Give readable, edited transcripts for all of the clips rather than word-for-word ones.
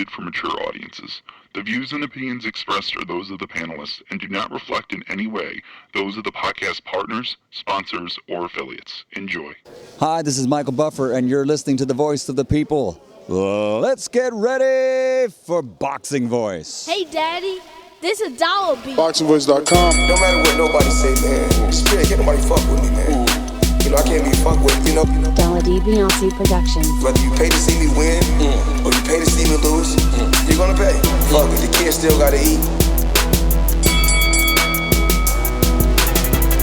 for mature audiences. The views and opinions expressed are those of the panelists and do not reflect in any way those of the podcast partners, sponsors, or affiliates. Enjoy. Hi, this is Michael Buffer, and you're listening to The Voice of the People. Let's get ready for Boxing Voice. Hey, Daddy, this is Dollar Beat. BoxingVoice.com. No matter what nobody say, man. Spirit, can't nobody fuck with me, man. You know, I can't be fucked with, you know. Dollar D Beyonce Productions. Whether you pay to see me win, or you pay to see me lose, you're gonna pay. Fuck it, the kids still gotta eat.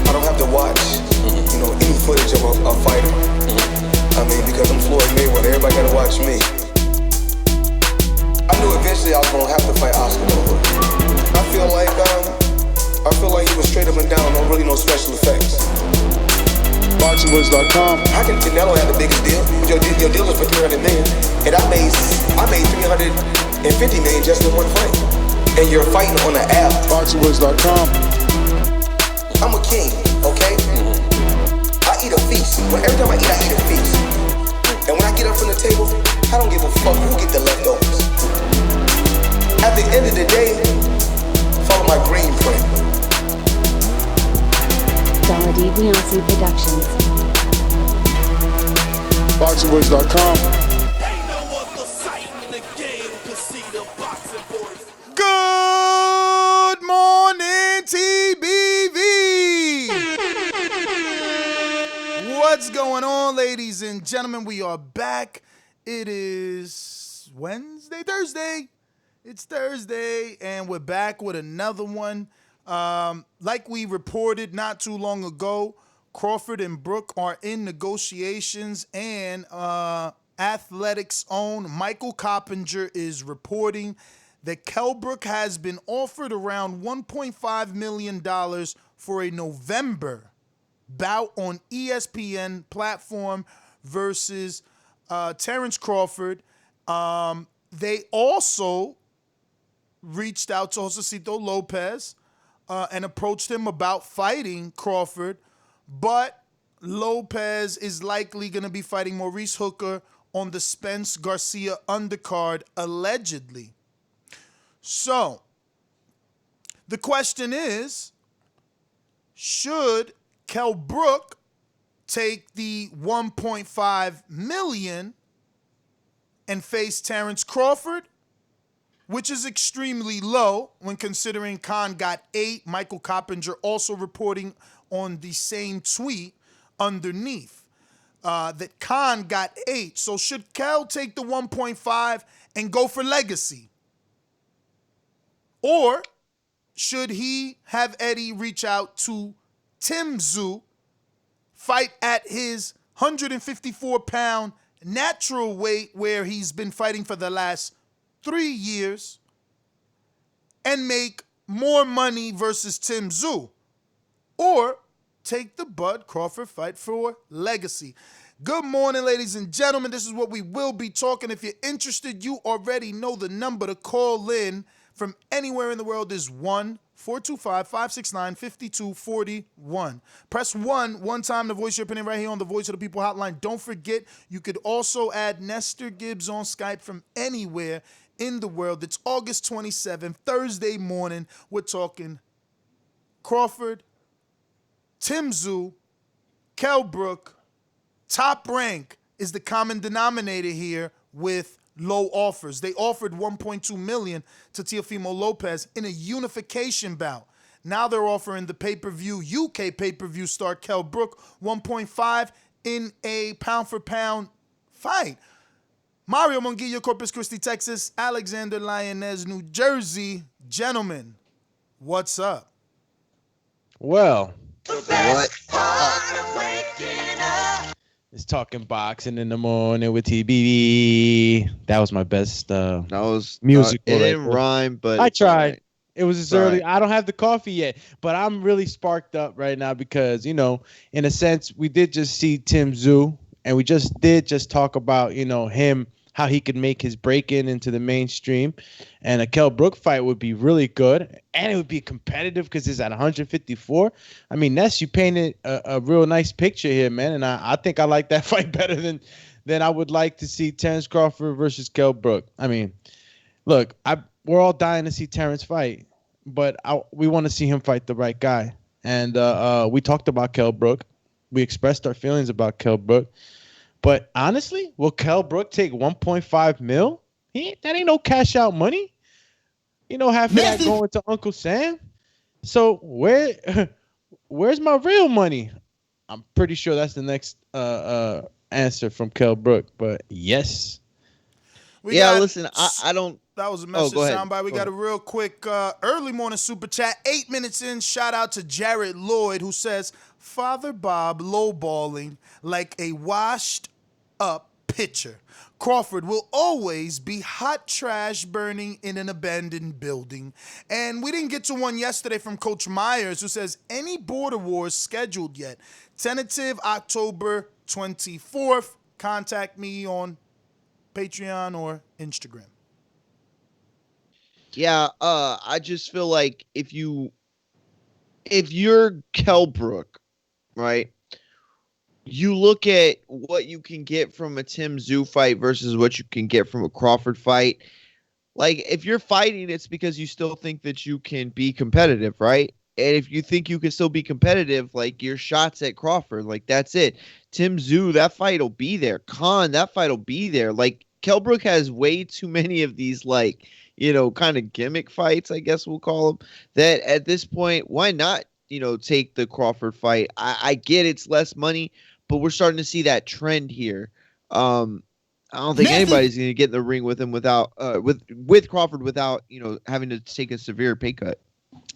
I don't have to watch, you know, any footage of a fighter. I mean, because I'm Floyd Mayweather, everybody gotta watch me. I knew eventually I was gonna have to fight Oscar though. I feel like he was straight up and down, no special effects. BoxingVoice.com. How can Canelo have the biggest deal? Your deal is for 300 million, and I made 350 million just in one fight. And you're fighting on an app. BoxingVoice.com. I'm a king, okay? I eat a feast. Every time I eat a feast. And when I get up from the table, I don't give a fuck who get the leftovers. At the end of the day, follow my green print. Dollar D Beyonce Productions. BoxingVoice.com. Good morning, TBV. What's going on, ladies and gentlemen? We are back. It is Thursday. It's Thursday, and we're back with another one. Like we reported not too long ago, Crawford and Brook are in negotiations, and Athletics' own Michael Coppinger is reporting that Kell Brook has been offered around $1.5 million for a November bout on ESPN platform versus Terence Crawford. They also reached out to Josesito Lopez and approached him about fighting Crawford, but Lopez is likely going to be fighting Maurice Hooker on the Spence-Garcia undercard, allegedly. So, the question is, should Kell Brook take the $1.5 million and face Terence Crawford, which is extremely low when considering Khan got 8. Michael Coppinger also reporting on the same tweet underneath that Khan got 8. So should Kell take the 1.5 and go for legacy? Or should he have Eddie reach out to Tim Tszyu, fight at his 154-pound natural weight where he's been fighting for the last 3 years, and make more money versus Tim Tszyu? Or take the Bud Crawford fight for legacy? Good morning, ladies and gentlemen. This is what we will be talking. If you're interested, you already know the number to call in from anywhere in the world is 1-425-569-5241. Press 1 time to voice your opinion right here on the Voice of the People hotline. Don't forget, you could also add Nestor Gibbs on Skype from anywhere in the world. It's August 27th, Thursday morning. We're talking Crawford, Tim Tszyu, Kell Brook. Top rank is the common denominator here with low offers. They offered $1.2 million to Teofimo Lopez in a unification bout. Now they're offering the pay-per-view, UK pay-per-view star Kell Brook $1.5 in a pound-for-pound fight. Mario Monguillo, Corpus Christi, Texas. Alexander Lyonez, New Jersey. Gentlemen, what's up? Well, What? it's talking boxing in the morning with TBV. That was my best That was music. It didn't rhyme, but I it's tried. alright. It was as It's early. alright. I don't have the coffee yet, but I'm really sparked up right now because, in a sense, we did just see Tim Tszyu, and we just talk about, him, how he could make his break into the mainstream. And a Kell Brook fight would be really good, and it would be competitive because it's at 154. I mean, Ness, you painted a real nice picture here, man, and I think I like that fight better than I would like to see Terence Crawford versus Kell Brook. I mean, Look, we're all dying to see Terence fight, but we want to see him fight the right guy. And we talked about Kell Brook. We expressed our feelings about Kell Brook. But honestly, will Kell Brook take 1.5 mil? That ain't no cash out money. Half of that going to Uncle Sam. So where's my real money? I'm pretty sure that's the next answer from Kell Brook. But yes. Listen, I don't. That was a message go ahead. soundbite. We got a real quick early morning super chat. 8 minutes in. Shout out to Jared Lloyd, who says, Father Bob lowballing like a washed up pitcher. Crawford will always be hot trash burning in an abandoned building. And we didn't get to one yesterday from Coach Myers, who says, any border wars scheduled yet? Tentative October 24th. Contact me on Patreon or Instagram. Yeah, I just feel like if you're Kell Brook, right? You look at what you can get from a Tim Tszyu fight versus what you can get from a Crawford fight. Like, if you're fighting, it's because you still think that you can be competitive, right? And if you think you can still be competitive, like, your shots at Crawford, like, that's it. Tim Tszyu, that fight will be there. Khan, that fight will be there. Like, Kell Brook has way too many of these, like, kind of gimmick fights, I guess we'll call them, that at this point, why not, take the Crawford fight? I get it's less money, but we're starting to see that trend here. I don't think anybody's going to get in the ring with him without with Crawford without, having to take a severe pay cut.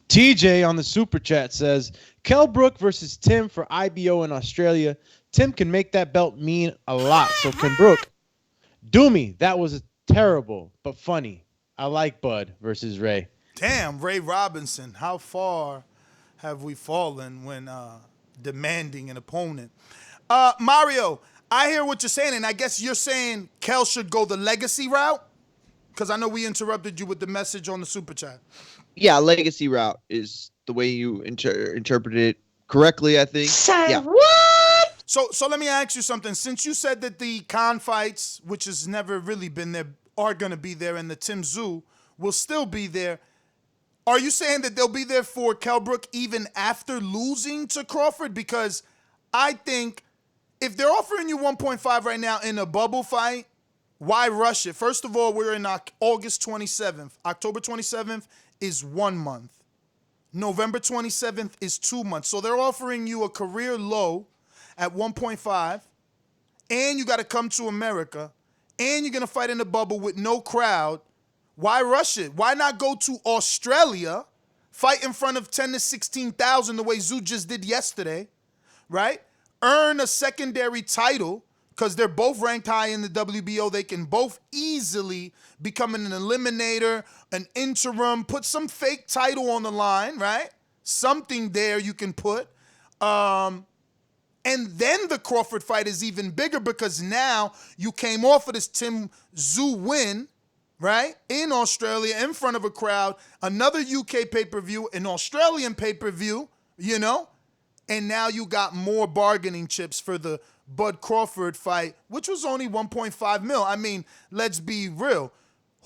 TJ on the super chat says, Kell Brook versus Tim for IBO in Australia. Tim can make that belt mean a lot. So can Brook. Do me. That was terrible, but funny. I like Bud versus Ray. Damn, Ray Robinson. How far have we fallen when demanding an opponent? Mario, I hear what you're saying, and I guess you're saying Kell should go the legacy route? Because I know we interrupted you with the message on the super chat. Yeah, legacy route is the way you interpret it correctly, I think. Say what? So let me ask you something. Since you said that the Khan fights, which has never really been there, are going to be there, and the Tim Tszyu will still be there, are you saying that they'll be there for Kell Brook even after losing to Crawford? Because I think if they're offering you 1.5 right now in a bubble fight, why rush it? First of all, we're in August 27th. October 27th is 1 month. November 27th is 2 months. So they're offering you a career low at 1.5, and you got to come to America, and you're going to fight in a bubble with no crowd. Why rush it? Why not go to Australia, fight in front of 10 to 16,000 the way Tszyu just did yesterday, right? Earn a secondary title because they're both ranked high in the WBO. They can both easily become an eliminator, an interim, put some fake title on the line, right? Something there you can put. And then the Crawford fight is even bigger because now you came off of this Tim Tszyu win, right, in Australia in front of a crowd, another UK pay-per-view, an Australian pay-per-view, and now you got more bargaining chips for the Bud Crawford fight, which was only 1.5 mil. I mean, let's be real.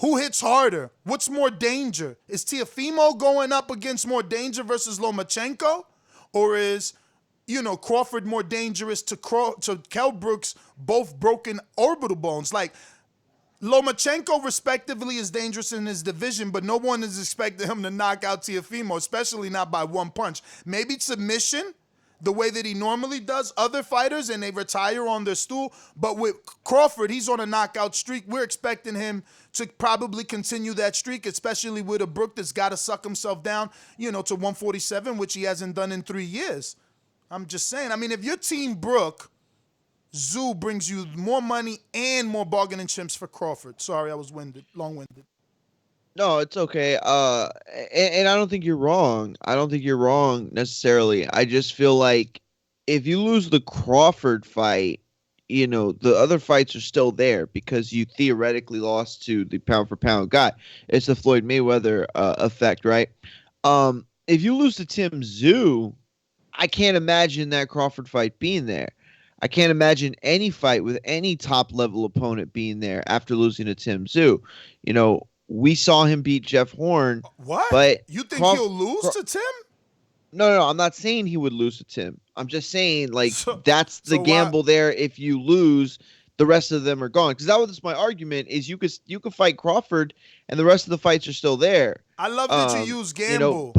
Who hits harder? What's more danger? Is Teofimo going up against more danger versus Lomachenko? Or is, Crawford more dangerous to Kell Brook's both broken orbital bones? Like, Lomachenko, respectively, is dangerous in his division, but no one is expecting him to knock out Teofimo, especially not by one punch. Maybe submission, the way that he normally does other fighters, and they retire on their stool. But with Crawford, he's on a knockout streak. We're expecting him to probably continue that streak, especially with a Brook that's got to suck himself down, to 147, which he hasn't done in 3 years. I'm just saying. I mean, if you're Team Brook, Tszyu brings you more money and more bargaining chips for Crawford. Sorry, I was long-winded. No, it's okay. And I don't think you're wrong. I don't think you're wrong necessarily. I just feel like if you lose the Crawford fight, the other fights are still there because you theoretically lost to the pound-for-pound guy. It's the Floyd Mayweather effect, right? If you lose to Tim Tszyu, I can't imagine that Crawford fight being there. I can't imagine any fight with any top-level opponent being there after losing to Tim Tszyu. we saw him beat Jeff Horn. What? But you think he'll lose to Tim? No, I'm not saying he would lose to Tim. I'm just saying, like, that's the so gamble there. If you lose, the rest of them are gone. Because that was my argument, is you could fight Crawford, and the rest of the fights are still there. I love that you use gamble. You know,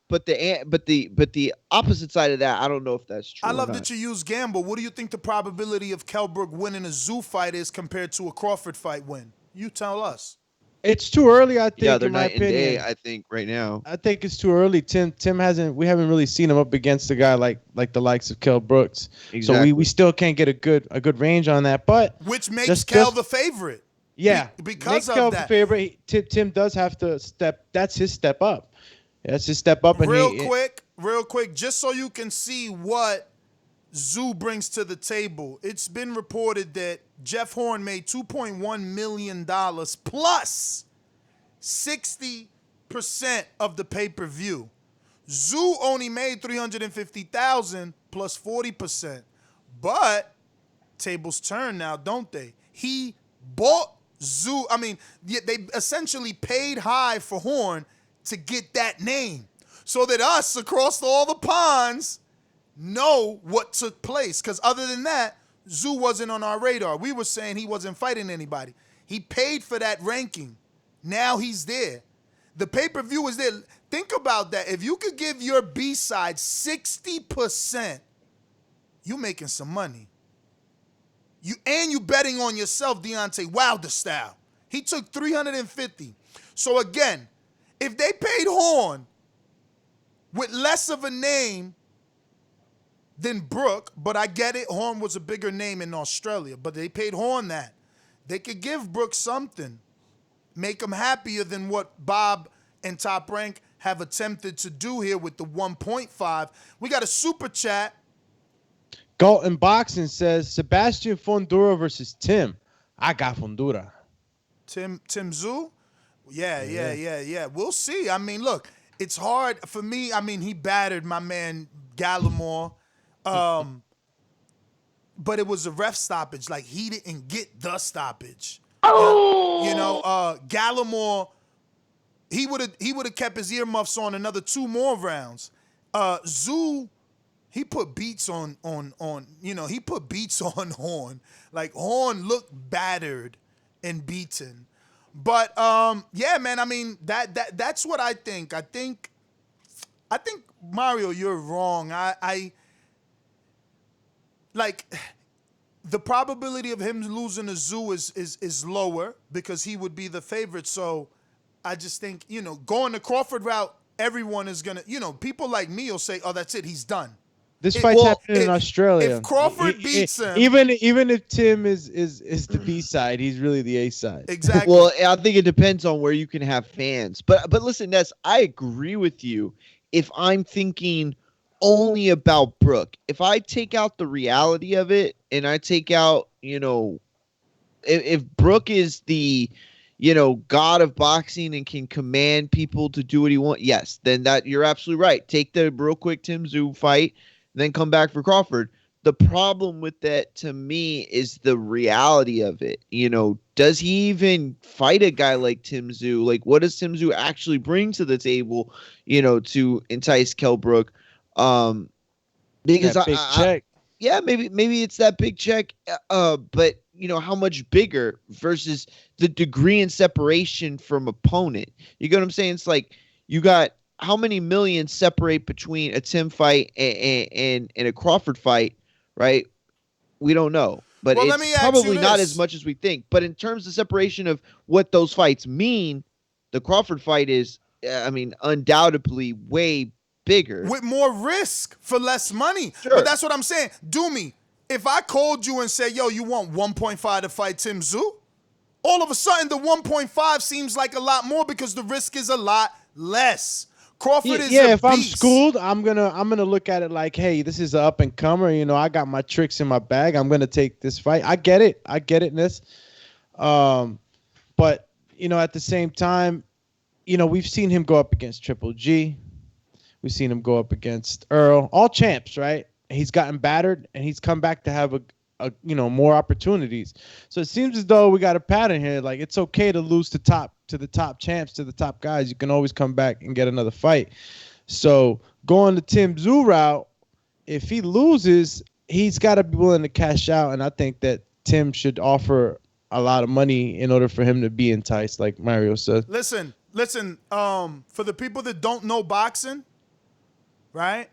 but the opposite side of that, I don't know if that's true. I love that you use gamble. What do you think the probability of Kell Brook winning a Tszyu fight is compared to a Crawford fight win? You tell us. It's too early, I think. Yeah, they're in my night and opinion. day, I think, right now. I think it's too early. Tim we haven't really seen him up against a guy like the likes of Kell Brooks. Exactly. So we still can't get a good range on that. But which makes Kell the favorite. Yeah, because of Kell that. The favorite. Tim does have to step. That's his step up. That's his step up. And real quick, just so you can see what Tszyu brings to the table. It's been reported that Jeff Horn made $2.1 million plus 60% of the pay-per-view. Tszyu only made $350,000 plus 40%. But tables turn now, don't they? He bought Tszyu. I mean, they essentially paid high for Horn to get that name so that us across all the ponds know what took place. Because other than that, Tszyu wasn't on our radar. We were saying he wasn't fighting anybody. He paid for that ranking. Now he's there. The pay-per-view is there. Think about that. If you could give your B-side 60%, you making some money. You betting on yourself, Deontay Wilder style. He took $350. So again, if they paid Horn with less of a name than Brook, but I get it, Horn was a bigger name in Australia, but they paid Horn that. They could give Brook something, make him happier than what Bob and Top Rank have attempted to do here with the 1.5. We got a super chat. Galton Boxing says Sebastian Fundora versus Tim. I got Fundora. Tim Tszyu? Yeah. We'll see. I mean, look, it's hard for me. I mean, he battered my man Gallimore. But it was a ref stoppage. Like, he didn't get the stoppage. Oh! You know, Gallimore, he would have kept his earmuffs on another 2 more rounds. Tszyu, he put beats on he put beats on Horn. Like, Horn looked battered and beaten. But yeah, man, I mean, that's what I think. I think Mario, you're wrong. I like, the probability of him losing to Tszyu is lower because he would be the favorite. So I just think, going the Crawford route, everyone is gonna, people like me will say, "Oh, that's it, he's done." This fight's happening in Australia. If Crawford beats him, even if Tim is the B side, he's really the A side. Exactly. Well, I think it depends on where you can have fans. But listen, Ness, I agree with you. If I'm thinking only about Brook, if I take out the reality of it and I take out, if Brook is the, god of boxing and can command people to do what he wants, yes, then that you're absolutely right. Take the real quick Tim Tszyu fight, then come back for Crawford. The problem with that to me is the reality of it. Does he even fight a guy like Tim Tszyu? Like, what does Tim Tszyu actually bring to the table, to entice Kell Brook? Because that big check. Yeah, maybe it's that big check. But how much bigger versus the degree and separation from opponent? You get what I'm saying? It's like, you got how many millions separate between a Tim fight and a Crawford fight, right? We don't know. But it's probably not as much as we think. But in terms of separation of what those fights mean, the Crawford fight is, undoubtedly way bigger. With more risk for less money. Sure. But that's what I'm saying. Do me. If I called you and said, yo, you want 1.5 to fight Tim Tszyu? All of a sudden, the 1.5 seems like a lot more because the risk is a lot less. Crawford is a if beast. I'm schooled, I'm gonna look at it like, hey, this is an up and comer. I got my tricks in my bag. I'm gonna take this fight. I get it, Ness. But at the same time, we've seen him go up against Triple G. We've seen him go up against Earl, all champs, right? He's gotten battered, and he's come back to have more opportunities. So it seems as though we got a pattern here. Like, it's okay to lose to to the top champs, to the top guys, you can always come back and get another fight. So going the Tim Tszyu route, if he loses, he's got to be willing to cash out, and I think that Tim should offer a lot of money in order for him to be enticed, like Mario said. Listen. For the people that don't know boxing, right?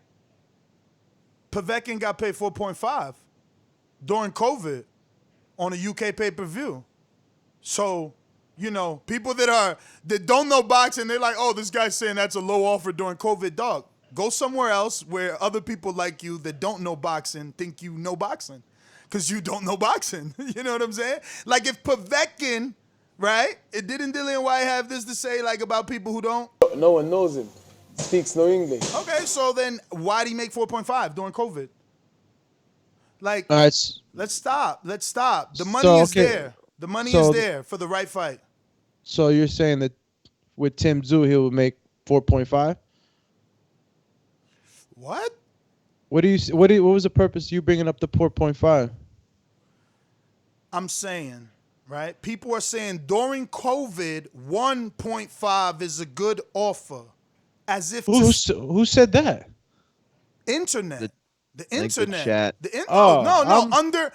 Povetkin got paid 4.5 during COVID on a UK pay-per-view. So, people that don't know boxing, they're like, oh, this guy's saying that's a low offer during COVID. Dog, go somewhere else where other people like you that don't know boxing think you know boxing, because you don't know boxing. You know what I'm saying? Like if Povetkin, right? Didn't Dillian White have this to say like about people who don't? No one knows him. Speaks no English. Okay, so then why'd he make 4.5 during COVID? Like, All right. let's stop. The money is there. The money is there for the right fight. So you're saying that with Tim Tszyu, he will make 4.5? What? What was the purpose of you bringing up the 4.5? I'm saying, right? People are saying during COVID, 1.5 is a good offer. As if who said that? Internet. The internet. Chat. Under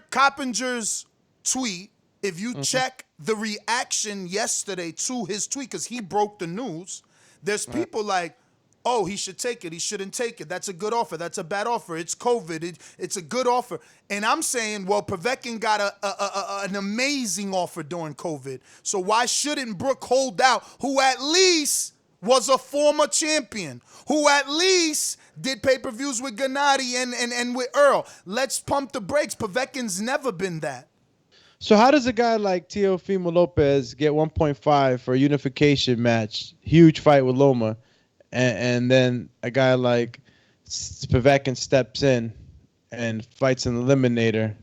Coppinger's tweet, if you check the reaction yesterday to his tweet, because he broke the news, there's people like, oh, he should take it. He shouldn't take it. That's a good offer. That's a bad offer. It's COVID. It's a good offer. And I'm saying, well, Povetkin got an amazing offer during COVID. So why shouldn't Brook hold out, who at least was a former champion, who at least did pay-per-views with Gennady and with Earl? Let's pump the brakes. Povetkin's never been that. So how does a guy like Teofimo Lopez get 1.5 for a unification match, huge fight with Loma, and then a guy like Povetkin steps in and fights an eliminator,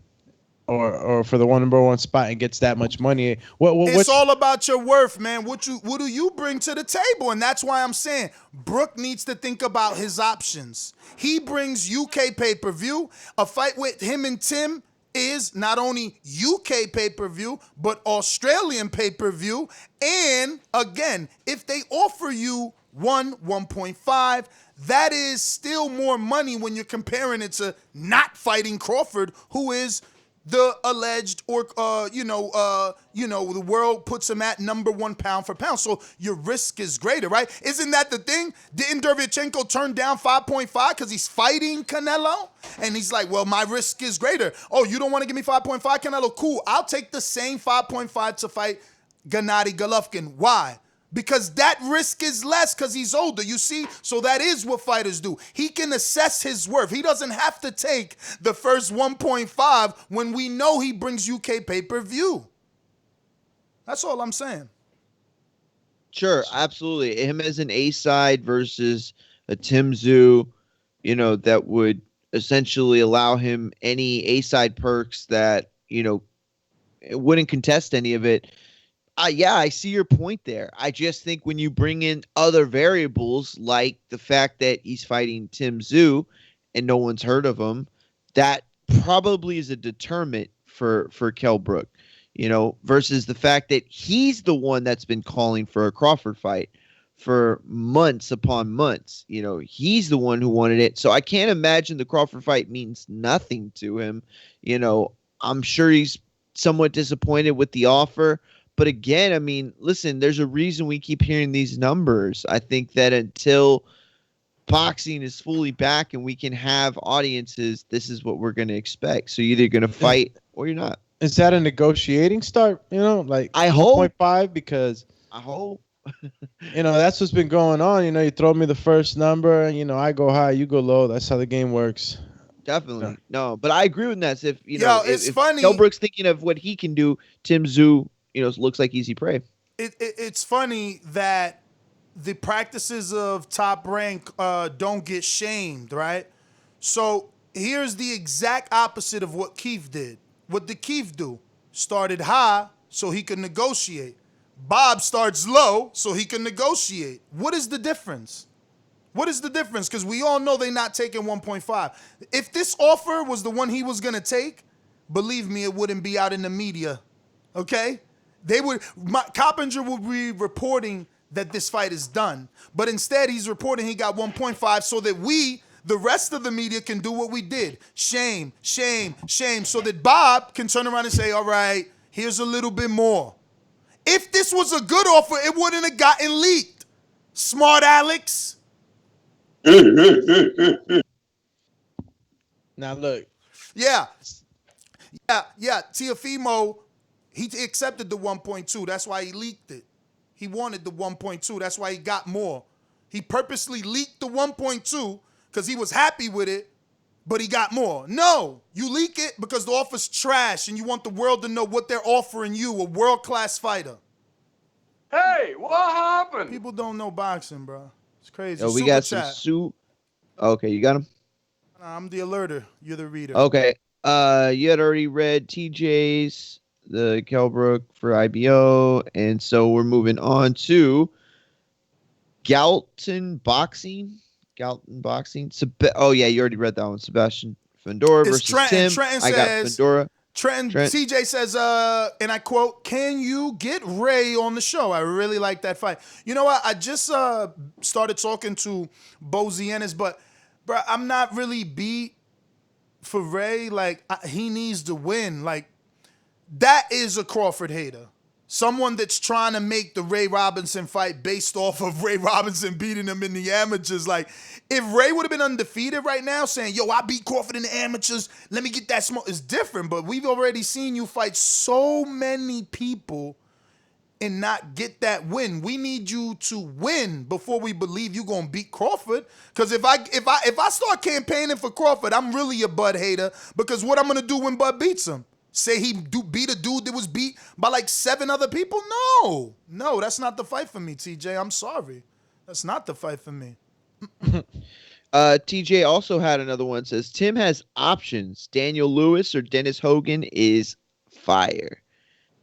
or for the number one spot and gets that much money? It's all about your worth, man. What do you bring to the table? And that's why I'm saying Brook needs to think about his options. He brings UK pay-per-view. A fight with him and Tim is not only UK pay-per-view, but Australian pay-per-view. And again, if they offer you 1.5, that is still more money when you're comparing it to not fighting Crawford, who is the alleged, or the world puts him at number one pound for pound. So your risk is greater, right? Isn't that the thing? Didn't Derevyanchenko turn down 5.5 because he's fighting Canelo? And he's like, well, my risk is greater. Oh, you don't want to give me 5.5, Canelo? Cool. I'll take the same 5.5 to fight Gennady Golovkin. Why? Because that risk is less because he's older, you see? So that is what fighters do. He can assess his worth. He doesn't have to take the first 1.5 when we know he brings UK pay-per-view. That's all I'm saying. Sure, absolutely. Him as an A-side versus a Tim Tszyu, that would essentially allow him any A-side perks that, wouldn't contest any of it. Yeah, I see your point there. I just think when you bring in other variables, like the fact that he's fighting Tim Tszyu and no one's heard of him, that probably is a deterrent for Kell Brook, versus the fact that he's the one that's been calling for a Crawford fight for months upon months. He's the one who wanted it. So I can't imagine the Crawford fight means nothing to him. I'm sure he's somewhat disappointed with the offer. But again, I mean, listen, there's a reason we keep hearing these numbers. I think that until boxing is fully back and we can have audiences, this is what we're going to expect. So you're either going to fight or you're not. Is that a negotiating start? Like I hope 0.5, because I hope that's what's been going on. You throw me the first number, I go high, you go low. That's how the game works. Definitely. No, but I agree with that. It's funny. Kell Brook's thinking of what he can do, Tim Tszyu, looks like easy prey. It's funny that the practices of Top Rank don't get shamed, right? So here's the exact opposite of what Keith did. What did Keith do? Started high so he could negotiate. Bob starts low so he can negotiate. What is the difference? What is the difference? Because we all know they're not taking 1.5. If this offer was the one he was going to take, believe me, it wouldn't be out in the media, okay? Coppinger would be reporting that this fight is done, but instead he's reporting he got 1.5 so that the rest of the media, can do what we did. Shame, shame, shame, so that Bob can turn around and say, all right, here's a little bit more. If this was a good offer, it wouldn't have gotten leaked. Smart Alex. Now look. Yeah. Teofimo, he accepted the 1.2. That's why he leaked it. He wanted the 1.2. That's why he got more. He purposely leaked the 1.2 because he was happy with it, but he got more. No, you leak it because the offer's trash and you want the world to know what they're offering you, a world-class fighter. Hey, what happened? People don't know boxing, bro. It's crazy. Oh, we Super got chat. some Okay, you got him? I'm the alerter. You're the reader. Okay. You had already read TJ's, the Kell Brook for IBO, and so we're moving on to Galton Boxing. Oh yeah, you already read that one. Sebastian Fundora versus Tim. Trenton I got says, Fundora. Trent. TJ says, and I quote, "Can you get Ray on the show?" I really like that fight. You know what? I just started talking to Bozienis, but bro, I'm not really beat for Ray. Like, he needs to win. Like, that is a Crawford hater. Someone that's trying to make the Ray Robinson fight based off of Ray Robinson beating him in the amateurs. Like, if Ray would have been undefeated right now saying, yo, I beat Crawford in the amateurs, let me get that smoke, it's different. But we've already seen you fight so many people and not get that win. We need you to win before we believe you're gonna beat Crawford. Because if I start campaigning for Crawford, I'm really a Bud hater. Because what I'm gonna do when Bud beats him? Say he beat a dude that was beat by like 7 other people? No, that's not the fight for me, TJ. I'm sorry. That's not the fight for me. TJ also had another one. Says Tim has options. Daniel Lewis or Dennis Hogan is fire.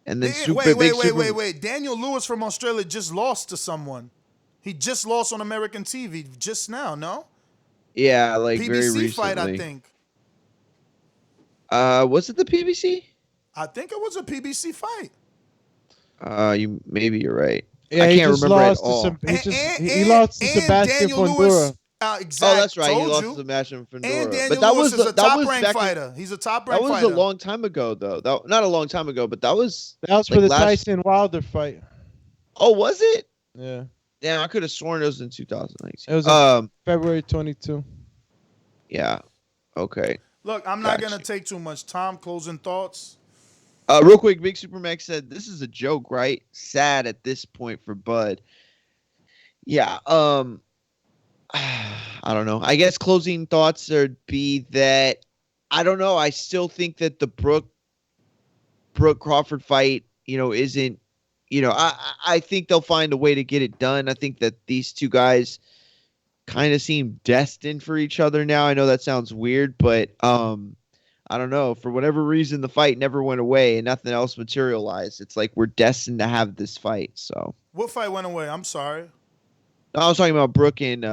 And then wait. Daniel Lewis from Australia just lost to someone. He just lost on American TV just now, no? Yeah, like PBC very recently. fight, I think. Was it the PBC? I think it was a PBC fight. You're right. Yeah, I can't remember at all. He lost to Sebastian Fundora. Exactly. Oh, that's right. He lost to Sebastian Fundora. And Daniel Lewis is a top-ranked fighter. He's a top-ranked fighter. That was a long time ago, though. Not a long time ago, but that was for the Tyson Wilder fight. Oh, was it? Yeah. Yeah, I could have sworn it was in 2019. It was February 22. Yeah. Okay. Look, I'm not going to take too much time. Closing thoughts. Real quick, Big Super Max said, this is a joke, right? Sad at this point for Bud. Yeah. I don't know. I guess closing thoughts would be that, I don't know. I still think that the Brook Crawford fight, isn't, I think they'll find a way to get it done. I think that these two guys kind of seem destined for each other now. I know that sounds weird, but I don't know. For whatever reason, the fight never went away and nothing else materialized. It's like we're destined to have this fight. So what fight went away? I'm sorry. No, I was talking about Brook and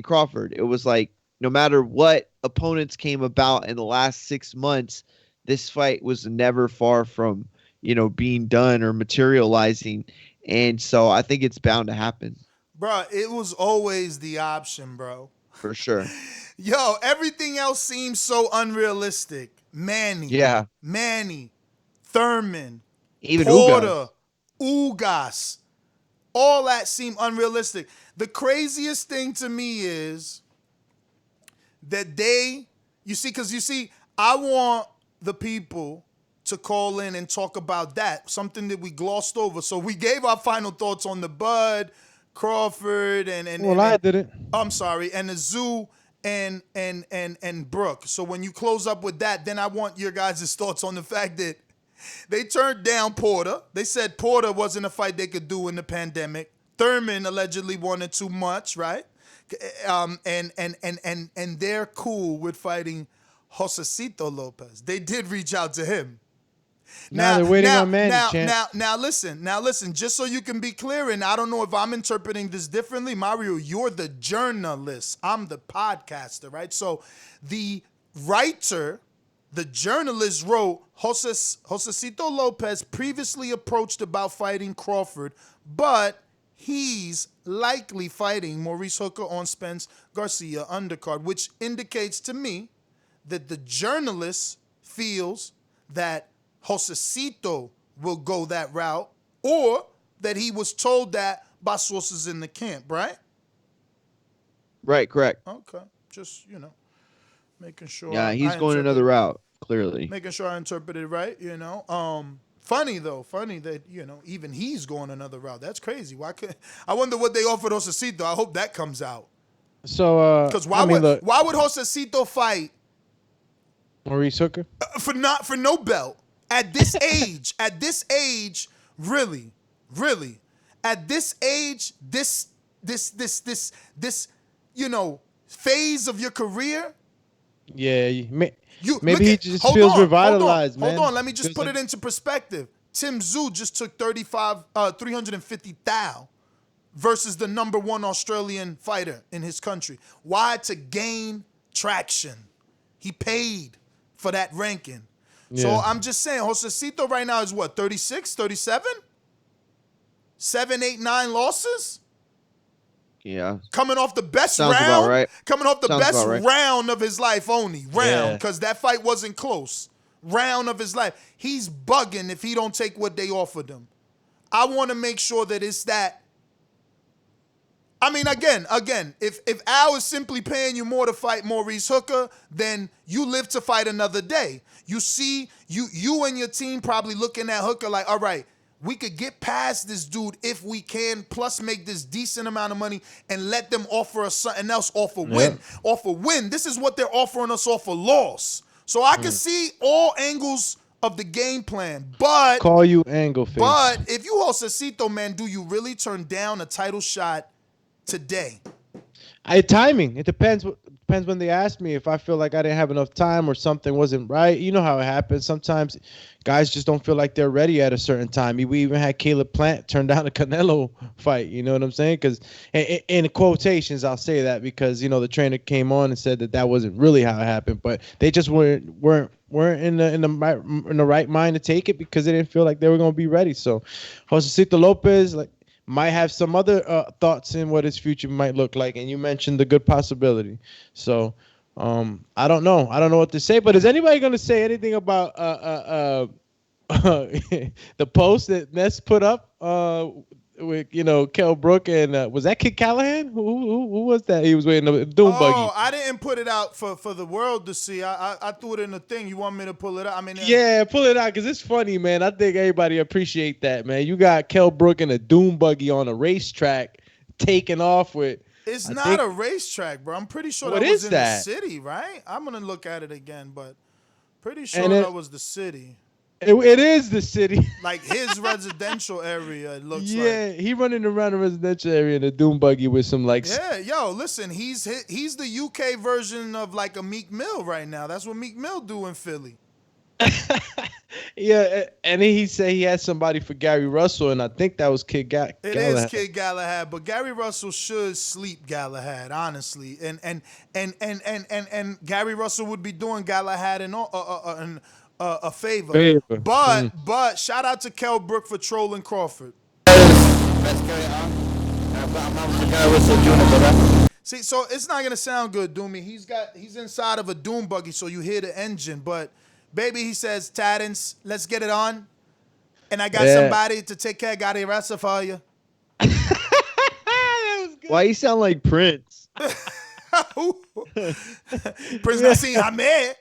Crawford. It was like no matter what opponents came about in the last 6 months, this fight was never far from being done or materializing. And so I think it's bound to happen. Bro, it was always the option, bro. For sure. Yo, everything else seems so unrealistic. Manny, Thurman, even Porter, Ugas. All that seemed unrealistic. The craziest thing to me is that I want the people to call in and talk about that, something that we glossed over. So we gave our final thoughts on the Bud, Crawford, I didn't. I'm sorry, and the Zoo and Brook. So when you close up with that, then I want your guys' thoughts on the fact that they turned down Porter. They said Porter wasn't a fight they could do in the pandemic. Thurman allegedly wanted too much, right? And they're cool with fighting Josesito Lopez. They did reach out to him. Now they're waiting on Manny. Now listen. Just so you can be clear, and I don't know if I'm interpreting this differently, Mario. You're the journalist. I'm the podcaster, right? So the writer The journalist wrote, Josesito Lopez previously approached about fighting Crawford, but he's likely fighting Maurice Hooker on Spence-Garcia undercard, which indicates to me that the journalist feels that Josesito will go that route, or that he was told that by sources in the camp, right? Right, correct. Okay, just, making sure. Yeah, he's going another route, clearly. Making sure I interpreted it right, Funny that, even he's going another route. That's crazy. Why could I wonder what they offered Josesito? I hope that comes out. So, because why would Josesito fight Maurice Hooker for no belt at this age? At this age, really, at this age, this phase of your career. Yeah, maybe he just feels revitalized, man. Hold on, let me just put it into perspective. Tim Tszyu just took 350,000 versus the number one Australian fighter in his country. Why? To gain traction. He paid for that ranking. Yeah. So I'm just saying, Josesito right now is what, 36, 37? 7, 8, 9 losses? Yeah. Coming off the best Sounds round. about right. Coming off the Sounds best right. round of his life only. Round, because that fight wasn't close. Round of his life. He's bugging if he don't take what they offered him. I want to make sure that it's that. I mean, again, if Al is simply paying you more to fight Maurice Hooker, then you live to fight another day. You see, you and your team probably looking at Hooker like, all right, we could get past this dude if we can, plus make this decent amount of money and let them offer us something else off a win. Off a win. This is what they're offering us off a loss. So I can see all angles of the game plan. But call you angle face. But if you Josesito, man, do you really turn down a title shot today? Timing. It depends when they ask me. If I feel like I didn't have enough time or something wasn't right, you know how it happens. Sometimes guys just don't feel like they're ready at a certain time. We even had Caleb Plant turn down a Canelo fight. You know what I'm saying? Because in quotations, I'll say that because the trainer came on and said that wasn't really how it happened, but they just weren't in the right mind to take it because they didn't feel like they were going to be ready. So Josesito Lopez, might have some other thoughts in what his future might look like, and you mentioned the good possibility. So I don't know. I don't know what to say. But is anybody going to say anything about the post that Ness put up with Kell Brook and was that Kid Callahan? Who was that? He was waiting a doom buggy. Oh, I didn't put it out for the world to see. I threw it in the thing. You want me to pull it out? I mean, yeah, pull it out because it's funny, man. I think everybody appreciate that, man. You got Kell Brook in a doom buggy on a racetrack, taking off with. It's not a racetrack, bro. I'm pretty sure that was in the city, right? I'm gonna look at it again, but pretty sure that was the city. It is the city. Like his residential area, it looks like. Yeah, he running around the residential area in a doom buggy with some Yeah, yo, listen, he's the UK version of like a Meek Mill right now. That's what Meek Mill do in Philly. Yeah, and he said he had somebody for Gary Russell, and I think that was Kid Galahad. It is Kid Galahad, but Gary Russell should sleep Galahad, honestly. And Gary Russell would be doing Galahad a favor. But shout out to Kell Brook for trolling Crawford. See, so it's not gonna sound good, Doomy. He's inside of a doom buggy, so you hear the engine. But baby, he says, Terence, let's get it on. And I got somebody to take care of Gary Russell for you. Why you sound like Prince? Prince Nassim Hamed.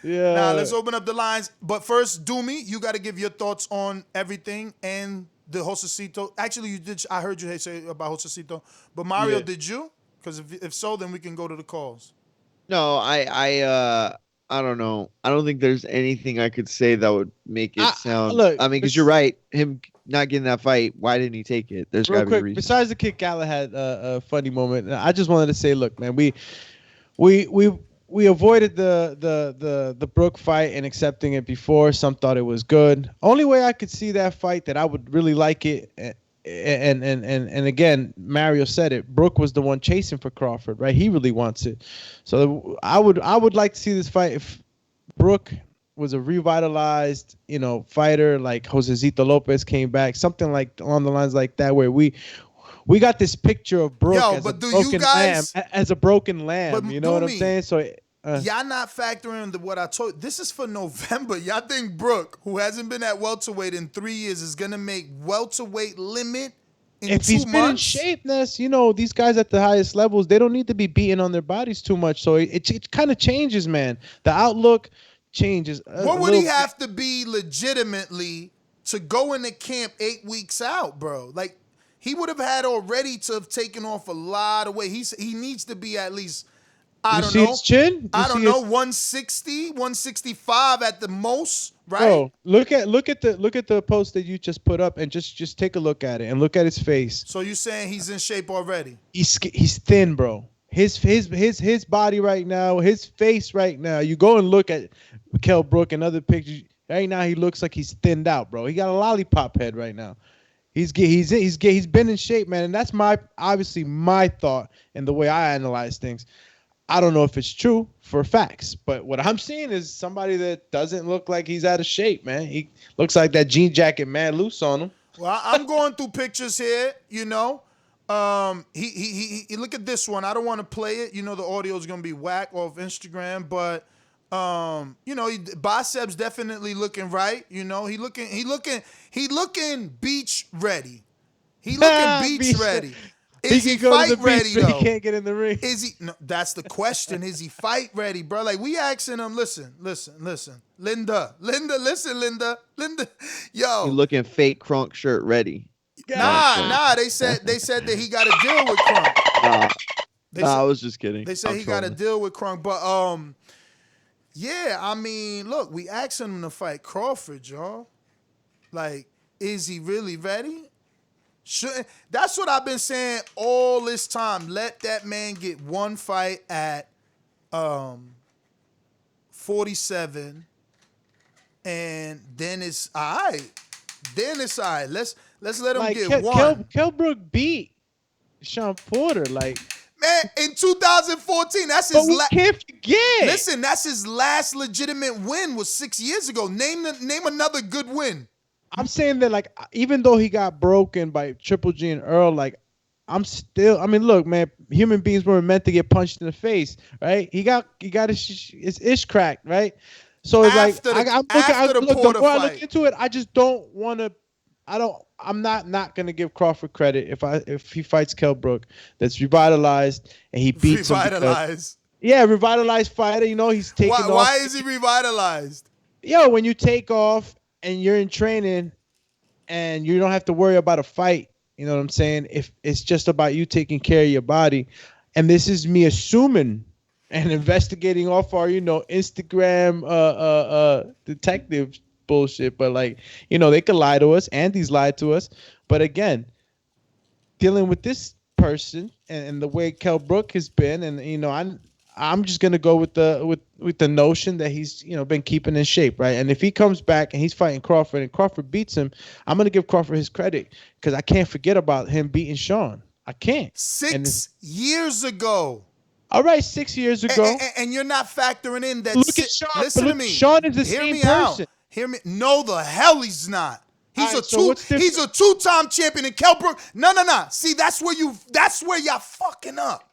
Yeah. Now let's open up the lines. But first, Doomy, you got to give your thoughts on everything and the Josesito. Actually, you did. I heard you say about Josesito. But Mario, did you? Because if so, then we can go to the calls. No, I don't know. I don't think there's anything I could say that would make it sound. Look, I mean, because you're right. Him not getting that fight. Why didn't he take it? There's got to be a reason. Besides the Kid Galahad a funny moment, I just wanted to say, look, man, we avoided the Brook fight and accepting it before. Some thought it was good. Only way I could see that fight that I would really like it. And again, Mario said it. Brook was the one chasing for Crawford, right? He really wants it. So I would like to see this fight Brook was a revitalized, fighter, like Josesito Lopez came back, something like along the lines like that, where we got this picture of Brook as a broken lamb, as a broken lamb. You know what I'm saying? So y'all not factoring into what I told you. This is for November. Y'all think Brook, who hasn't been at welterweight in 3 years, is gonna make welterweight limit in 2 months? If he's been in shape, Ness, these guys at the highest levels, they don't need to be beating on their bodies too much. So it kind of changes, man. The outlook changes. What would he have to be legitimately to go into camp 8 weeks out, bro? Like, he would have had already to have taken off a lot of weight. He needs to be at least, I don't know. His chin? I don't know, 160, 165 at the most, right? Bro, look at the post that you just put up and just take a look at it and look at his face. So you saying he's in shape already? He's thin, bro. His body right now, his face right now. You go and look at Kell Brook and other pictures. Right now, he looks like he's thinned out, bro. He got a lollipop head right now. He's been in shape, man, and that's obviously my thought and the way I analyze things. I don't know if it's true for facts, but what I'm seeing is somebody that doesn't look like he's out of shape, man. He looks like that jean jacket mad loose on him. Well, I'm going through pictures here, He look at this one. I don't want to play it. The audio is gonna be whack off Instagram, but biceps definitely looking right. He looking beach ready. He looking beach ready. Is he fight ready though? He can't get in the ring. Is he? No, that's the question. Is he fight ready, bro? Like, we asking him. Listen. Linda, yo. You looking fake Crunk shirt ready? Nah. They said that he got to deal with Crunk. I was just kidding. They said he got to deal with Crunk, but yeah. I mean, look, we asking him to fight Crawford, y'all. Like, is he really ready? That's what I've been saying all this time. Let that man get one fight at 47, and then it's all right. Let's let him get one. Kell Brook beat Sean Porter, man, in 2014. That's his last. Can't forget. Listen, that's his last legitimate win. Was 6 years ago. Name another good win. I'm saying that, even though he got broken by Triple G and Earl, look, man, human beings were meant to get punched in the face, right? He got his ish cracked, right? So it's the more I look into it, I just don't want to. I'm not gonna give Crawford credit if he fights Kell Brook, that's revitalized and he beats him. Revitalized fighter. He's taking off. Why is he revitalized? Yo, when you take off and you're in training and you don't have to worry about a fight, you know what I'm saying? If it's just about you taking care of your body, and this is me assuming and investigating off our, Instagram detective bullshit, but they could lie to us. Andy's lied to us. But again, dealing with this person and the way Kell Brook has been, and I'm just gonna go with the notion that he's been keeping in shape, right? And if he comes back and he's fighting Crawford and Crawford beats him, I'm gonna give Crawford his credit because I can't forget about him beating Sean. I can't. 6 years ago. All right, 6 years ago. And you're not factoring in that. Look at Sean. Listen to me. Sean is the same person. Hear me. No, the hell he's not. He's right, he's a two-time champion in Kell Brook. No. See, that's where y'all fucking up.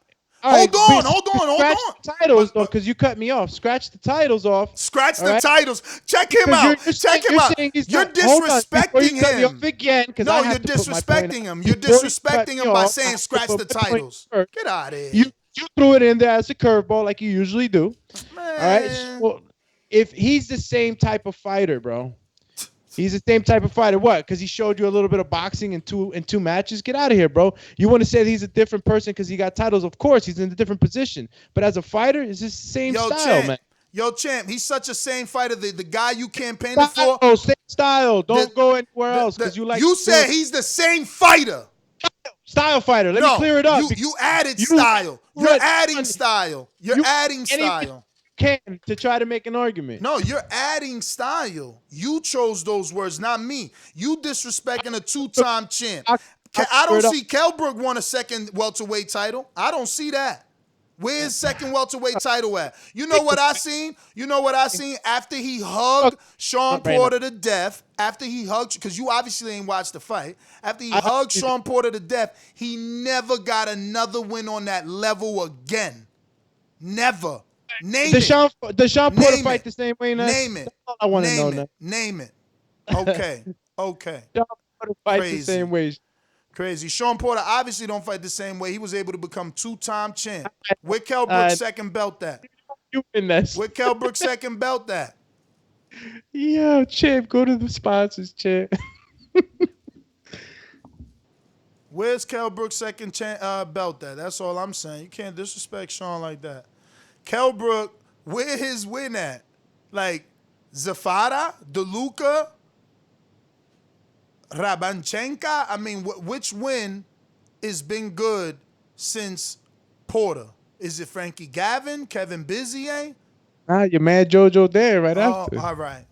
Hold on. Scratch the titles, though, because you cut me off. Scratch the titles off. Scratch the titles. Check him out. You're disrespecting him. You're disrespecting him. You're disrespecting him by saying scratch the titles. Get out of here. You threw it in there as a curveball like you usually do. Man. All right. Well, if he's the same type of fighter, bro. He's the same type of fighter. What? Because he showed you a little bit of boxing in two matches? Get out of here, bro. You want to say that he's a different person because he got titles? Of course, he's in a different position. But as a fighter, it's the same style, man. Yo, champ, he's such a same fighter. The guy you campaigned for. Oh, same style. Don't go anywhere else because You said he's the same fighter. Style fighter. Let me clear it up. You added style. You're adding style. You're adding style. Can to try to make an argument. No, you're adding style. You chose those words, not me. You disrespecting a two-time champ. I don't see Kell Brook won a second welterweight title. I don't see that. Where's second welterweight title at? You know what I seen? After he hugged Sean Porter to death, because you obviously ain't watched the fight. After he hugged Sean Porter to death, he never got another win on that level again. Never. Does Sean Porter fight the same way now? Name it. That's all I want to know now. Name it. Okay. Sean Porter fight the same way. Crazy. Sean Porter obviously don't fight the same way. He was able to become two-time champ. Where Kell Brook's second belt at? Where Kell Brook's second belt at? Yo, champ, go to the sponsors, champ. Where's Kell Brook's second belt at? That's all I'm saying. You can't disrespect Sean like that. Kell Brook, where his win at? Like Zafara, DeLuca, Rabanchenka? I mean, which win has been good since Porter? Is it Frankie Gavin, Kevin Bizier? You're mad JoJo there right after. All right.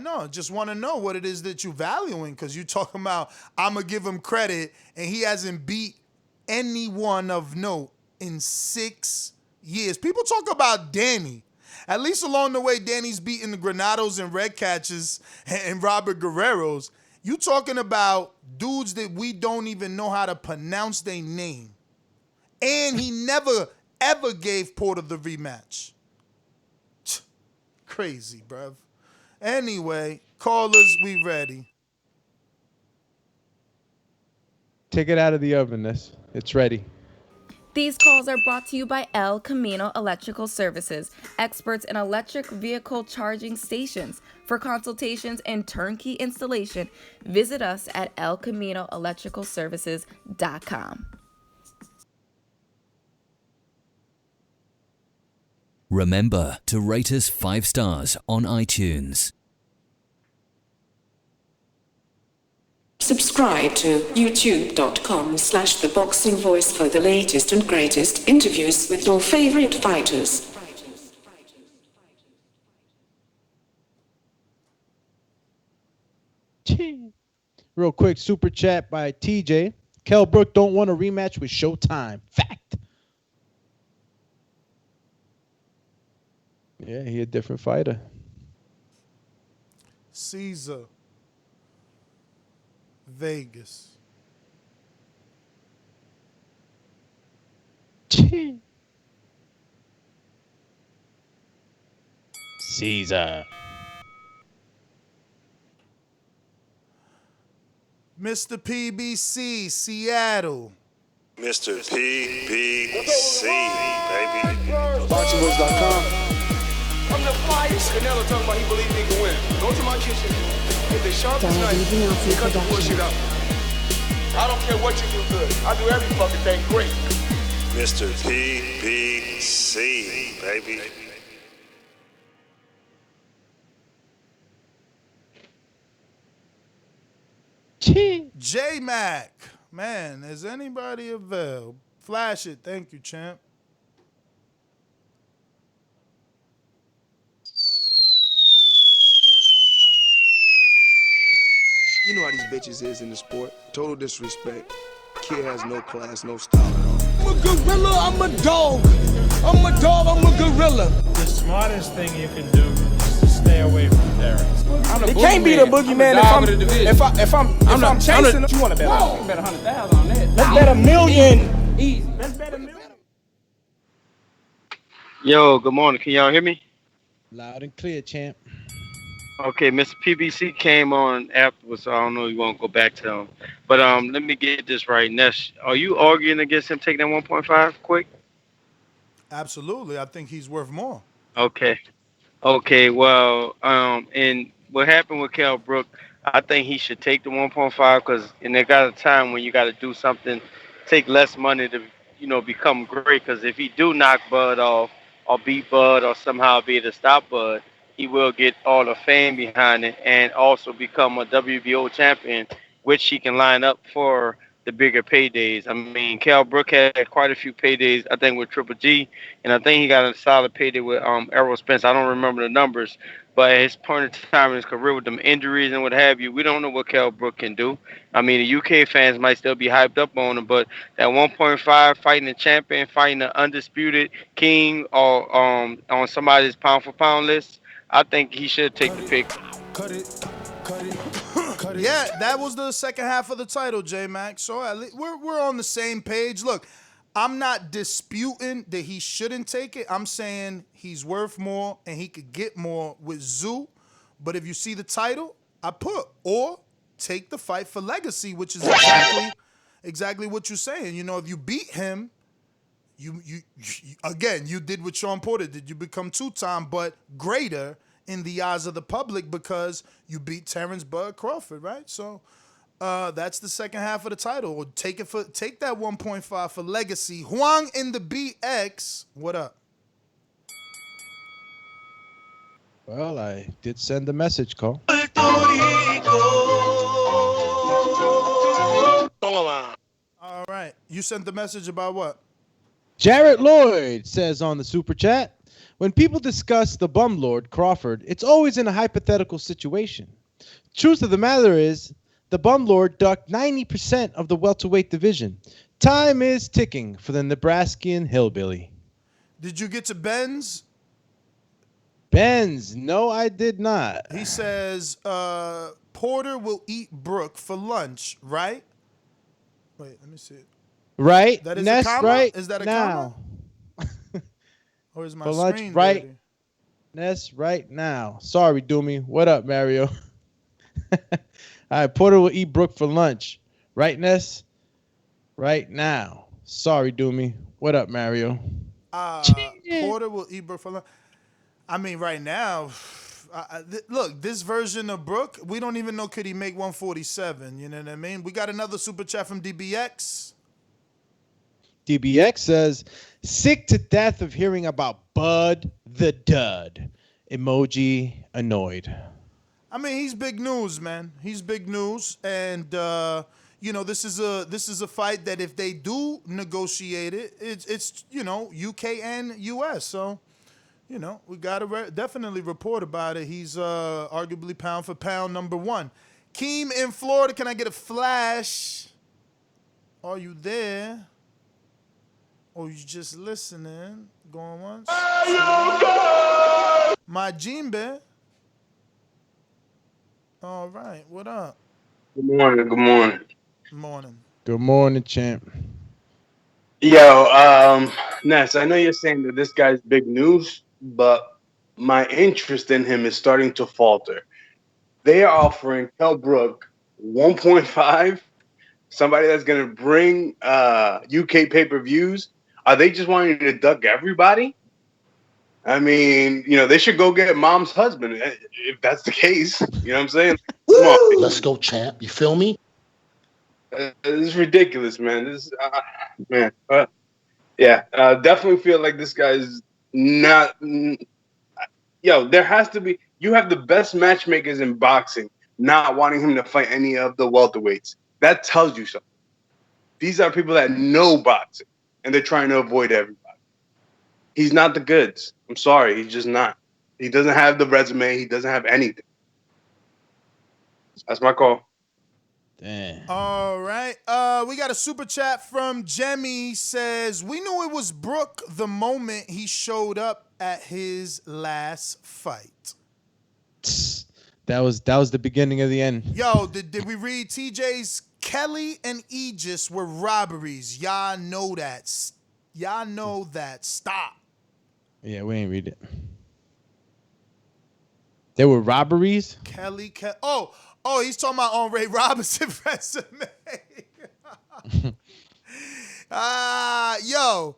No, just want to know what it is that you're valuing, because you talking about I'm going to give him credit, and he hasn't beat anyone of note in 6 years. People talk about Danny. At least along the way, Danny's beating the Granados and Red Catchers and Robert Guerreros. You talking about dudes that we don't even know how to pronounce their name. And he never, ever gave Porter the rematch. Crazy, bruv. Anyway, callers, we ready. Take it out of the oven, it's ready. These calls are brought to you by El Camino Electrical Services, experts in electric vehicle charging stations. For consultations and turnkey installation, visit us at elcaminoelectricalservices.com. Remember to rate us 5 stars on iTunes. Subscribe to youtube.com/theboxingvoice for the latest and greatest interviews with your favorite fighters. Real quick, super chat by TJ. Kell Brook don't want a rematch with Showtime. Fact. Yeah, he a different fighter. Caesar. Vegas. Caesar. Mr. PBC, Seattle. Mr. PBC, baby. BoxingVoice.com. I'm the flyest. Canelo talking about he believes he can win. Go to my kitchen. Get the sharpest knife and cut the bullshit out. I don't care what you do good. I do every fucking thing great. Mr. PBC, baby. J-Mac. Man, is anybody available? Flash it. Thank you, champ. You know how these bitches is in the sport. Total disrespect. Kid has no class, no style at all. I'm a gorilla, I'm a dog. I'm a dog, I'm a gorilla. The smartest thing you can do is to stay away from Terence. It can't be the boogeyman if I'm chasing him. You want to bet? Whoa. Bet 100,000 on that. Let's bet $1 million. Easy. Let's bet $1 million. Yo, good morning. Can y'all hear me? Loud and clear, champ. Okay, Mr. PBC came on afterwards, so I don't know if you want to go back to him. But let me get this right. Nesh, are you arguing against him taking that 1.5 quick? Absolutely. I think he's worth more. Okay. Well, and what happened with Kell Brook, I think he should take the 1.5 because there got a time when you got to do something, take less money to, become great. Because if he do knock Bud off or beat Bud or somehow be able to stop Bud, he will get all the fame behind it and also become a WBO champion, which he can line up for the bigger paydays. I mean, Kell Brook had quite a few paydays, I think, with Triple G, and I think he got a solid payday with Errol Spence. I don't remember the numbers, But at his point in time in his career with them injuries and what have you, we don't know what Kell Brook can do. I mean, the UK fans might still be hyped up on him, but that 1.5 fighting the champion, fighting the undisputed king, or on somebody's pound for pound list, I think he should take the pick. Yeah, that was the second half of the title, J-Mac. So we're on the same page. Look, I'm not disputing that he shouldn't take it. I'm saying he's worth more and he could get more with Tszyu. But if you see the title, I put or take the fight for legacy, which is exactly what you're saying. You know, if you beat him, you again, you did what Sean Porter did. You become two-time, but greater in the eyes of the public because you beat Terence Bud Crawford, right? So that's the second half of the title. Or take that 1.5 for legacy. Huang in the BX, what up? Well, I did send a message, Cole. All right. You sent the message about what? Jarrett Lloyd says on the super chat, when people discuss the bum lord Crawford, it's always in a hypothetical situation. Truth of the matter is, the bum lord ducked 90% of the welterweight division. Time is ticking for the Nebraskan hillbilly. Did you get to Ben's? Ben's, no, I did not. He says, Porter will eat Brook for lunch, right? Wait, let me see it. Right? That is Ness, a comma? right? Is that a now. comma? Or is my For lunch, screen right? dirty? Ness, right now. Sorry, Doomy. What up, Mario? All right, Porter will eat Brook for lunch. Right, Ness? Right now. Sorry, Doomy. What up, Mario? Porter will eat Brook for lunch. I mean, right now, look, this version of Brook, we don't even know could he make 147. You know what I mean? We got another super chat from DBX. DBX says, sick to death of hearing about Bud the Dud. Emoji annoyed. I mean, he's big news, man. He's big news, and you know, this is a fight that if they do negotiate it, it's you know, UK and US. So, you know, we gotta definitely report about it. He's arguably pound for pound number one. Keem in Florida, can I get a flash? Are you there? Or you just listening? Going once? My Jimbe. All right, what up? Good morning. Good morning. Morning. Good morning, champ. Yo, Ness, I know you're saying that this guy's big news, but my interest in him is starting to falter. They are offering Kell Brook 1.5, somebody that's going to bring UK pay-per-views. Are they just wanting to duck everybody? I mean, you know, they should go get mom's husband if that's the case. You know what I'm saying? Come on. Let's go, champ. You feel me? This is ridiculous, man. This, man. Yeah, definitely feel like this guy's not. Yo, there has to be. You have the best matchmakers in boxing, not wanting him to fight any of the welterweights. That tells you something. These are people that know boxing, and they're trying to avoid everybody. He's not the goods. I'm sorry, he's just not. He doesn't have the resume. He doesn't have anything. That's my call. Damn. All right. We got a super chat from Jemmy. Says, we knew it was Brook the moment he showed up at his last fight. That was the beginning of the end. Yo, did we read TJ's? Kelly and Aegis were robberies. Y'all know that. Y'all know that. Stop. Yeah, we ain't read it. There were robberies? Kelly. Oh, he's talking about on Ray Robinson resume. Yo,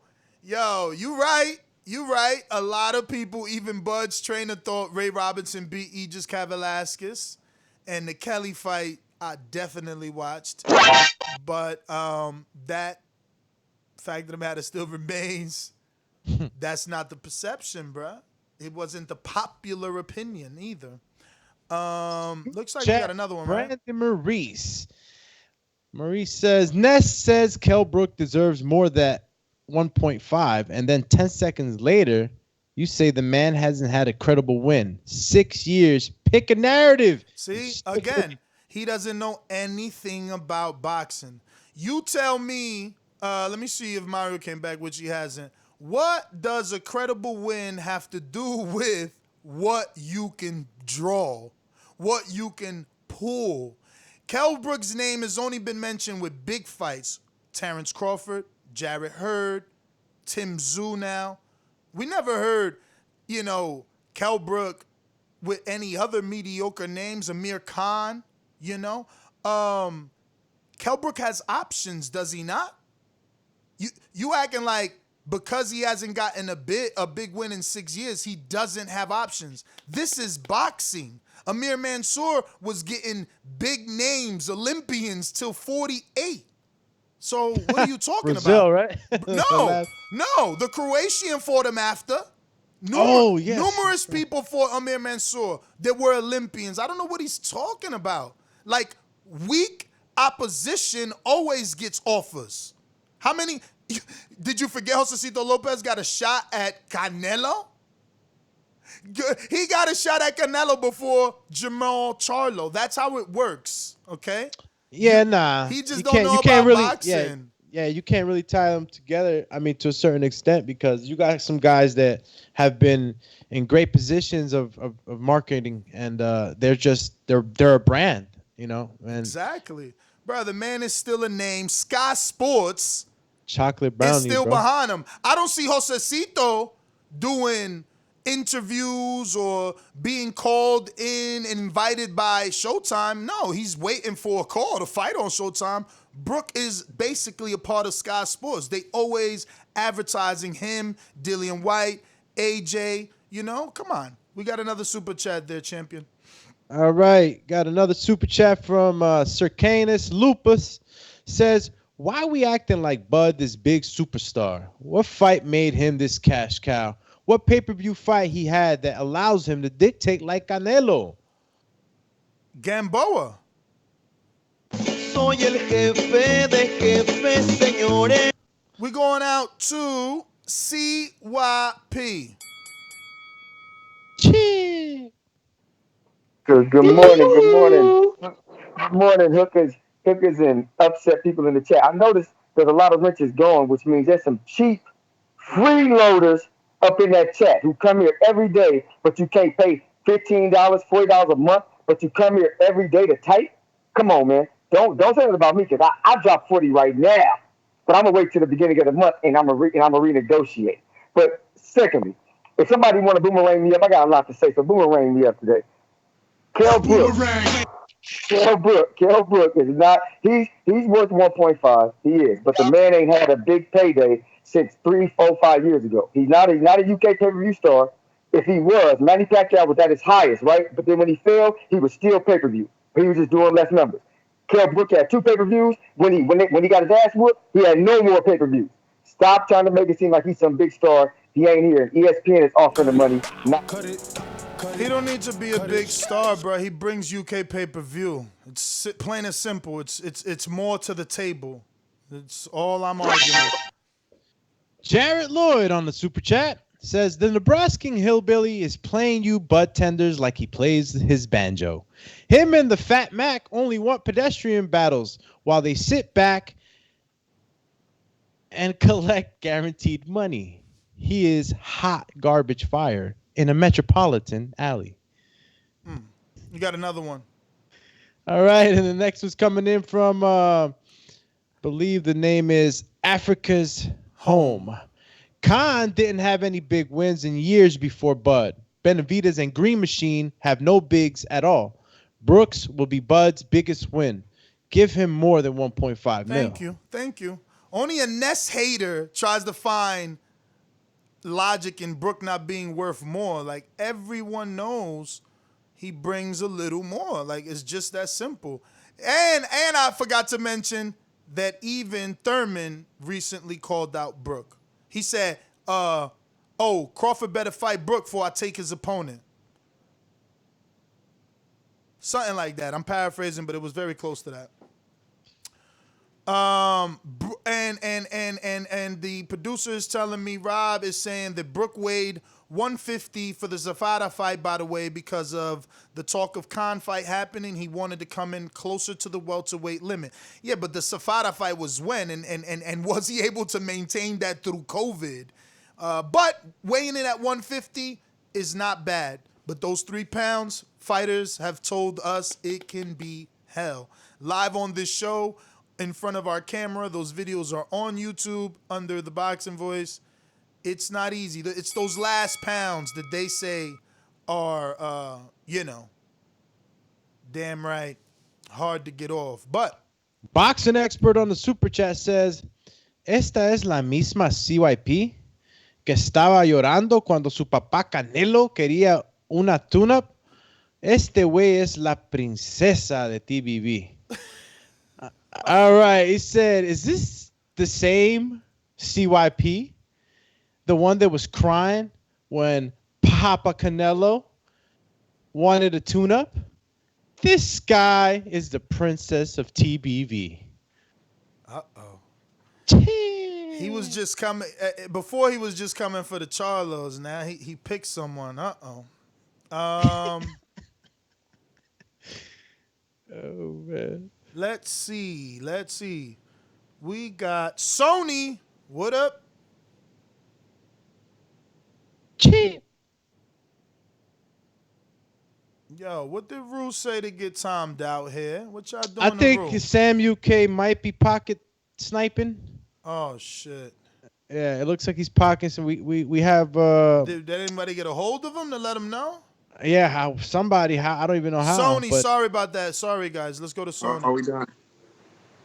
you right. You right. A lot of people, even Bud's trainer, thought Ray Robinson beat Aegis Kavalaskis. And the Kelly fight, I definitely watched. But that fact of the matter still remains. That's not the perception, bruh. It wasn't the popular opinion either. Looks like we got another one, right? Brandon Maurice. Maurice says, Ness says Kell Brook deserves more than 1.5, and then 10 seconds later, You say the man hasn't had a credible win. 6 years. Pick a narrative. See, again, he doesn't know anything about boxing. You tell me, let me see if Mario came back, which he hasn't. What does a credible win have to do with what you can draw, what you can pull? Kell Brook's name has only been mentioned with big fights. Terence Crawford, Jarrett Hurd, Tim Tszyu now. We never heard, Kell Brook with any other mediocre names, Amir Khan, Kell Brook has options, does he not? You acting like because he hasn't gotten a big win in 6 years, he doesn't have options. This is boxing. Amir Mansour was getting big names, Olympians, till 48. So what are you talking Brazil, about? right? No. The Croatian fought him after. Yes. Numerous people fought Amir Mansour that were Olympians. I don't know what he's talking about. Like, weak opposition always gets offers. How many? Did you forget Josesito Lopez got a shot at Canelo? He got a shot at Canelo before Jamal Charlo. That's how it works, okay? Yeah, nah. He just don't know about boxing. Yeah, you can't really tie them together, to a certain extent, because you got some guys that have been in great positions of marketing, and they're a brand, And exactly. Bro, the man is still a name. Sky Sports chocolate brownie is still behind him. I don't see Josesito doing interviews or being called in and invited by Showtime. No, he's waiting for a call to fight on Showtime. Brook is basically a part of Sky Sports. They always advertising him, Dillian White, AJ. Come on. We got another super chat there, champion. All right. Got another super chat from Circanus Lupus. Says, why we acting like Bud this big superstar? What fight made him this cash cow? What pay-per-view fight he had that allows him to dictate like Canelo? Gamboa. Soy el jefe de jefes, señores. We're going out to CYP. Good morning. Good morning, hookers and upset people in the chat. I noticed there's a lot of wrenches going, which means there's some cheap freeloaders up in that chat who come here every day, but you can't pay $15, $40 a month, but you come here every day to type. Come on, man. Don't say that about me, because I drop 40 right now, but I'm gonna wait till the beginning of the month and I'm gonna renegotiate. But secondly, if somebody want to boomerang me up, I got a lot to say, so boomerang me up today. Kell Brook is not. He's worth 1.5. He is, but the man ain't had a big payday since 3, 4, 5 years ago. He's not a UK pay-per-view star. If he was, Manny Pacquiao was at his highest, right? But then when he fell, he was still pay-per-view. He was just doing less numbers. Kell Brook had 2 pay-per-views. When he got his ass whooped, he had no more pay-per-views. Stop trying to make it seem like he's some big star. He ain't here. ESPN is offering the money. He don't need to be a big star, bro. He brings UK pay-per-view. It's plain and simple. It's more to the table. It's all I'm arguing. Jarrett Lloyd on the super chat says, the Nebraskan hillbilly is playing you bud tenders like he plays his banjo. Him and the Fat Mac only want pedestrian battles while they sit back and collect guaranteed money. He is hot garbage fire in a metropolitan alley. You got another one. All right, and the next one's coming in from, believe the name is Africa's Home. Khan didn't have any big wins in years before Bud. Benavidez and Green Machine have no bigs at all. Brooks will be Bud's biggest win. Give him more than 1.5 mil. Thank you. Only a Ness hater tries to find logic in Brook not being worth more. Like, everyone knows he brings a little more. Like, it's just that simple. And I forgot to mention that even Thurman recently called out Brook. He said, Crawford better fight Brook before I take his opponent. Something like that. I'm paraphrasing, but it was very close to that. And the producer is telling me, Rob is saying that Brook weighed 150 for the Zafata fight, by the way, because of the talk of Khan fight happening. He wanted to come in closer to the welterweight limit. Yeah, but the Zafata fight was when? And was he able to maintain that through COVID? But weighing in at 150 is not bad. But those 3 pounds, fighters have told us it can be hell. Live on this show, in front of our camera, those videos are on YouTube under the Boxing Voice. It's not easy. It's those last pounds that they say are, damn right, hard to get off. But boxing expert on the super chat says, "Esta es la misma CYP que estaba llorando cuando su papá Canelo quería una tune-up. Este güey es la princesa de TBV." All right, he said, "Is this the same CYP? The one that was crying when Papa Canelo wanted a tune-up? This guy is the princess of TBV." Uh-oh. He was just coming, before he was just coming for the Charlos. Now he picked someone. Uh-oh. Oh, man. Let's see. We got Sony. What up? Cheap. Yo, what did Rue say to get timed out here? What y'all doing? I think Sam UK might be pocket sniping. Oh shit. Yeah, it looks like he's pocketing. So we have. Did anybody get a hold of him to let him know? Yeah, how I don't even know how. Sony, sorry about that. Sorry guys. Let's go to Sony. Are we done?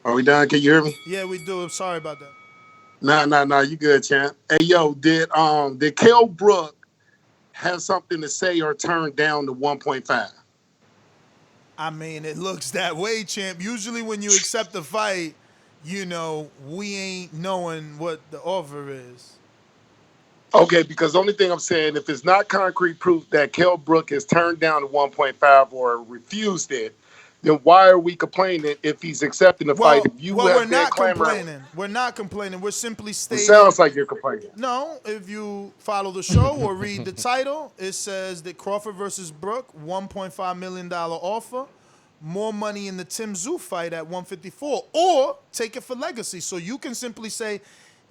Are we done? Can you hear me? Yeah, we do. I'm sorry about that. Nah. You good, champ? Hey, yo, did Kell Brook have something to say or turn down the 1.5? I mean, it looks that way, champ. Usually when you accept the fight, we ain't knowing what the offer is. Okay, because the only thing I'm saying, if it's not concrete proof that Kell Brook has turned down the 1.5 or refused it, then why are we complaining if he's accepting the fight? If we're not complaining. We're not complaining. We're simply stating. It sounds like you're complaining. No, if you follow the show or read the title, it says that Crawford versus Brook, $1.5 million offer, more money in the Tim Tszyu fight at 154, or take it for legacy. So you can simply say,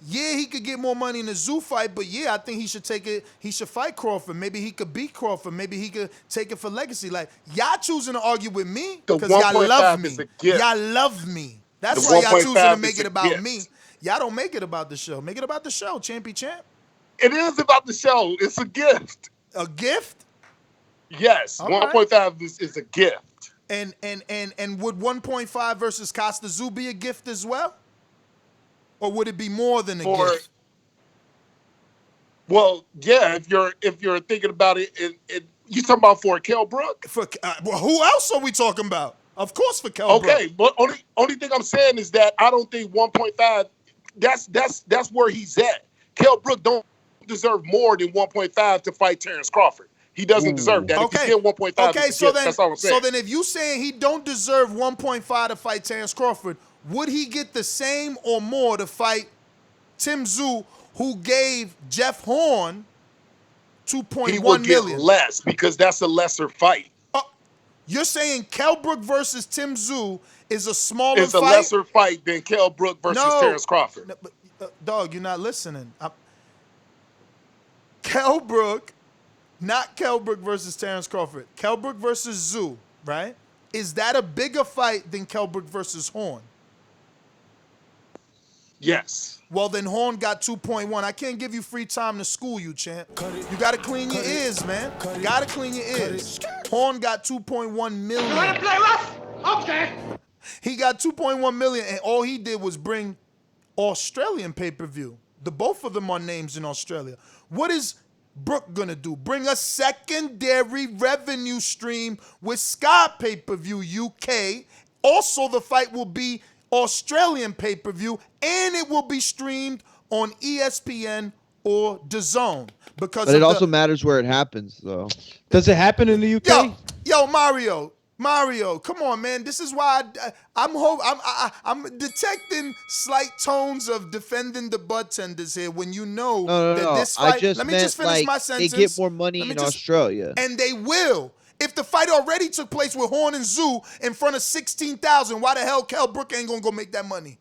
yeah, he could get more money in the Tszyu fight, but yeah, I think he should take it. He should fight Crawford. Maybe he could beat Crawford. Maybe he could take it for legacy. Like, y'all choosing to argue with me because y'all love me. Y'all love me. That's why y'all choosing to make it about me. Y'all don't make it about the show. Make it about the show, Champy Champ. It is about the show. It's a gift. A gift? Yes. 1.5 is a gift. And would 1.5 versus Costa Tszyu be a gift as well? Or would it be more than a gift? Well, yeah. If you're thinking about it, you talking about for Kell Brook? Well, who else are we talking about? Of course, for Kell Brook. Okay, but only thing I'm saying is that I don't think 1.5. That's where he's at. Kell Brook don't deserve more than 1.5 to fight Terence Crawford. He doesn't deserve that. Okay. If you get 1.5, okay, so then, that's all I'm saying. So then if you saying he don't deserve 1.5 to fight Terence Crawford, would he get the same or more to fight Tim Tszyu, who gave Jeff Horn $2.1 million? He would get less because that's a lesser fight. You're saying Kell Brook versus Tim Tszyu is a smaller fight? It's a lesser fight than Kell Brook versus Terence Crawford. No, but, dog, you're not listening. Kell Brook, not Kell Brook versus Terence Crawford. Kell Brook versus Tszyu, right? Is that a bigger fight than Kell Brook versus Horn? Yes. Well, then Horn got 2.1. I can't give you free time to school you, champ. You got to clean your ears, man. You got to clean your ears. Horn got 2.1 million. You want to play rough? Okay. He got 2.1 million, and all he did was bring Australian pay-per-view. The both of them are names in Australia. What is Brook going to do? Bring a secondary revenue stream with Sky pay-per-view UK. Also, the fight will be Australian pay-per-view, and it will be streamed on ESPN or Dazn. But it also matters where it happens, though. Does it happen in the UK? Yo, Mario, Mario, come on, man. This is why I'm detecting slight tones of defending the bud tenders here when you know that this fight. Let me just finish my sentence. They get more money in Australia, and they will. If the fight already took place with Horn and Tszyu in front of 16,000, why the hell Kell Brook ain't gonna go make that money?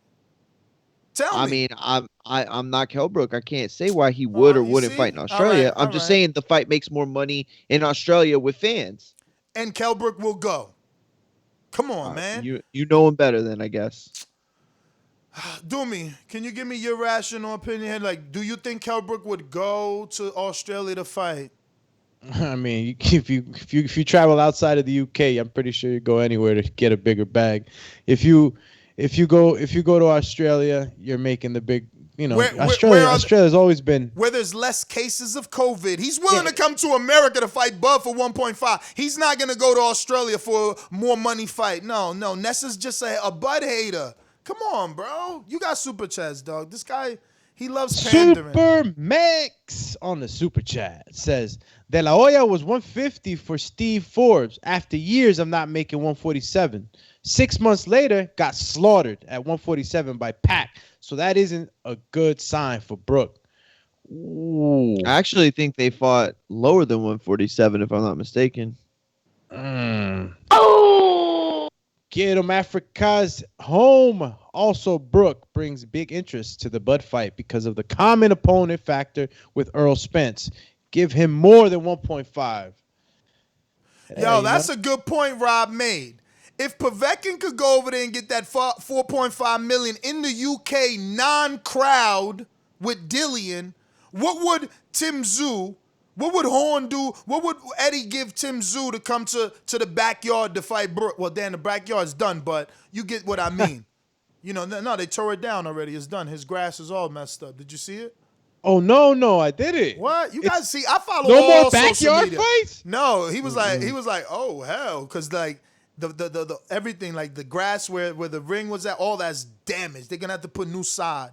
Tell me. I mean, I'm not Kell Brook. I can't say why he would or wouldn't fight in Australia. I'm just saying the fight makes more money in Australia with fans. And Kell Brook will go. Come on, man. You know him better than I guess. Doomy, can you give me your rational opinion? Like, do you think Kell Brook would go to Australia to fight? I mean, if you travel outside of the UK, I'm pretty sure you go anywhere to get a bigger bag. If you go to Australia, you're making the big. Australia's always been where there's less cases of COVID. He's willing to come to America to fight Bud for 1.5. He's not gonna go to Australia for more money fight. No. Nessa's just a Bud hater. Come on, bro. You got super chats, dog. This guy, he loves pandering. Super Max on the super chat says De La Hoya was 150 for Steve Forbes after years of not making 147. 6 months later, got slaughtered at 147 by Pac. So that isn't a good sign for Brook. Ooh. I actually think they fought lower than 147, if I'm not mistaken. Oh! Get 'em Africa's home. Also, Brook brings big interest to the Bud fight because of the common opponent factor with Earl Spence. Give him more than 1.5. Yo, that's a good point Rob made. If Povetkin could go over there and get that 4.5 million in the UK non-crowd with Dillian, what would Tim Tszyu, what would Horn do? What would Eddie give Tim Tszyu to come to the backyard to fight Brook? Well, Dan, the backyard's done, but you get what I mean. No, they tore it down already. It's done. His grass is all messed up. Did you see it? Oh, no, I did it. What? You guys see, I follow no all more backyard social media. fights? No, he was like, oh, hell, because, like, the everything, like the grass where the ring was at, all that's damaged. They're gonna have to put new sod.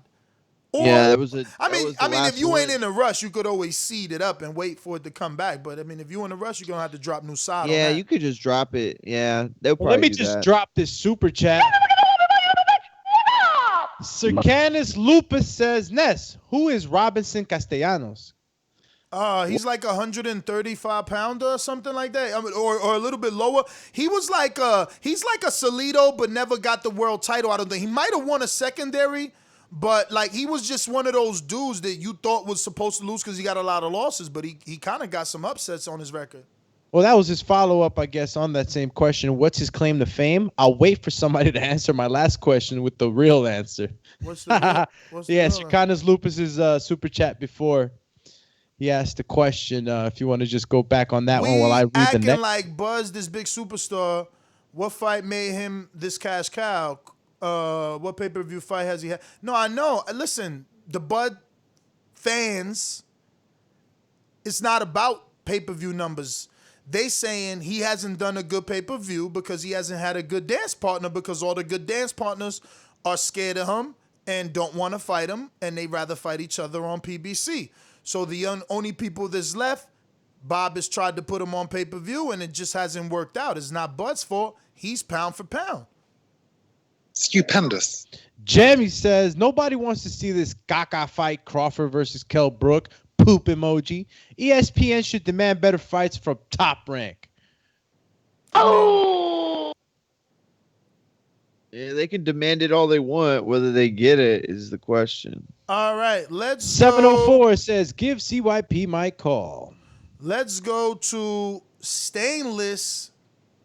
Or, that was a. I mean, if you ain't in a rush, you could always seed it up and wait for it to come back. But I mean, if you're in a rush, you're gonna have to drop new sod. Yeah, on that. you could just drop it. Yeah, they'll probably. Let me just drop this super chat. Circanus Lupus says, Ness, who is Robinson Castellanos? He's like 135 pounder or something like that. I mean, or a little bit lower. He was like he's like a Salido, but never got the world title. I don't think he might have won a secondary, but like he was just one of those dudes that you thought was supposed to lose because he got a lot of losses, but he kind of got some upsets on his record. Well, that was his follow-up, I guess, on that same question. What's his claim to fame? I'll wait for somebody to answer my last question with the real answer. What's the Circanus Lupus's super chat before. He asked the question. If you want to just go back on that one while I read the next. Acting like Buzz, this big superstar, what fight made him this cash cow? What pay-per-view fight has he had? No, I know. Listen, the Bud fans, it's not about pay-per-view numbers. They saying he hasn't done a good pay-per-view because he hasn't had a good dance partner because all the good dance partners are scared of him and don't want to fight him, and they rather fight each other on PBC. So the only people that's left, Bob has tried to put him on pay-per-view, and it just hasn't worked out. It's not Bud's fault. He's pound for pound. Stupendous. Jamie says, nobody wants to see this Gaga fight, Crawford versus Kell Brook. Poop emoji. ESPN should demand better fights from Top Rank. Oh! Yeah, they can demand it all they want. Whether they get it is the question. All right, let's 704 says, give CYP my call. Let's go to Stainless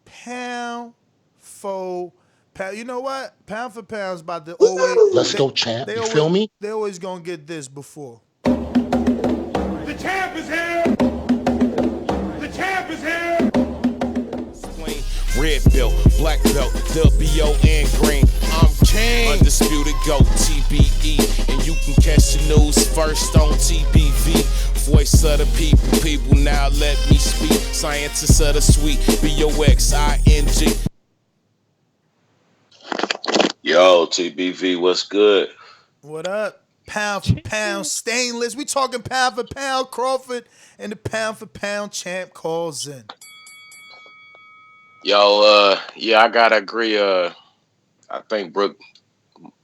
Pound for Pound. You know what? Pound for Pound is about to always. Let's go, champ. You feel me? They always gonna get this before. The champ is here. The champ is here. Red belt, black belt, WON green. I'm king. Undisputed GOAT, TBE. And you can catch the news first on TBV. Voice of the people, people now let me speak. Scientists of the sweet, BOXING. Yo, TBV, what's good? What up? Pound for pound, Stainless. We talking pound for pound, Crawford, and the pound for pound champ calls in. Yeah, I gotta agree. I think Brook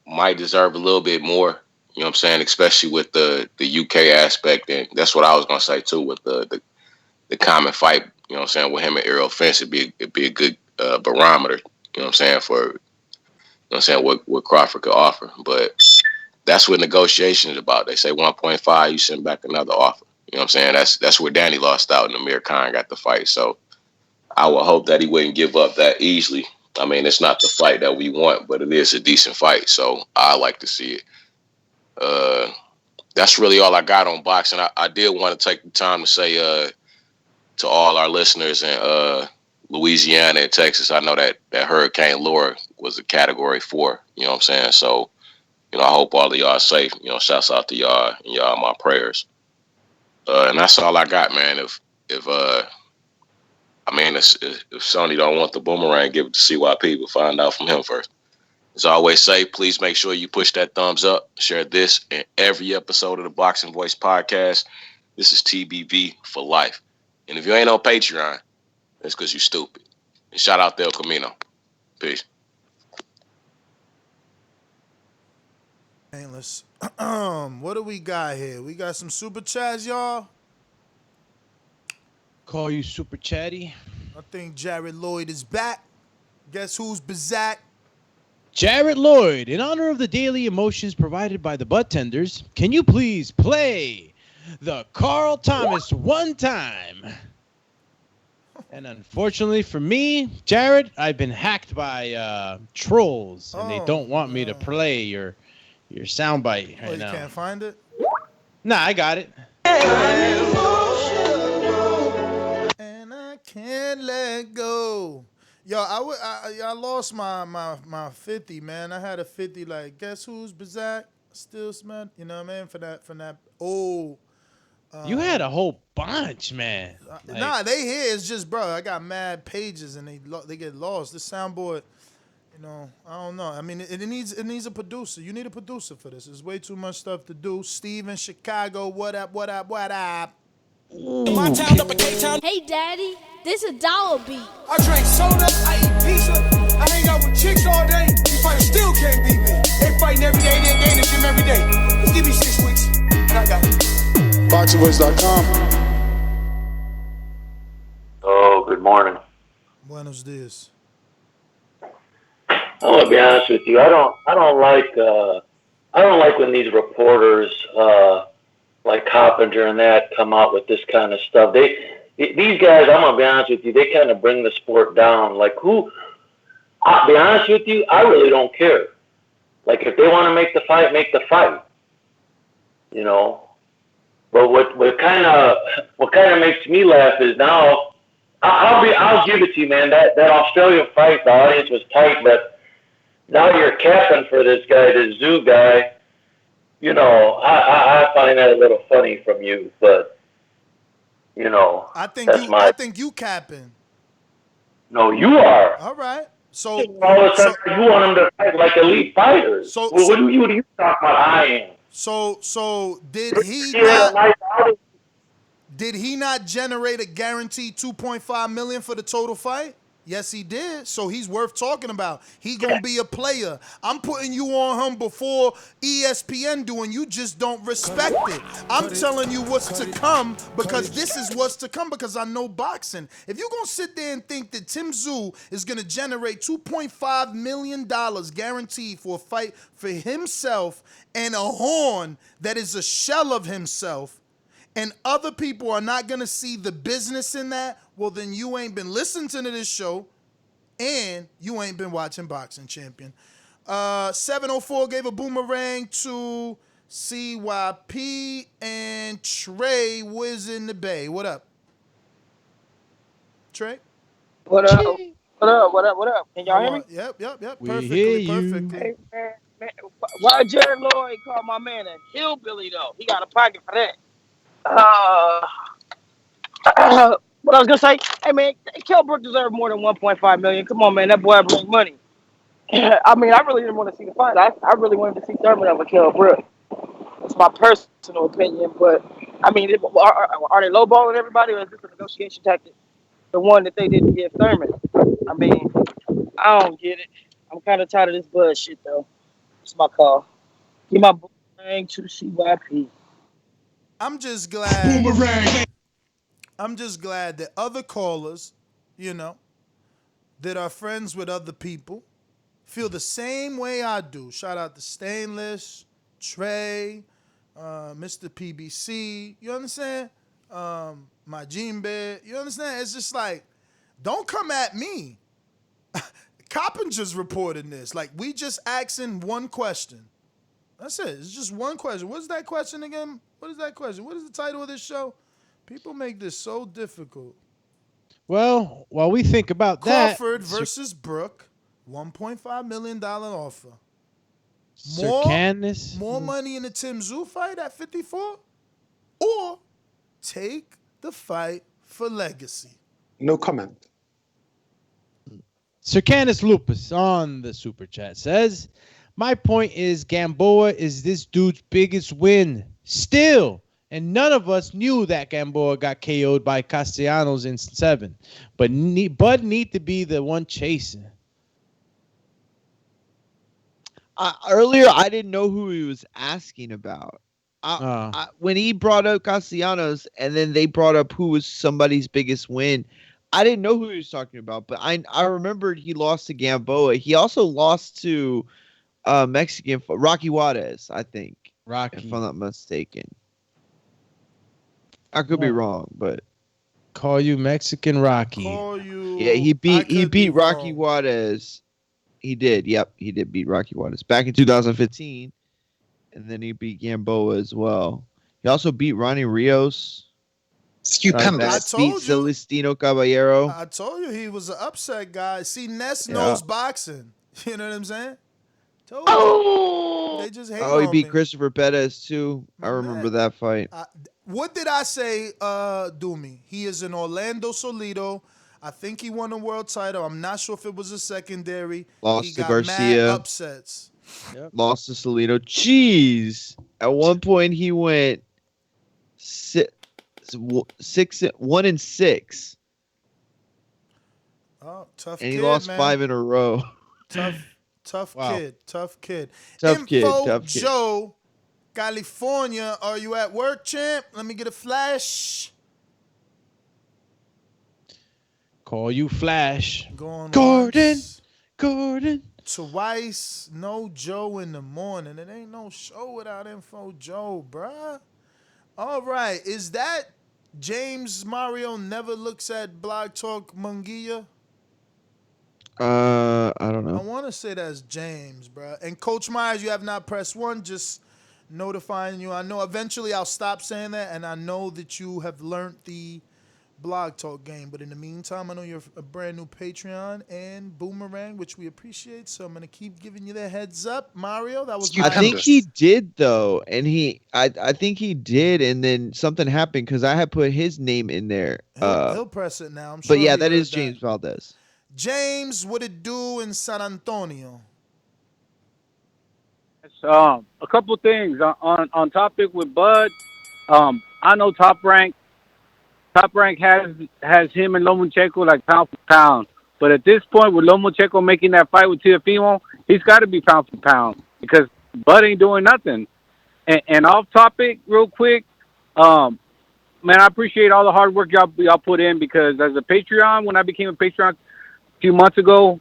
might deserve a little bit more. You know what I'm saying? Especially with the UK aspect, and that's what I was gonna say too with the common fight. You know what I'm saying? With him and Errol Fence, it'd be a good barometer. You know what I'm saying? For you know what I'm saying what Crawford could offer, but that's what negotiation is about. They say 1.5, you send back another offer. You know what I'm saying? That's where Danny lost out and Amir Khan got the fight. So I would hope that he wouldn't give up that easily. I mean, it's not the fight that we want, but it is a decent fight. So I like to see it. That's really all I got on boxing. I did want to take the time to say to all our listeners in Louisiana and Texas, I know that Hurricane Laura was a Category 4. You know what I'm saying? So, you know, I hope all of y'all are safe. You know, shouts out to y'all and y'all my prayers. And that's all I got, man. If Sony don't want the boomerang, give it to CYP, but find out from him first. As I always say, please make sure you push that thumbs up. Share this in every episode of the Boxing Voice podcast. This is TBV for life. And if you ain't on Patreon, it's because you stupid. And shout out to El Camino. Peace. Painless. What do we got here? We got some super chats, y'all. Call you super chatty. I think Jared Lloyd is back. Guess who's Bazak? Jared Lloyd, in honor of the daily emotions provided by the butt tenders, can you please play the Carl Thomas one time? And unfortunately for me, Jared, I've been hacked by trolls, and they don't want me to play your soundbite right now. You can't find it? Nah, I got it. And I can't let go. Yo, I lost my 50, man. I had a 50 like, guess who's Bazak? Still smell, you know what I mean? From that old. You had a whole bunch, man. Nah, they here. It's just, bro, I got mad pages and they get lost. This soundboard, you know, I don't know. I mean, it needs a producer. You need a producer for this. There's way too much stuff to do. Steve in Chicago, what up? Hey, Daddy, this a dollar beat. I drink soda, I eat pizza, I hang out with chicks all day. These fighters still can't beat me. They fighting every day, they in the gym every day. Just give me 6 weeks, and I got it. BoxingVoice.com. Oh, good morning. Buenos dias. I'm gonna be honest with you. I don't like when these reporters like Coppinger and that come out with this kind of stuff. These guys, I'm gonna be honest with you, they kind of bring the sport down. Like I'll be honest with you, I really don't care. Like if they want to make the fight, make the fight. You know. But what kind of makes me laugh is now I'll give it to you, man. That Australian fight, the audience was tight, but now you're capping for this guy, this Tszyu guy. You know, I find that a little funny from you, but you know, I think you capping. No, you are. All right. So all of a sudden you want them to fight like elite fighters. What are you talking about? I am. So did he not generate a guaranteed $2.5 million for the total fight? Yes, he did. So he's worth talking about. He gonna be a player. I'm putting you on him before ESPN do, and you just don't respect it. I'm telling you what's to come because this is what's to come because I know boxing. If you're gonna sit there and think that Tim Tszyu is gonna generate $2.5 million guaranteed for a fight for himself and a horn that is a shell of himself, and other people are not going to see the business in that, well, then you ain't been listening to this show and you ain't been watching Boxing Champion. 704 gave a boomerang to CYP and Trey was in the Bay. What up? Trey? What up? What up? Can y'all hear me? Yep. We Perfectly. hear you. Hey, man, why Jared Lloyd call my man a hillbilly, though? He got a pocket for that. What I was gonna say, hey man, Kell Brook deserved more than $1.5 million. Come on, man, that boy brings money. I mean, I really didn't want to see the fight. I really wanted to see Thurman over Kell Brook. It's my personal opinion, but I mean, are they lowballing everybody, or is this a negotiation tactic? The one that they didn't give Thurman. I mean, I don't get it. I'm kind of tired of this bullshit, though. It's my call. Give my boomerang to CYP. I'm just glad. Boomerang. I'm just glad that other callers, you know, that are friends with other people, feel the same way I do. Shout out to Stainless, Trey, Mr. PBC. You understand? My Gene Bed. You understand? It's just like, don't come at me. Coppinger's reporting this. Like, we just asking one question. That's it. It's just one question. What's that question again? What is that question? What is the title of this show? People make this so difficult. Well, while we think about Crawford versus Brook, $1.5 million offer. More money in the Tim Tszyu fight at 54? Or take the fight for legacy? No comment. Circanus Lupus on the super chat says, my point is Gamboa is this dude's biggest win still. And none of us knew that Gamboa got KO'd by Castellanos in 7. But Bud need to be the one chasing. Earlier, I didn't know who he was asking about. When he brought up Castellanos and then they brought up who was somebody's biggest win, I didn't know who he was talking about. But I remembered he lost to Gamboa. He also lost to Mexican Rocky Juarez, I think. If I'm not mistaken. I could be wrong, but call you Mexican Rocky. Yeah, he beat Rocky Juarez. He did. Yep, he did beat Rocky Juarez back in 2015, and then he beat Gamboa as well. He also beat Ronnie Rios. I told you. Celestino Caballero. I told you he was an upset guy. See, Ness knows boxing. You know what I'm saying? They just hate he on beat me. Christopher Pettis too. I remember that fight. What did I say, Doomy? He is an Orlando Solido. I think he won a world title. I'm not sure if it was a secondary. Lost he to got Garcia. Mad upsets. Yep. Lost to Solido. Jeez. At one point he went 1-6. Oh, tough and kid, he lost man. 5 in a row. Tough Wow. kid. Tough kid. Tough kid. Joe, California, are you at work, champ? Let me get a flash. Call you Flash. Going Gordon. once, Gordon. twice. No Joe in the morning. It ain't no show without Info Joe, bruh. All right. Is that James Mario never looks at Blog Talk Munguia? I don't know. I want to say that's James, bro. And Coach Myers, you have not pressed 1, just notifying you. I know eventually I'll stop saying that, and I know that you have learned the Blog Talk game. But in the meantime, I know you're a brand new Patreon and Boomerang, which we appreciate. So I'm going to keep giving you the heads up. Mario, that was I think he did, though. And I think he did, and then something happened because I had put his name in there. He'll press it now. I'm sure. But yeah, that is James Valdez. James, what it do in San Antonio? A couple things on topic with Bud. I know Top Rank has him and Lomachenko like pound for pound. But at this point, with Lomachenko making that fight with Teofimo, he's got to be pound for pound because Bud ain't doing nothing. And off topic, real quick, man, I appreciate all the hard work y'all put in because as a Patreon, when I became a Patreon few months ago,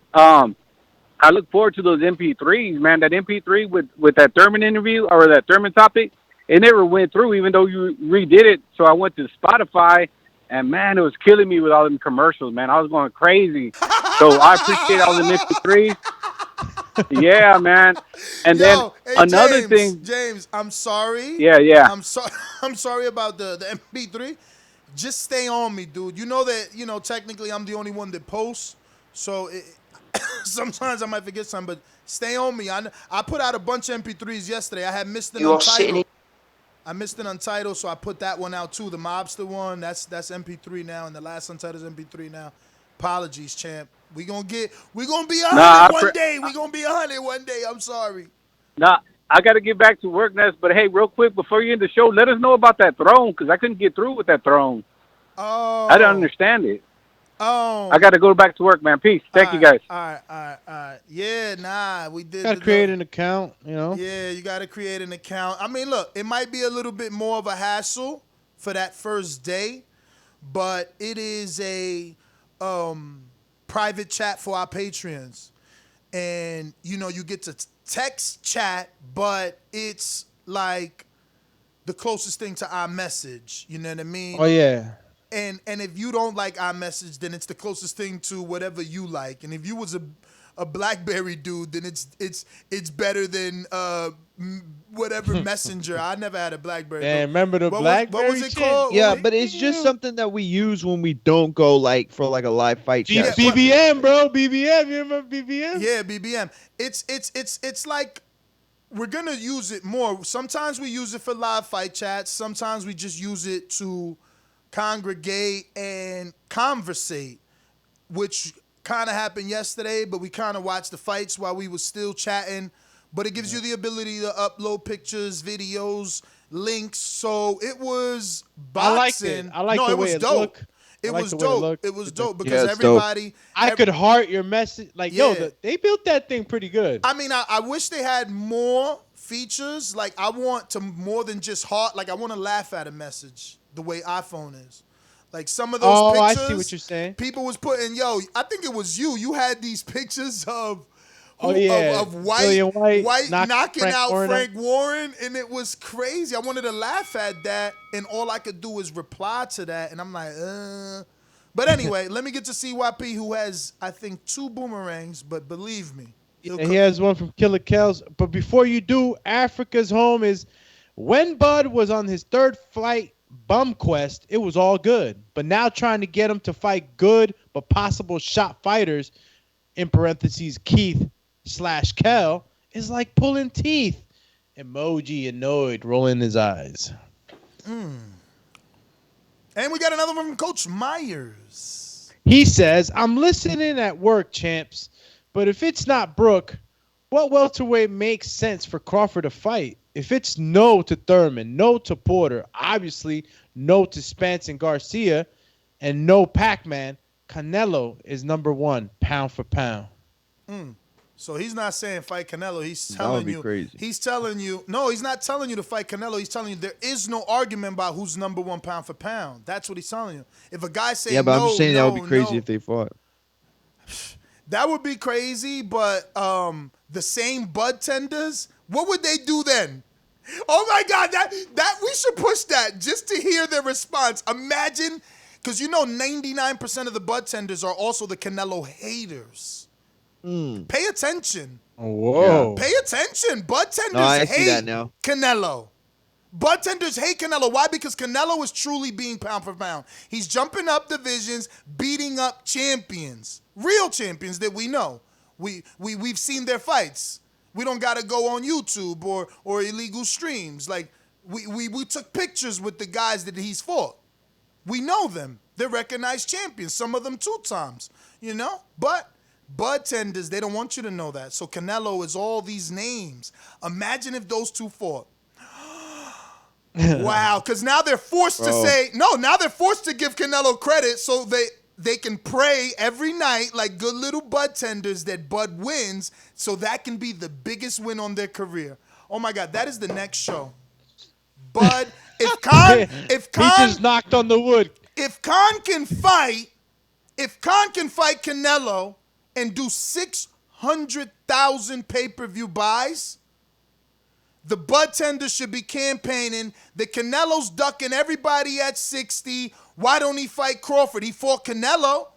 I look forward to those MP3s, man. That MP3 with that Thurman interview or that Thurman topic, it never went through, even though you redid it. So I went to Spotify, and man, it was killing me with all them commercials, man. I was going crazy. So I appreciate all the MP3s. Yeah, man. And then another thing, James, I'm sorry. Yeah. I'm sorry. I'm sorry about the MP3. Just stay on me, dude. You know that technically I'm the only one that posts. So sometimes I might forget something, but stay on me. I put out a bunch of MP3s yesterday. I had missed an Untitled. I missed an Untitled, so I put that one out too. The Mobster one, that's MP3 now, and the last Untitled's MP3 now. Apologies, champ. We gonna be 100 one day. We gonna be 100 one day. I'm sorry. Nah, I got to get back to work, Ness. But hey, real quick before you end the show, let us know about that throne because I couldn't get through with that throne. Oh, I don't understand it. I got to go back to work, man. Peace. Thank you, guys. All right. Yeah, nah, we did. Got to create an account, you know. Yeah, you got to create an account. I mean, look, it might be a little bit more of a hassle for that first day, but it is a private chat for our Patreons. And, you know, you get to text chat, but it's like the closest thing to iMessage. You know what I mean? Oh, yeah. And if you don't like iMessage, then it's the closest thing to whatever you like. And if you was a BlackBerry dude, then it's better than whatever Messenger. I never had a BlackBerry. Man, remember the BlackBerry? What was it called? Yeah, but it's just something that we use when we don't go for a live fight chat. BBM, bro. BBM. You remember BBM? Yeah, BBM. It's like we're gonna use it more. Sometimes we use it for live fight chats. Sometimes we just use it to congregate and conversate, which kind of happened yesterday, but we kind of watched the fights while we were still chatting. But it gives you the ability to upload pictures, videos, links. So it was boxing. I like the way it looked. It was dope. It was dope because everybody. I could heart your message. Like, they built that thing pretty good. I mean, I wish they had more features. Like, I want to more than just heart. Like, I want to laugh at a message the way iPhone is. Like, some of those pictures. I see what you're saying. People was putting, I think it was you. You had these pictures of White knocking out Frank Warren, and it was crazy. I wanted to laugh at that, and all I could do is reply to that, and I'm like, But anyway, let me get to CYP, who has, I think, 2 boomerangs, but believe me. He has one from Killer Kells. But before you do, Africa's home is when Bud was on his 3rd fight bum quest, it was all good. But now trying to get him to fight good but possible shot fighters, in parentheses, Keith/Kell, is like pulling teeth. Emoji annoyed, rolling his eyes. And we got another one from Coach Myers. He says, I'm listening at work, champs, but if it's not Brook, what welterweight makes sense for Crawford to fight? If it's no to Thurman, no to Porter, obviously no to Spence-Garcia, and no Pac-Man, Canelo is number 1, pound for pound. So he's not saying fight Canelo. He's telling you. Crazy. He's telling you. No, he's not telling you to fight Canelo. He's telling you there is no argument about who's number 1 pound for pound. That's what he's telling you. If a guy says but I'm just saying that would be crazy if they fought. That would be crazy, but the same bud tenders, what would they do then? Oh my God, that we should push that just to hear their response. Imagine, because 99% of the bud tenders are also the Canelo haters. Pay attention. Whoa. Pay attention. Bud tenders hate Canelo. Bud tenders hate Canelo. Why? Because Canelo is truly being pound for pound. He's jumping up divisions, beating up champions, real champions that we know. We've seen their fights. We don't got to go on YouTube or illegal streams. Like, we took pictures with the guys that he's fought. We know them. They're recognized champions. Some of them 2 times, But bud tenders, they don't want you to know that. So Canelo is all these names. Imagine if those 2 fought. Wow, because now they're forced to say, now they're forced to give Canelo credit so they can pray every night like good little bud tenders that Bud wins, so that can be the biggest win on their career. Oh my God, that is the next show. Bud, if Khan he just knocked on the wood. If Khan can fight Canelo and do 600,000 pay-per-view buys, the bud tenders should be campaigning that Canelo's ducking everybody at 60. Why don't he fight Crawford? He fought Canelo.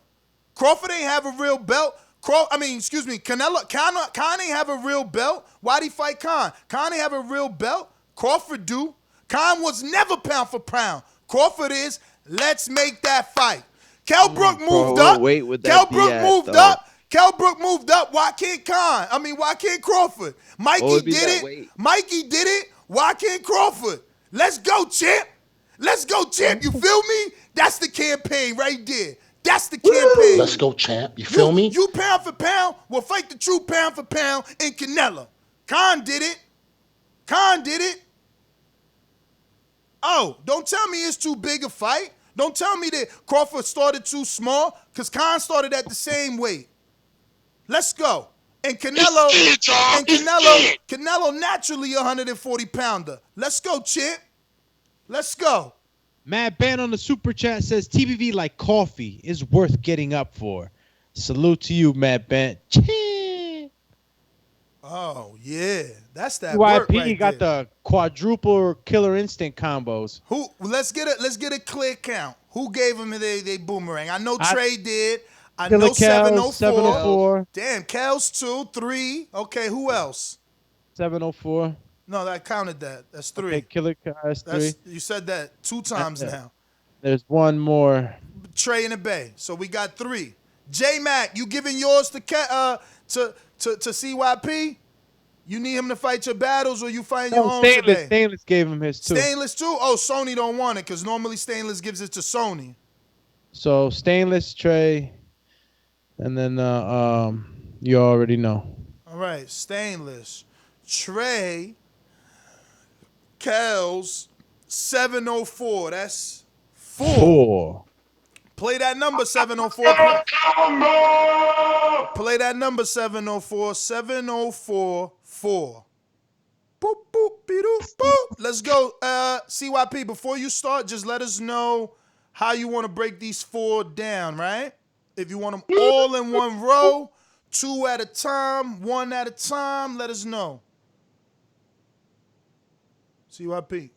Crawford ain't have a real belt. Canelo. Khan ain't have a real belt. Why'd he fight Khan? Khan ain't have a real belt. Crawford do. Khan was never pound for pound. Crawford is. Let's make that fight. Kell Brook moved up. Kell Brook moved up. Kell Brook moved up. Why can't Khan? Why can't Crawford? Mikey did it. Mikey did it. Why can't Crawford? Let's go, champ. Let's go, champ. You feel me? That's the campaign right there. That's the campaign. Let's go, champ. You feel me? You pound for pound will fight the true pound for pound in Canelo. Khan did it. Oh, don't tell me it's too big a fight. Don't tell me that Crawford started too small, because Khan started at the same weight. Let's go. And Canelo naturally a 140-pounder. Let's go, champ. Let's go. Matt Ben on the super chat says TBV like coffee is worth getting up for. Salute to you, Matt Ben. Oh yeah, that's that work YP right got there. the quadruple killer instinct combos. Who? Let's get a clear count. Who gave him they boomerang? I know Trey did. I know 704. Damn, Kell's 2, 3. Okay, who else? 704. No, I counted that. That's 3. Okay, Killer Cars 3. You said that 2 times now. There's one more. Trey in the Bay. So we got 3. J Mac, you giving yours to CYP? You need him to fight your battles, or you fighting your own today? Stainless gave him his 2. Stainless too? Oh, Sony don't want it because normally Stainless gives it to Sony. So Stainless, Trey, and then you already know. All right, Stainless, Trey, Kells, 704. That's 4. Play that number 704. Play that number 704. 704. 4. Boop, boop, beep, boop. Let's go. CYP, before you start, just let us know how you want to break these 4 down, right? If you want them all in one row, 2 at a time, 1 at a time, let us know. CYP.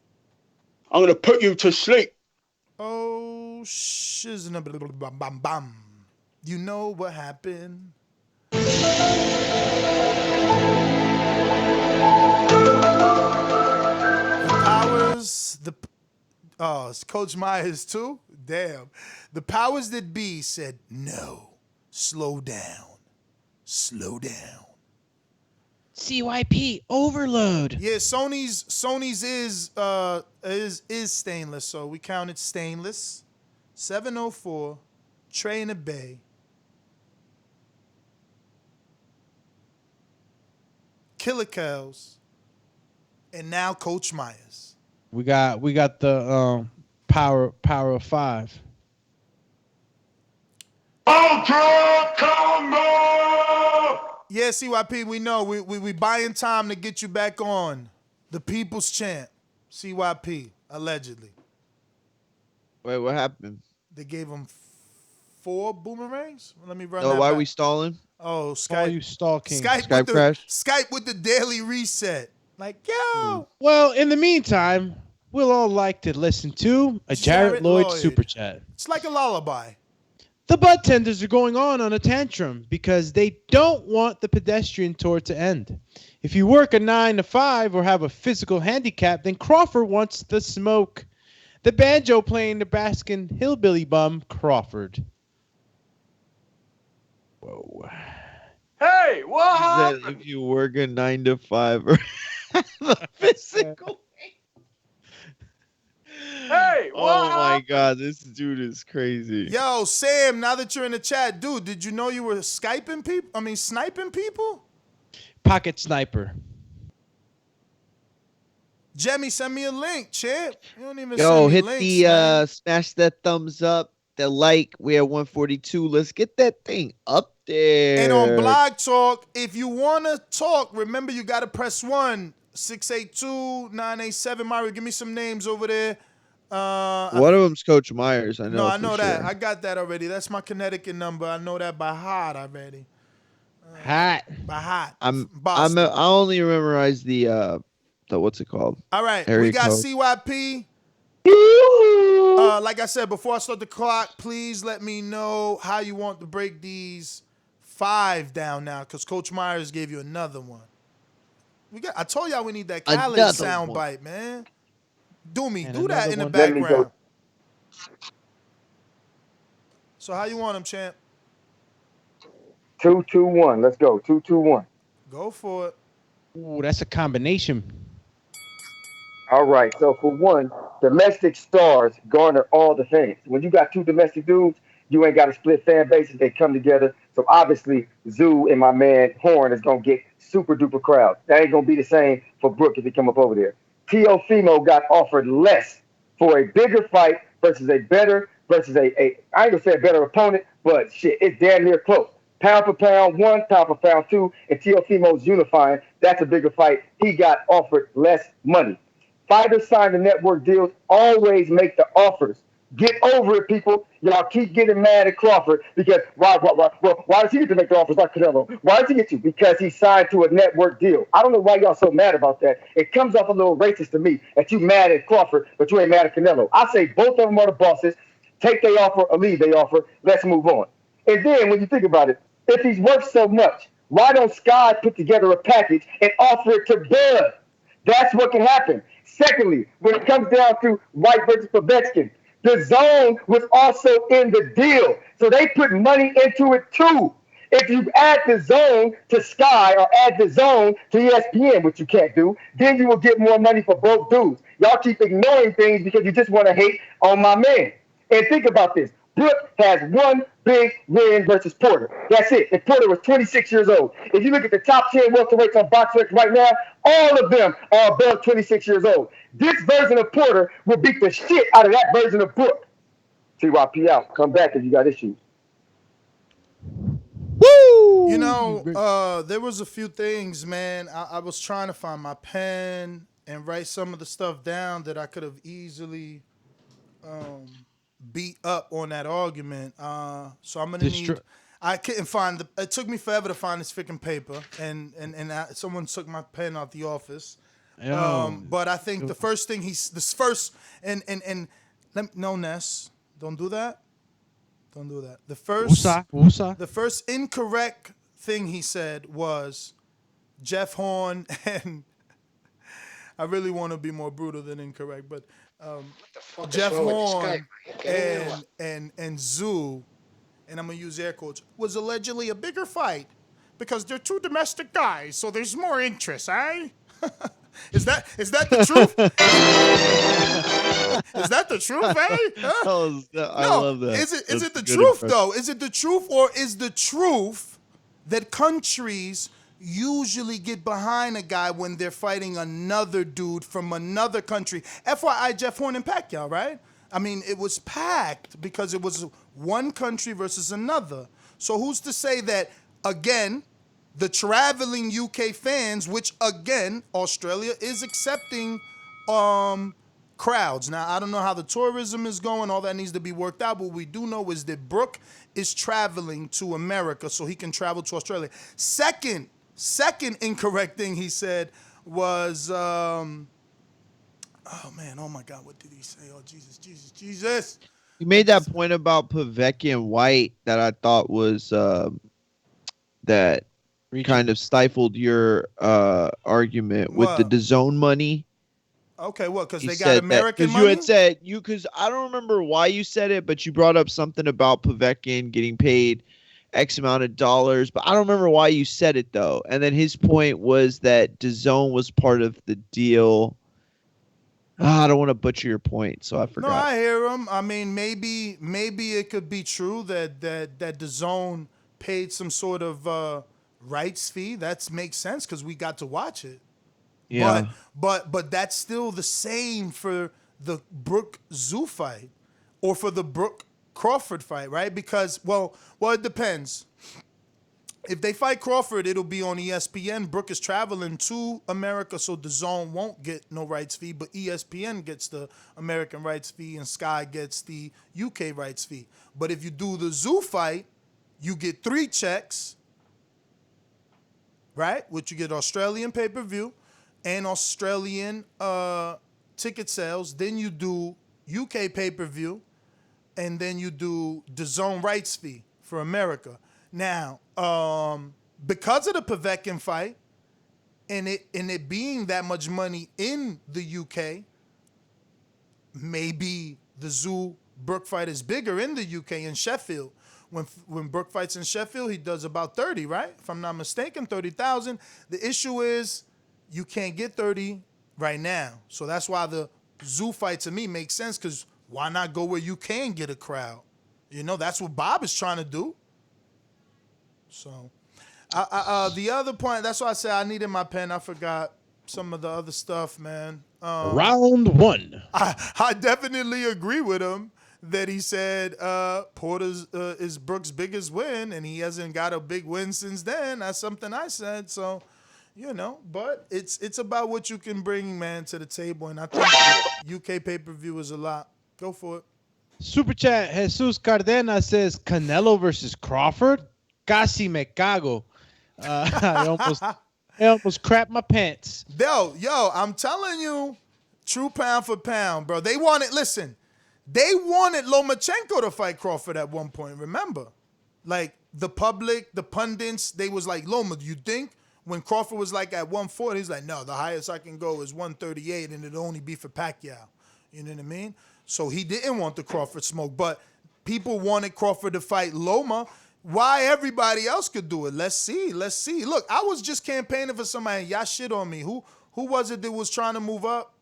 I'm going to put you to sleep. Oh, shiznah, bam, bam, bam. You know what happened? It's Coach Myers too? Damn. The powers that be said, no, slow down. Slow down. CYP overload. Yeah, Sony's is stainless, so we counted stainless. 704, Trey in the Bay. Killer Kells, and now Coach Myers. We got the power of 5. Ultra Combo! Yeah, CYP, we know. We buying time to get you back on. The People's Champ, CYP, allegedly. Wait, what happened? They gave him 4 boomerangs? Let me run No, that why are back. we stalling? Oh, Skype. Oh, you stalking. Skype crash? Skype with the daily reset. Like, yo. Well, in the meantime, we'll all like to listen to a Jarrett Lloyd super chat. It's like a lullaby. The bud tenders are going on a tantrum because they don't want the pedestrian tour to end. If you work a 9 to 5 or have a physical handicap, then Crawford wants the smoke. The banjo playing Nebraskan hillbilly bum, Crawford. Whoa. Hey, what happened? If you work a 9 to 5 or have a physical. Hey, oh my God, this dude is crazy. Yo, Sam, now that you're in the chat, dude, did you know you were sniping people? Pocket sniper. Jemmy, send me a link, champ. You don't even Yo, send me hit links, the man. smash that thumbs up, the like. We're at 142. Let's get that thing up there. And on Blog Talk, if you want to talk, remember you got to press 1. 682-987. Mario, give me some names over there. One of them's Coach Myers. I know. No, I know that. Sure. I got that already. That's my Connecticut number. I know that by heart already. Hot. By heart. I only memorize the what's it called? All right, Area we got code. CYP. Like I said, before I start the clock, please let me know how you want to break these 5 down now, because Coach Myers gave you another one. I told y'all we need that Khaled sound bite, man. Do that in the background. So how you want him, champ? 2-2-1. Let's go. 2-2-1. Go for it. Ooh, that's a combination. All right. So for one, domestic stars garner all the fans. When you got 2 domestic dudes, you ain't got to split fan bases. They come together. So obviously, Zoo and my man Horn is gonna get super duper crowd. That ain't gonna be the same for Brook if he come up over there. Teofimo got offered less for a bigger fight versus a better versus a I ain't gonna say a better opponent, but shit, it's damn near close. Pound for pound one, pound for pound two, and Teofimo's unifying. That's a bigger fight. He got offered less money. Fighters sign the network deals. Always make the offers. Get over it, people. Y'all keep getting mad at Crawford because why does he get to make the offers like Canelo? Why does he get you? Because he signed to a network deal. I don't know why y'all so mad about that. It comes off a little racist to me that you mad at Crawford, but you ain't mad at Canelo. I say both of them are the bosses. Take their offer or leave their offer. Let's move on. And then when you think about it, if he's worth so much, why don't Sky put together a package and offer it to Bud? That's what can happen. Secondly, when it comes down to White versus Povetkin, Dazn was also in the deal. So they put money into it too. If you add Dazn to Sky or add Dazn to ESPN, which you can't do, then you will get more money for both dudes. Y'all keep ignoring things because you just want to hate on my man. And think about this. Brook has one big win versus Porter. That's it. And Porter was 26 years old. If you look at the top 10 welterweights on BoxRec right now, all of them are above 26 years old. This version of Porter will beat the shit out of that version of Brook. TYP out. Come back if you got issues. Woo! You know, there was a few things, man. I was trying to find my pen and write some of the stuff down that I could have easily beat up on that argument. So I'm gonna need. I couldn't find it took me forever to find this freaking paper, and someone took my pen out the office. But I think the first thing no, Ness, don't do that. Don't do that. The first incorrect thing he said was Jeff Horn, and I really want to be more brutal than incorrect, but Jeff Horn and Tszyu, and I'm gonna use air quotes, was allegedly a bigger fight because they're two domestic guys, so there's more interest, eh? Is that the truth? Is that the truth, eh? Huh? I love that. Is it the truth though? Is it the truth, or is the truth that countries usually get behind a guy when they're fighting another dude from another country? FYI, Jeff Horn and Pacquiao, right? I mean, it was packed because it was one country versus another. So who's to say that, again, the traveling UK fans, which, again, Australia is accepting crowds. Now, I don't know how the tourism is going. All that needs to be worked out. But what we do know is that Brook is traveling to America so he can travel to Australia. Second incorrect thing he said was, oh my God, what did he say? Oh, Jesus. You made that point about Povetkin White that I thought was that kind of stifled your argument with the DAZN money. Okay, what? Because they got American money? You had said, because I don't remember why you said it, but you brought up something about Povetkin getting paid X amount of dollars, but I don't remember why you said it though. And then his point was that DAZN was part of the deal. I don't want to butcher your point, so I forgot. No, I hear him. I mean, maybe it could be true that DAZN paid some sort of rights fee. That makes sense because we got to watch it. Yeah. But that's still the same for the Brook Tszyu fight or for the Brook Crawford fight, right? Because well, it depends. If they fight Crawford, it'll be on ESPN. Brook is traveling to America, so DAZN won't get no rights fee, but ESPN gets the American rights fee and Sky gets the UK rights fee. But if you do the Tszyu fight, you get 3 checks, right? Which you get Australian pay-per-view and Australian ticket sales. Then you do UK pay-per-view, and then you do DAZN rights fee for America. Now, because of the Povetkin fight and it being that much money in the UK, maybe the Tszyu Brook fight is bigger in the UK in Sheffield. When Brook fights in Sheffield, he does about 30, right? If I'm not mistaken, 30,000. The issue is you can't get 30 right now. So that's why the Tszyu fight to me makes sense, because why not go where you can get a crowd? You know, that's what Bob is trying to do. So, the other point, that's why I said I needed my pen. I forgot. some of the other stuff, man. Round one. I definitely agree with him that he said Porter's is Brook's biggest win, and he hasn't got a big win since then. That's something I said. So, but it's about what you can bring, man, to the table, and I think UK pay-per-view is a lot. Go for it. Super chat. Jesus Cardena says Canelo versus Crawford. Casi me cago. I almost crapped my pants. Yo, I'm telling you, true pound for pound, bro. They wanted Lomachenko to fight Crawford at one point, remember? Like, the public, the pundits, they was like, Loma, do you think? When Crawford was like at 140, he's like, no, the highest I can go is 138, and it'll only be for Pacquiao. You know what I mean? So he didn't want the Crawford smoke, but people wanted Crawford to fight Loma. Why everybody else could do it? Let's see. Look, I was just campaigning for somebody. Y'all shit on me. Who was it that was trying to move up?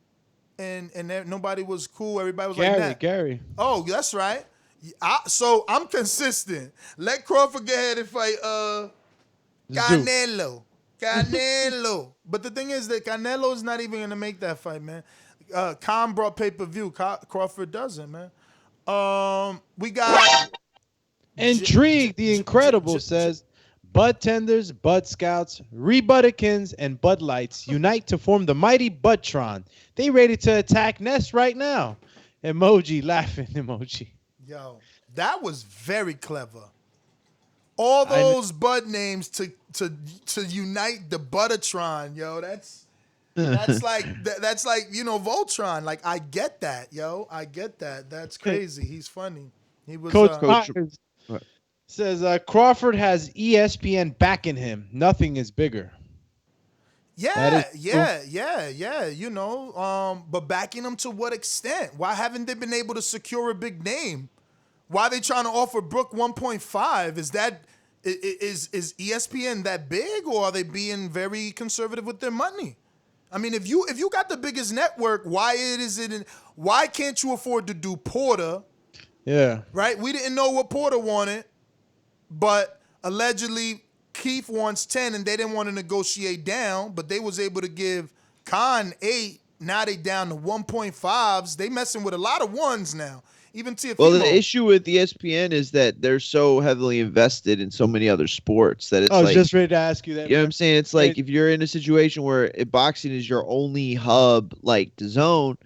And nobody was cool. Everybody was like that. Gary. Oh, that's right. So I'm consistent. Let Crawford go ahead and fight Canelo. But the thing is that Canelo is not even going to make that fight, man. Khan brought pay-per-view. Crawford doesn't, man. We got... Intrigue, the Incredible says, Bud Tenders, Bud Scouts, Rebuttikins, and Bud Lights unite to form the mighty Budtron. They ready to attack Ness right now. Emoji, laughing emoji. Yo, that was very clever. All those Bud names to unite the Buttertron, yo. That's like Voltron. Like, I get that, yo. I get that. That's crazy. He's funny. He was Coach says Crawford has ESPN backing him. Nothing is bigger. Yeah. But backing him to what extent? Why haven't they been able to secure a big name? Why are they trying to offer Brook 1.5? Is ESPN that big, or are they being very conservative with their money? I mean, if you got the biggest network, why can't you afford to do Porter? Yeah. Right? We didn't know what Porter wanted, but allegedly Keith wants 10 and they didn't want to negotiate down, but they was able to give Khan 8. Now they down to 1.5s. They messing with a lot of ones now. Even Teofimo. Well, the issue with ESPN is that they're so heavily invested in so many other sports that it's I was just ready to ask you that. You know what I'm saying? It's like if you're in a situation where boxing is your only hub, like Dazn,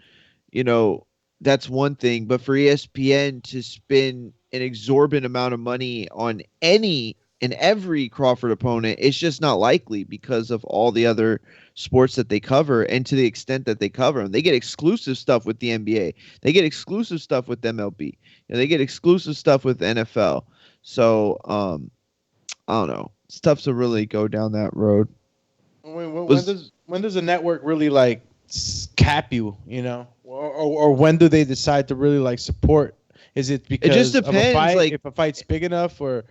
that's one thing. But for ESPN to spend an exorbitant amount of money on any and every Crawford opponent, it's just not likely because of all the other sports that they cover and to the extent that they cover them. They get exclusive stuff with the NBA. They get exclusive stuff with MLB. They get exclusive stuff with NFL. So, I don't know. It's tough to really go down that road. When does a network really like cap you, or when do they decide to really like support? Is it because it just depends, of a fight, like, if a fight's big enough, or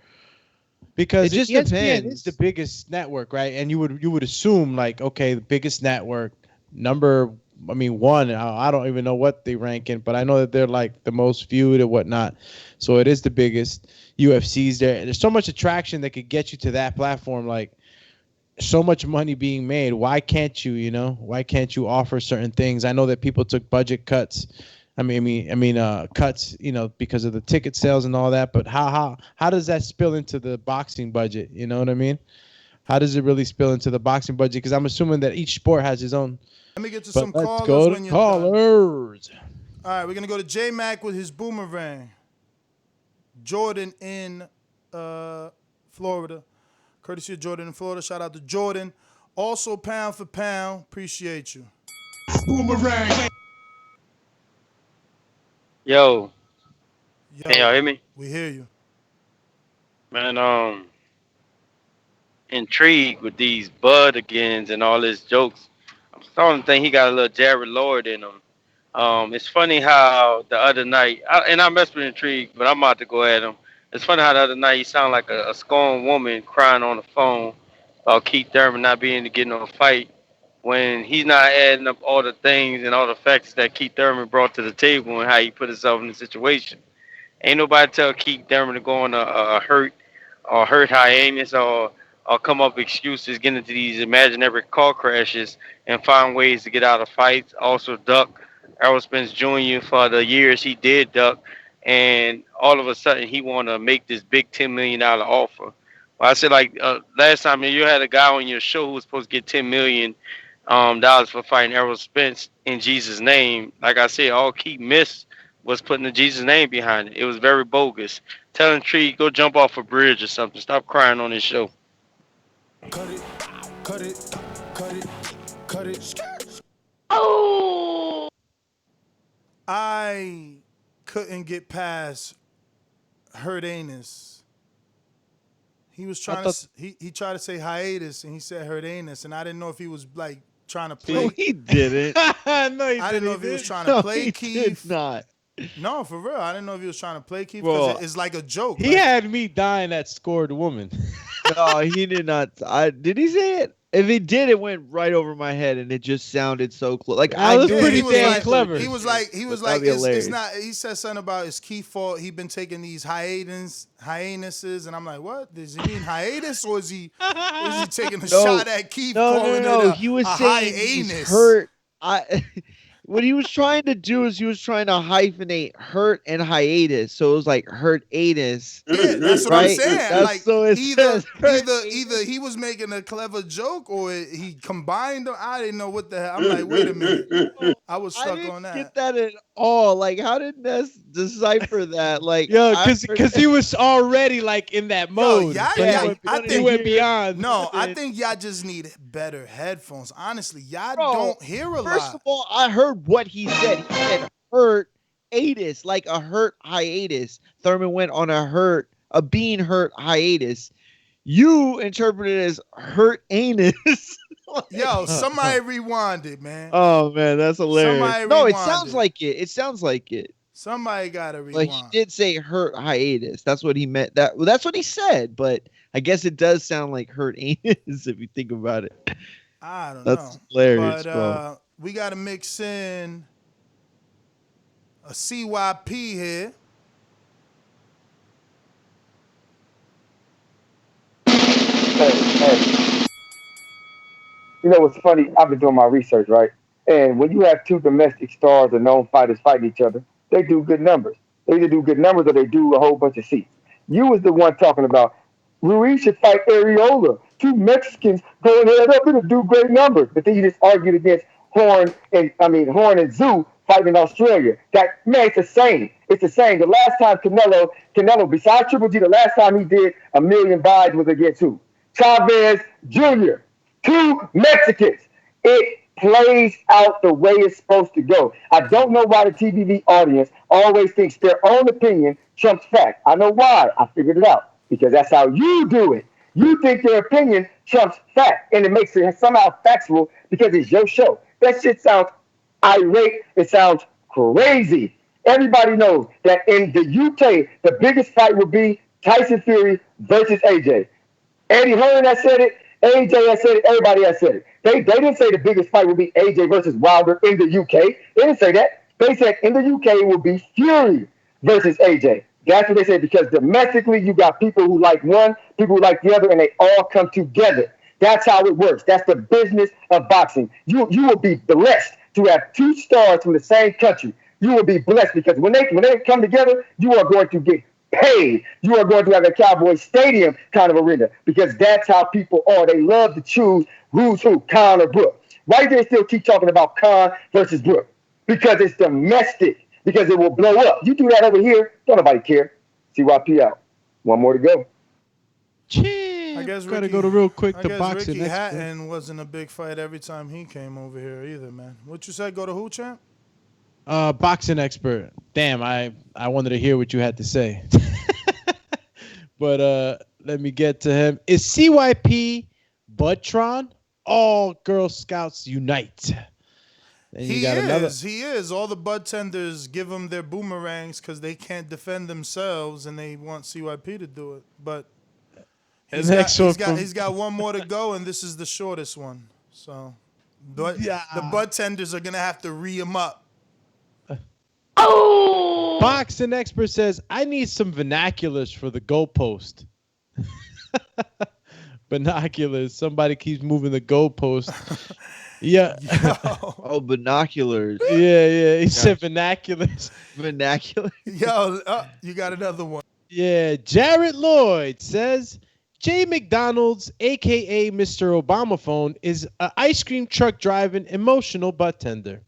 because it just ESPN depends. is the biggest network, right? And you would assume like, okay, the biggest network, one. I don't even know what they rank in, but I know that they're like the most viewed and whatnot. So it is the biggest. UFC's there. There's so much attraction that could get you to that platform, like so much money being made. Why can't you, why can't you offer certain things? I know that people took budget cuts. Cuts, because of the ticket sales and all that. But how does that spill into the boxing budget? You know what I mean? How does it really spill into the boxing budget? Because I'm assuming that each sport has its own. Let me get to some callers. Let's go to callers. All right, we're gonna go to J Mac with his boomerang. Jordan in Florida, courtesy of Jordan in Florida. Shout out to Jordan. Also, pound for pound, appreciate you. Boomerang. Yo. Can y'all hear me? We hear you. Man, intrigued with these Bud agains and all his jokes. I'm starting to think he got a little Jared Lord in him. It's funny how the other night, I messed with Intrigue, but I'm about to go at him. It's funny how the other night he sounded like a scorned woman crying on the phone about Keith Thurman not being able to get in a fight when he's not adding up all the things and all the factors that Keith Thurman brought to the table and how he put himself in the situation. Ain't nobody tell Keith Thurman to go on a hurt hiatus or or come up with excuses, get into these imaginary car crashes, and find ways to get out of fights. Also, duck Errol Spence Jr. for the years he did duck, and all of a sudden he want to make this big $10 million offer. Well, I said last time you had a guy on your show who was supposed to get $10 million for fighting Errol Spence in Jesus' name. Like I said, all Key missed was putting the Jesus name behind it. It was very bogus. Telling Tree, go jump off a bridge or something. Stop crying on his show. Cut it, cut it, cut it, cut it. Oh! I couldn't get past Hurt Anus. He was trying he tried to say hiatus and he said Hurt Anus, and I didn't know if he was like trying to play. No, he didn't. No, he I didn't know if he was trying to play Keith. Not. No, for real. I didn't know if he was trying to play Keith Well, because it's like a joke. He had me dying that scored woman. No, he did not. Did he say it? If he did, it went right over my head, and it just sounded so close. Like I was knew pretty he was damn like- clever. He was like, That'd be it's hilarious. not. He said something about it's Keith's fault. He been taking these hiatuses, and I'm like, what? Does he mean hiatus, or is he taking a shot at Keith? Calling No. it He was a saying he's hiatus. hurt. What he was trying to do is he was trying to hyphenate hurt and hiatus, so it was like hurt anus. Yeah, that's what right? I'm saying. That's Like so it either says. either he was making a clever joke or he combined them. I didn't know what the hell. I'm like, wait a minute. I was I stuck didn't on that. get that at all. Like, how did Ness decipher that? Like, Yo, I because he was already like in that mode. Yo, He went beyond. No, I think y'all just need better headphones. Honestly, y'all Bro, don't hear a lot. First of all, I heard what he said. He said hurt hiatus, like a hurt hiatus. Thurman went on a being hurt hiatus. You interpreted it as hurt anus. Yo, somebody rewind it, man. Oh man, that's hilarious. Somebody No, it rewind sounds like it. It sounds like it. Somebody gotta rewind. Like he did say hurt hiatus. That's what he meant. That's what he said. But I guess it does sound like hurt anus if you think about it. I don't know. That's hilarious, But bro. we gotta mix in a CYP here. Hey. You know what's funny? I've been doing my research, right? And when you have two domestic stars or known fighters fighting each other, they do good numbers. They either do good numbers or they do a whole bunch of seats. You was the one talking about Ruiz should fight Areola. Two Mexicans going head up and do great numbers. But then you just argued against Horn and Tszyu fighting in Australia. It's the same. It's the same. The last time Canelo, besides Triple G, the last time he did a million buys was against who? Chavez Jr. Two Mexicans. It plays out the way it's supposed to go. I don't know why the TVV audience always thinks their own opinion trumps fact. I know why. I figured it out. Because that's how you do it. You think their opinion trumps fact, and it makes it somehow factual because it's your show. That shit sounds irate. It sounds crazy. Everybody knows that in the UK, the biggest fight would be Tyson Fury versus AJ. Eddie Hearn has said it. AJ has said it. Everybody has said it. They didn't say the biggest fight would be AJ versus Wilder in the UK. They didn't say that. They said in the UK it would be Fury versus AJ. That's what they say, because domestically you got people who like one, people who like the other, and they all come together. That's how it works. That's the business of boxing. You will be blessed to have two stars from the same country. You will be blessed because when they come together, you are going to get paid. You are going to have a Cowboy Stadium kind of arena because that's how people are. They love to choose who's who, Khan or Brook. Why do they still keep talking about Khan versus Brook? Because it's domestic. Because it will blow up. You do that over here, don't nobody care. CYP out. One more to go. I guess gotta go to real quick I to guess boxing. Ricky That's good. Hatton wasn't a big fight every time he came over here either, man. What you said? Go to who, champ? Boxing expert. Damn, I wanted to hear what you had to say. But let me get to him. Is CYP Budtron? All Girl Scouts unite. And you He got another. is. He is. All the bud tenders give him their boomerangs because they can't defend themselves, and they want CYP to do it. But And next one from- he's got one more to go, and this is the shortest one. So, but the bud tenders are gonna have to re him up. Boxing expert says, I need some vernaculars for the goalpost. Binoculars. Somebody keeps moving the goalpost. Yeah. Oh, binoculars. Yeah. He said binoculars. Binoculars. Yo, you got another one. Yeah. Jared Lloyd says Jay McDonald's, a.k.a. Mr. Obama phone, is an ice cream truck driving emotional butt tender.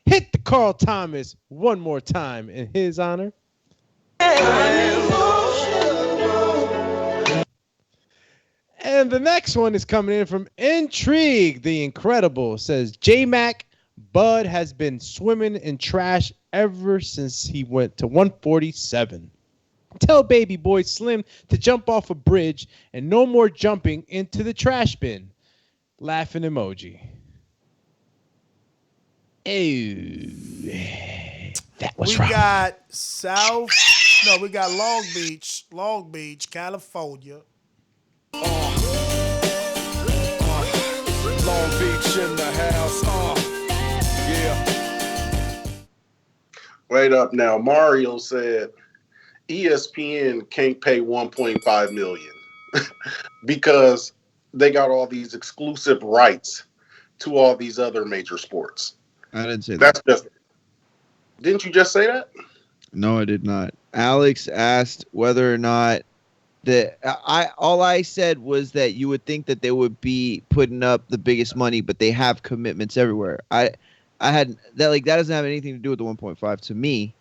Hit the Carl Thomas one more time in his honor. And the next one is coming in from Intrigue, the Incredible. Says J-Mac, Bud has been swimming in trash ever since he went to 147. Tell baby boy Slim to jump off a bridge and no more jumping into the trash bin. Laughing emoji. Ew. That was We got we got Long Beach, California. Long Beach in the house. Yeah. Wait up now. Mario said ESPN can't pay $1.5 million because they got all these exclusive rights to all these other major sports. I didn't say that. Didn't you just say that? No, I did not. Alex asked whether or not all I said was that you would think that they would be putting up the biggest money, but they have commitments everywhere. I had that that doesn't have anything to do with the 1.5 to me.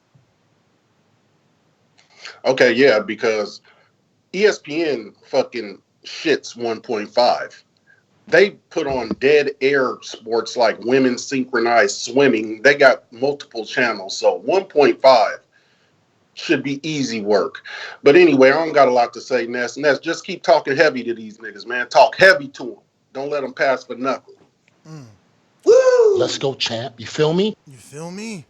Okay, yeah, because ESPN fucking shits 1.5. They put on dead air sports like women's synchronized swimming. They got multiple channels, so 1.5 should be easy work. But anyway, I don't got a lot to say, Ness. Just keep talking heavy to these niggas, man. Talk heavy to them. Don't let them pass for nothing. Woo! Let's go, champ. You feel me? You feel me?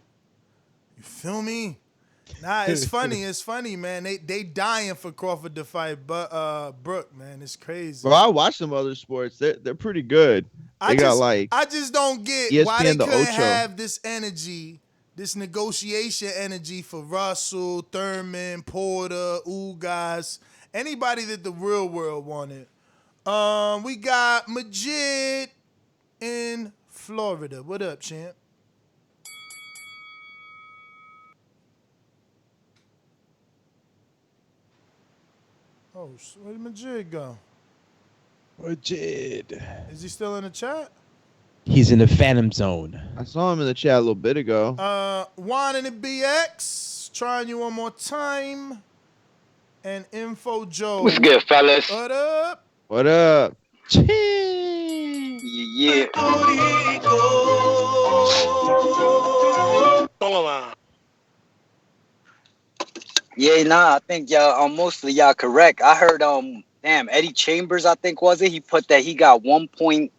Nah, it's funny. It's funny, man. They dying for Crawford to fight, but Brook, man, it's crazy. Bro, I watch some other sports. They're pretty good. I just don't get ESPN, why they the couldn't Ocho. have this energy, this negotiation energy for Russell, Thurman, Porter, Ugas, anybody that the real world wanted. We got Majid in Florida. What up, champ? Oh, where'd Majid go? Majid. Is he still in the chat? He's in the Phantom Zone. I saw him in the chat a little bit ago. Juan in the BX, trying you one more time. And Info Joe. What's good, fellas? What up? What up? Yeah. Yeah, nah, I think y'all mostly y'all correct. I heard Eddie Chambers, I think was it? He put that he got 1.3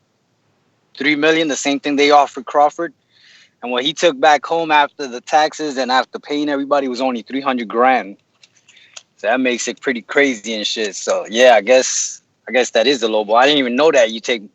million, the same thing they offered Crawford. And what he took back home after the taxes and after paying everybody was only 300 grand. So that makes it pretty crazy and shit. So yeah, I guess that is the low ball. I didn't even know that you take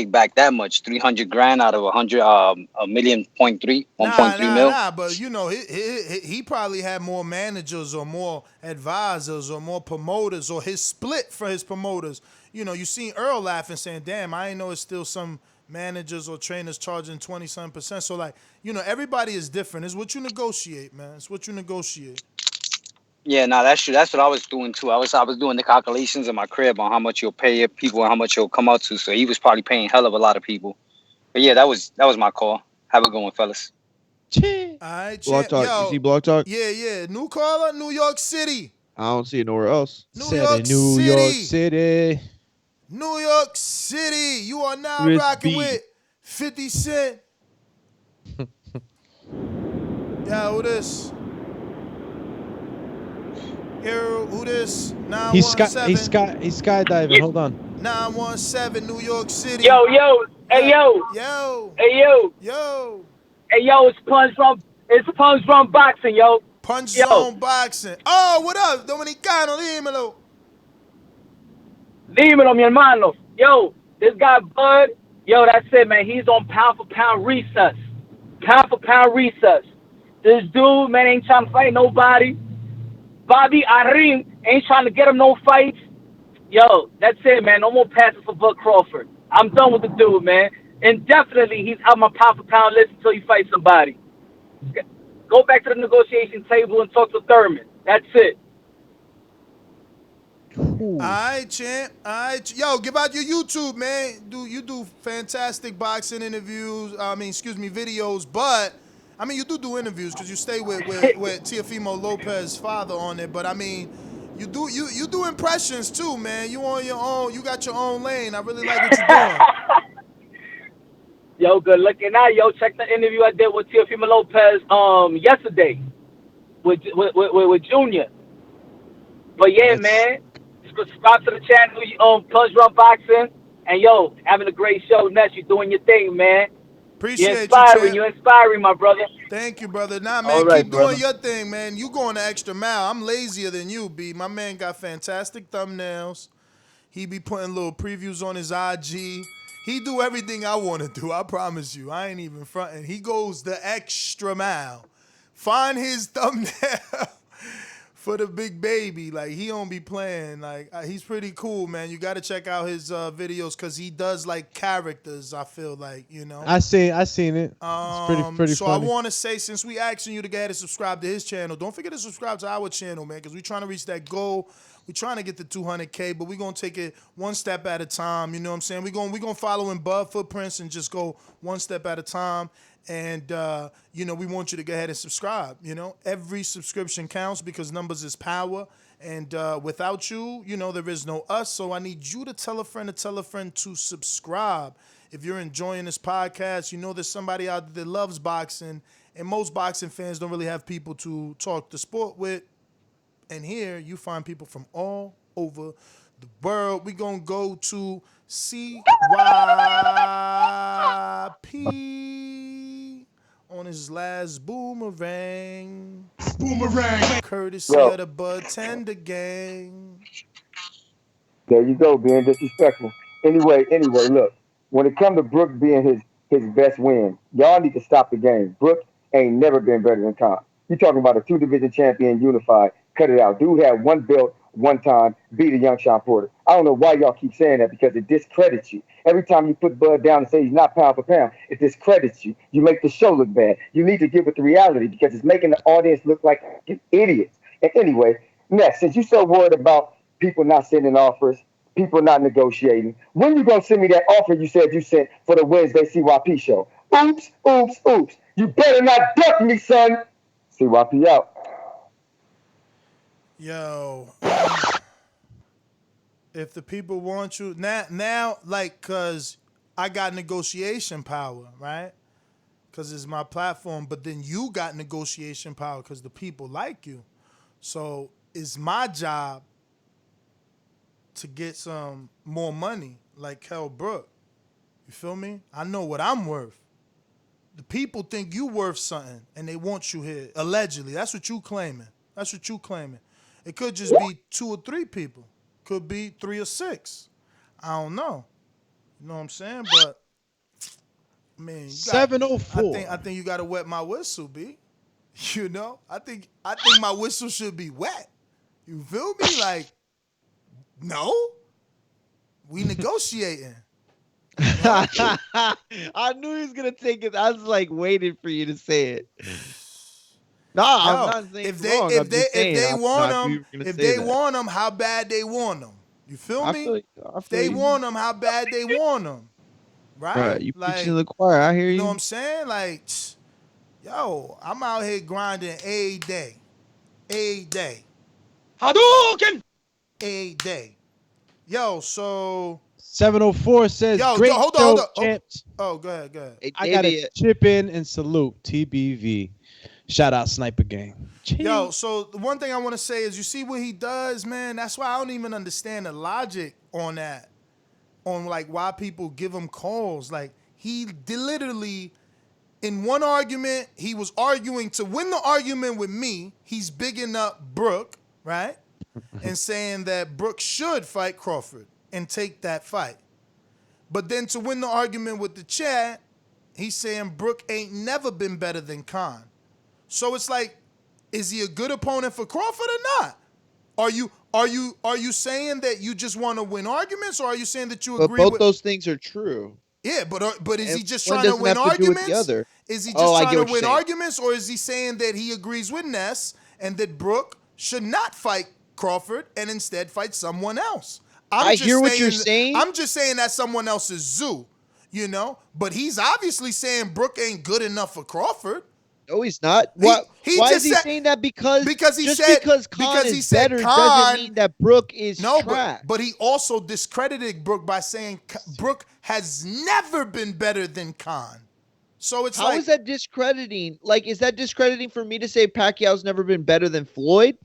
back that much, 300 grand out of 1.3 million, 1.3 mil. Nah, but you know, he probably had more managers or more advisors or more promoters or his split for his promoters. You know, you seen Earl laughing saying, damn, I ain't know it's still some managers or trainers charging 20-something%. So like, you know, everybody is different. It's what you negotiate, man. It's what you negotiate. Yeah, no, that's true. That's what I was doing too. I was doing the calculations in my crib on how much you'll pay people and how much you'll come out to. So he was probably paying hell of a lot of people. But yeah, that was my call. Have a good one, fellas. All right, Blog Talk. Yo, You see Blog Talk? Yeah. New caller, New York City. I don't see it nowhere else. New York City. New York City. You are now Chris rocking B. with 50 Cent. Yeah, who this? Yo, who this? 917. He's skydiving. Hold on. 917 New York City. Yo, hey yo, it's Punch from Boxing, yo. Punch Zone Boxing. Oh, what up, Dominicano? Dímelo, mi hermano. Yo, this guy Bud. Yo, that's it, man. He's on pound for pound recess. This dude, man, ain't trying to fight nobody. Bobby Arim ain't trying to get him no fights. Yo, that's it, man. No more passes for Bud Crawford. I'm done with the dude, man. And definitely, he's out my pound for pound list until you fight somebody. Go back to the negotiation table and talk to Thurman. That's it. All right, champ. All right, yo, give out your YouTube, man. You do fantastic boxing interviews. Videos. But I mean, you do interviews because you stay with Teofimo Lopez's father on it. But I mean, you do impressions too, man. You on your own. You got your own lane. I really like what you're doing. Yo, good looking out. Yo, check the interview I did with Teofimo Lopez yesterday with Junior. But yeah, man, subscribe to the channel, Punch Drunk Boxing, and yo, having a great show. Next, you're doing your thing, man. Appreciate You're inspiring, my brother. Thank you, brother. Nah, man, All right, keep brother. doing your thing, man. You going the extra mile. I'm lazier than you, B. My man got fantastic thumbnails. He be putting little previews on his IG. He do everything I want to do. I promise you. I ain't even fronting. He goes the extra mile. Find his thumbnail for the big baby. Like, he don't be playing. Like, he's pretty cool, man. You got to check out his videos because he does, like, characters, I feel like, you know. I seen it. It's pretty So funny. I want to say, since we asking you to go ahead and subscribe to his channel, don't forget to subscribe to our channel, man, because we're trying to reach that goal. We're trying to get to 200K, but we're going to take it one step at a time. You know what I'm saying? We're going to follow in Bud footprints and just go one step at a time. And, we want you to go ahead and subscribe. You know, every subscription counts because numbers is power. And without you, there is no us. So I need you to tell a friend to subscribe. If you're enjoying this podcast, there's somebody out there that loves boxing. And most boxing fans don't really have people to talk the sport with. And here you find people from all over the world. We're going to go to CYP on his last boomerang. Courtesy of the Bud Tender Gang. There you go, being disrespectful. Anyway, look, when it comes to Brook being his best win, y'all need to stop the game. Brook ain't never been better than Khan. You talking about a 2-division champion unified. Cut it out. Dude had one belt one time, beat a young Sean Porter. I don't know why y'all keep saying that because it discredits you. Every time you put Bud down and say he's not pound for pound, it discredits you. You make the show look bad. You need to give it the reality because it's making the audience look like idiots. And anyway, next, since you're so worried about people not sending offers, people not negotiating, when you going to send me that offer you said you sent for the Wednesday CYP show? Oops, oops, oops. You better not duck me, son. CYP out. Yo, if the people want you now, like, cause I got negotiation power, right? Cause it's my platform. But then you got negotiation power cause the people like you. So it's my job to get some more money, like Kell Brook. You feel me? I know what I'm worth. The people think you worth something, and they want you here. Allegedly, that's what you claiming. It could just be 2 or 3 people. Could be 3 or 6. I don't know. You know what I'm saying? But I mean, 704. I think you got to wet my whistle, B. You know, I think my whistle should be wet. You feel me? Like, no, we negotiating. I knew he was gonna take it. I was like waiting for you to say it. No, I'm not saying if wrong. they want them, how bad they want them. You feel me? If they want them, how bad they want them. Right? You like, preaching to the choir. I hear you. You know what I'm saying? Like, yo, I'm out here grinding a day. Hadouken! A day. Yo, so 704 says, yo, great hold show, on. champs. Oh, go ahead. I got to chip in and salute TBV. Shout out Sniper Gang. Yo, so the one thing I want to say is you see what he does, man? That's why I don't even understand the logic on that. On, like, why people give him calls. Like, he literally, in one argument, he was arguing to win the argument with me. He's bigging up Brook, right? And saying that Brook should fight Crawford and take that fight. But then to win the argument with the chat, he's saying Brook ain't never been better than Khan. So it's like, is he a good opponent for Crawford or not? Are you saying that you just want to win arguments, or are you saying that you But agree both with? those things are true. Yeah, but is he just One trying to doesn't win have to do with the arguments? other. Is he just Oh, I trying get to what you're win saying. arguments, or is he saying that he agrees with Ness and that Brook should not fight Crawford and instead fight someone else? I hear what you're saying. I'm just saying that someone else's zoo, But he's obviously saying Brook ain't good enough for Crawford. No, he's not. Why just is he said- saying that? Because he just said because Khan because he is said better Khan- doesn't mean that Brook is No, trash. but he also discredited Brook by saying Brook has never been better than Khan. So it's How is that discrediting? Like, is that discrediting for me to say Pacquiao's never been better than Floyd?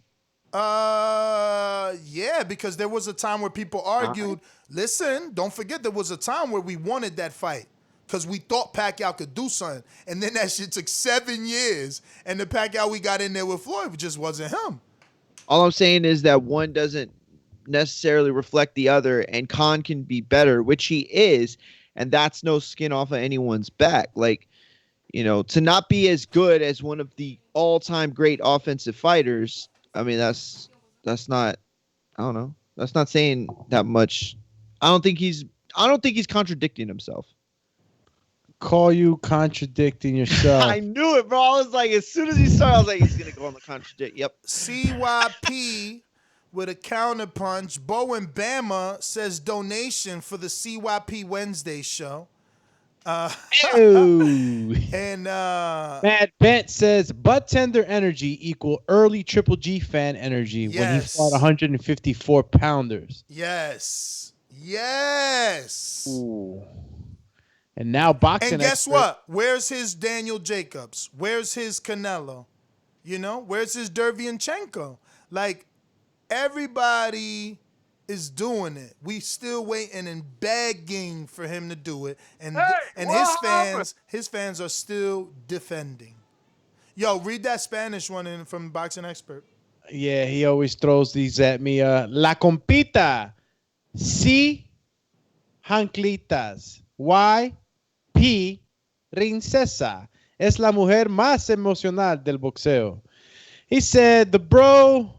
Yeah, because there was a time where people argued, listen, don't forget there was a time where we wanted that fight because we thought Pacquiao could do something. And then that shit took 7 years, and the Pacquiao we got in there with Floyd just wasn't him. All I'm saying is that one doesn't necessarily reflect the other, and Khan can be better, which he is, and that's no skin off of anyone's back. Like, to not be as good as one of the all-time great offensive fighters, I mean, that's not, I don't know. That's not saying that much. I don't think he's contradicting himself. Call you contradicting yourself. I knew it, bro. I was like, as soon as he started, I was like, he's gonna go on the contradict. Yep. CYP with a counterpunch. Bo and Bama says donation for the CYP Wednesday show. And Matt Bent says butt tender energy equal early Triple G fan energy when he fought 154 pounders. Yes. Ooh. And now boxing. And guess what? Where's his Daniel Jacobs? Where's his Canelo? Where's his Derevyanchenko? Like, everybody is doing it. We still waiting and begging for him to do it. And his fans are still defending. Yo, read that Spanish one from Boxing Expert. Yeah, he always throws these at me. La compita. Sí, Hanclitas. Why? P. Princesa. Es la mujer más emocional del boxeo. He said the bro.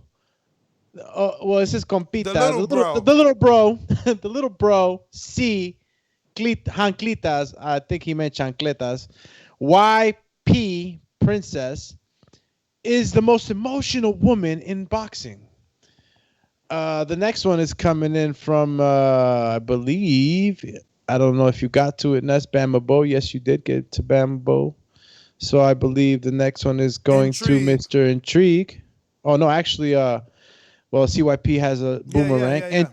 This is compita. The little bro. The little bro. C. Hanclitas. I think he meant chancletas. YP. Princess is the most emotional woman in boxing. The next one is coming in from, I believe, I don't know if you got to it, and that's Bama Bo. Yes, you did get to Bama Bo. So I believe the next one is going to Mr. Intrigue. Oh, no, actually, CYP has a boomerang. And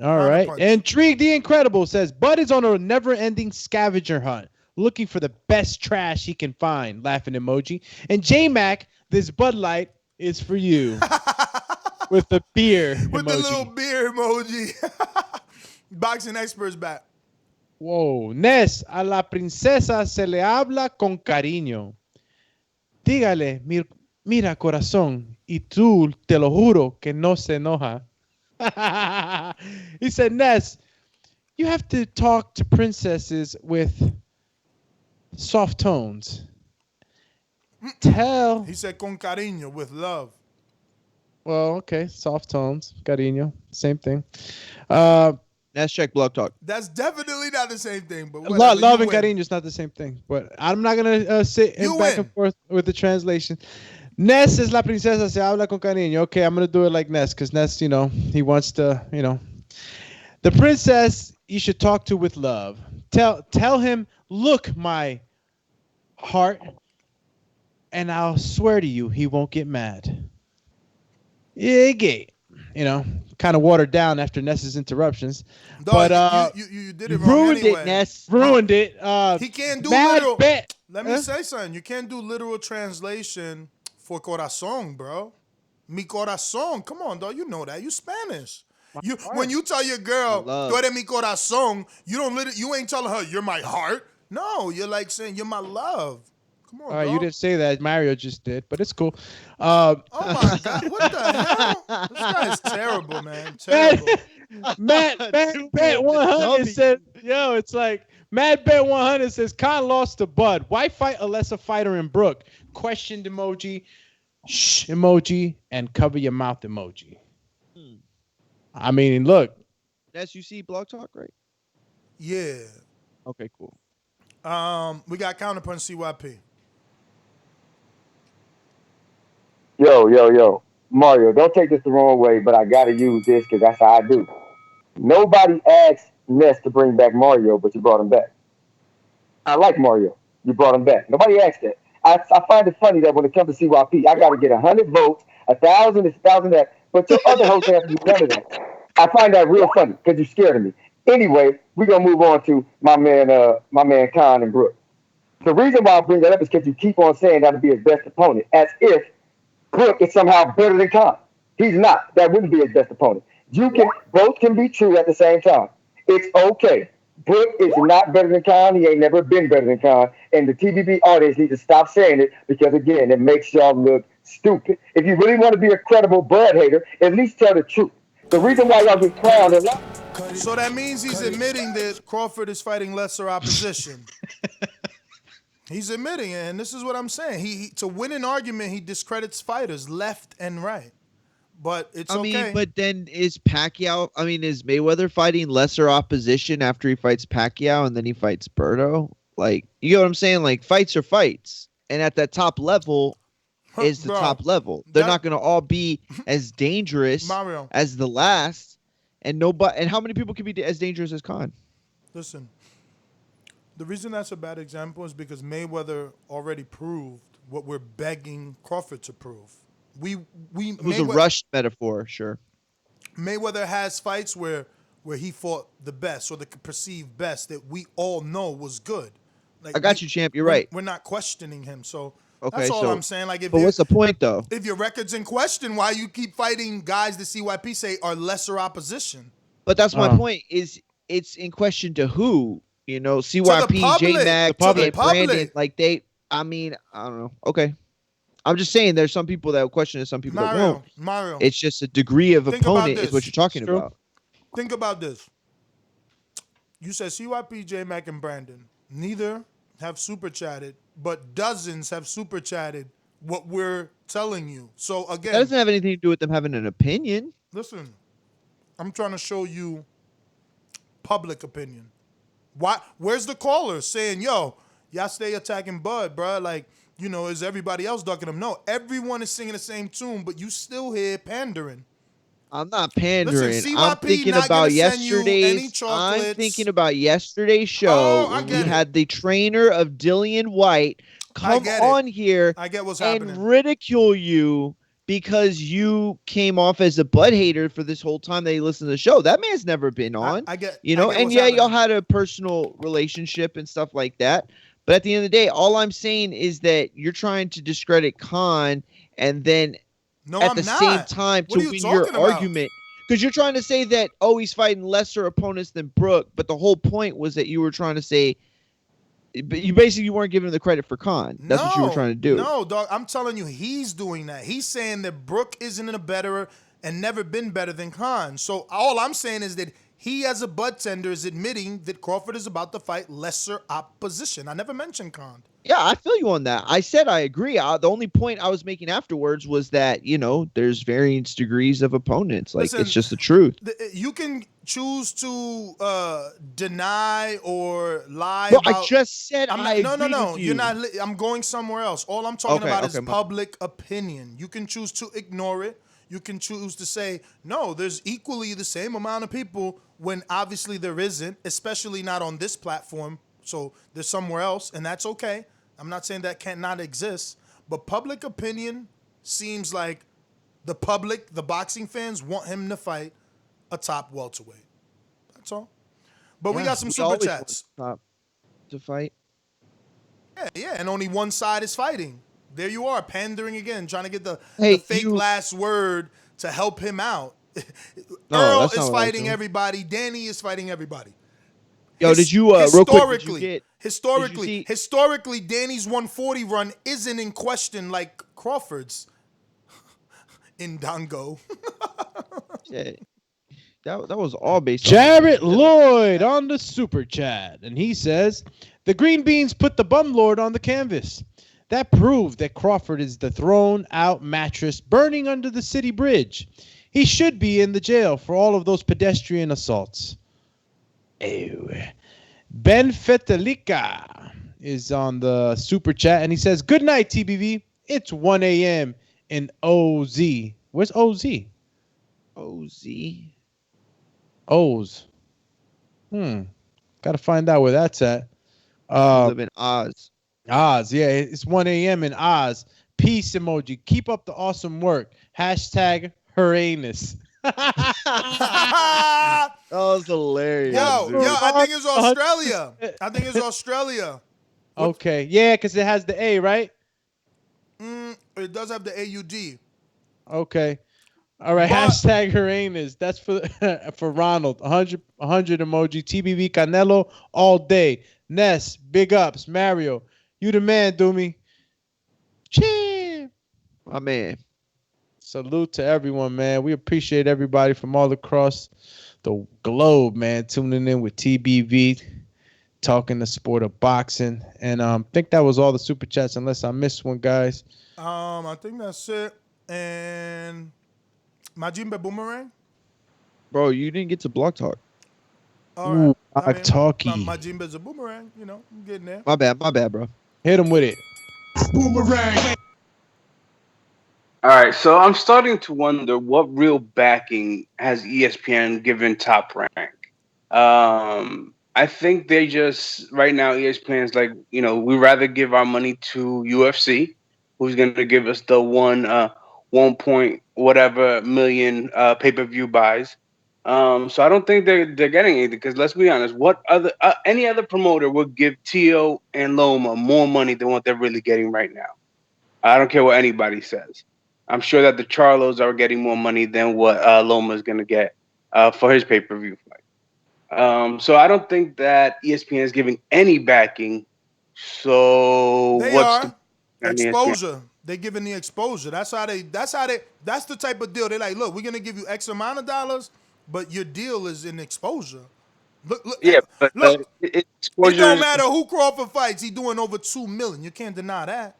all right. Intrigue the Incredible says, Bud is on a never-ending scavenger hunt, looking for the best trash he can find. Laughing emoji. And J-Mac, this Bud Light is for you. With the beer With emoji. the little beer emoji. Boxing Expert's back. Whoa. Ness, a la princesa se le habla con cariño. Dígale, mira corazón, y tú te lo juro que no se enoja. He said, Ness, you have to talk to princesses with soft tones. He said con cariño, with love. Well, okay, soft tones, cariño, same thing. Let's check Blog Talk. That's definitely not the same thing. But whatever, love and cariño is not the same thing. But I'm not gonna sit back and forth with the translation. Ness es la princesa se habla con cariño. Okay, I'm gonna do it like Ness because Ness, he wants to, the princess you should talk to with love. Tell him, look, my heart, and I'll swear to you, he won't get mad. Yeah, gay. Kind of watered down after Ness's interruptions. Dog, but you did it wrong ruined anyway. it, Ness. Ruined it. He can't do Mad literal. Bet. Let me say something. You can't do literal translation for corazón, bro. Mi corazón. Come on, dog. You know that. You Spanish. When you tell your girl, tú eres mi corazón, you ain't telling her you're my heart. No, you're like saying you're my love. Come on, All right, dog. you didn't say that. Mario just did, but it's cool. Oh my God! What the hell? This guy is terrible, man. Terrible. Matt Bet 100 says, "Yo, it's like Matt Bet 100 says Khan lost to Bud. Why fight a lesser fighter in Brook? Questioned emoji, shh emoji, and cover your mouth emoji." I mean, look. SUC Blog Talk, right? Yeah. Okay, cool. We got Counterpunch CYP. Yo. Mario, don't take this the wrong way, but I got to use this because that's how I do. Nobody asked Ness to bring back Mario, but you brought him back. I like Mario. You brought him back. Nobody asked that. I find it funny that when it comes to CYP, I got to get 100 votes, 1,000 this, 1,000 that, but your other hosts have to do none of that. I find that real funny because you're scared of me. Anyway, we're going to move on to my man Khan and Brook. The reason why I bring that up is because you keep on saying that'll be his best opponent, as if Brook is somehow better than Khan. He's not. That wouldn't be his best opponent. Both can be true at the same time. It's okay. Brook is not better than Khan. He ain't never been better than Khan. And the TBB artists need to stop saying it because, again, it makes y'all look stupid. If you really want to be a credible Bud hater, at least tell the truth. The reason why y'all get clowned a lot. So that means he's admitting that Crawford is fighting lesser opposition. He's admitting it, and this is what I'm saying. He to win an argument, he discredits fighters left and right. But it's okay. I mean, but then is Mayweather fighting lesser opposition after he fights Pacquiao and then he fights Berto? Like, you get what I'm saying? Like, fights are fights. And at that top level is the top level. They're not going to all be as dangerous as the last. And how many people can be as dangerous as Khan? Listen, the reason that's a bad example is because Mayweather already proved what we're begging Crawford to prove. It was a rushed metaphor, sure. Mayweather has fights where he fought the best or the perceived best that we all know was good. Like, I got you, champ. You're right. We're not questioning him, so okay, that's all I'm saying. Like, but what's the point, though? If your record's in question, why you keep fighting guys that CYP say are lesser opposition? But that's my point. Is it's in question to who? You know, CYP, J-Mac, and Brandon. Like I don't know. Okay. I'm just saying there's some people that will question it, some people that won't. Mario. It's just a degree of opponent is what you're talking about. Think about this. You said CYP, J-Mac, and Brandon. Neither have super chatted, but dozens have super chatted what we're telling you. So again, that doesn't have anything to do with them having an opinion. Listen, I'm trying to show you public opinion. Where's the caller saying, yo, y'all stay attacking Bud, bro? Like, you know, is everybody else ducking him? No, everyone is singing the same tune, but you still here pandering. I'm not pandering. Listen, I'm thinking about yesterday's. I'm thinking about yesterday's show when we had the trainer of Dillian White come on here and ridicule you because you came off as a Bud hater for this whole time that he listened to the show. That man's never been on. Y'all had a personal relationship and stuff like that. But at the end of the day, all I'm saying is that you're trying to discredit Khan and then at the same time to win your argument. Because you're trying to say that, he's fighting lesser opponents than Brook. But the whole point was that you were trying to say, you weren't giving him the credit for Khan. That's what you were trying to do. No, dog. I'm telling you, he's doing that. He's saying that Brook isn't a betterer and never been better than Khan. So all I'm saying is that he, as a bud tender, is admitting that Crawford is about to fight lesser opposition. I never mentioned Khan. Yeah, I feel you on that. I said I agree. The only point I was making afterwards was that, you know, there's various degrees of opponents. Like, it's just the truth. You can choose to deny or lie No, about... I just said I agree No. with you. You're not. I'm going somewhere else. All I'm talking about is public opinion. You can choose to ignore it. You can choose to say, no, there's equally the same amount of people when obviously there isn't, especially not on this platform. So there's somewhere else, and that's okay. I'm not saying that cannot exist, but public opinion seems like the public, the boxing fans, want him to fight a top welterweight. That's all. But we got some super chats. To fight? Yeah, and only one side is fighting. There you are, pandering again, trying to get the fake last word to help him out. Earl is fighting everybody. Danny is fighting everybody. Yo, did you real quick? Did you get, historically, Danny's 140 run isn't in question like Crawford's in Dango. Yeah, that was all based. Jarrett Lloyd on the super chat, and he says the Green Beans put the bum lord on the canvas. That proved that Crawford is the thrown out mattress burning under the city bridge. He should be in the jail for all of those pedestrian assaults. Ew. Ben Fetelica is on the super chat, and he says, "Good night, TBV. It's 1 a.m. in OZ." Where's OZ? OZ. O's. Gotta find out where that's at. Live in Oz. Oz, yeah, it's 1 a.m. in Oz. Peace emoji. Keep up the awesome work. Hashtag her anus. That was hilarious. Yo, dude. I think it's Australia. I think it's Australia. Okay, yeah, because it has the A, right? It does have the AUD. Okay. All right, hashtag her anus. That's for for Ronald. 100 emoji. TBV Canelo all day. Ness, big ups. Mario, you the man, Doomy. Cheer. My man. Salute to everyone, man. We appreciate everybody from all across the globe, man, tuning in with TBV, talking the sport of boxing. And I think that was all the super chats, unless I missed one, guys. I think that's it. And Majimbe Boomerang. Bro, you didn't get to Block Talk. All right. Live talkie. Majimbe's a boomerang. You know, I'm getting there. My bad, bro. Hit him with it. Boomerang. All right, so I'm starting to wonder what real backing has ESPN given Top Rank. I think they just right now ESPN's like, we rather give our money to UFC, who's going to give us the 1 point whatever million pay-per-view buys. So I don't think they're getting anything because let's be honest, what other any other promoter would give Tio and Loma more money than what they're really getting right now? I don't care what anybody says. I'm sure that the Charlos are getting more money than what Loma is going to get for his pay-per-view fight. So I don't think that ESPN is giving any backing. So what's the exposure? They're giving the exposure. That's the type of deal. They're like, look, we're going to give you X amount of dollars, but your deal is in exposure. Look, it don't matter who Crawford fights. He's doing over $2 million. You can't deny that.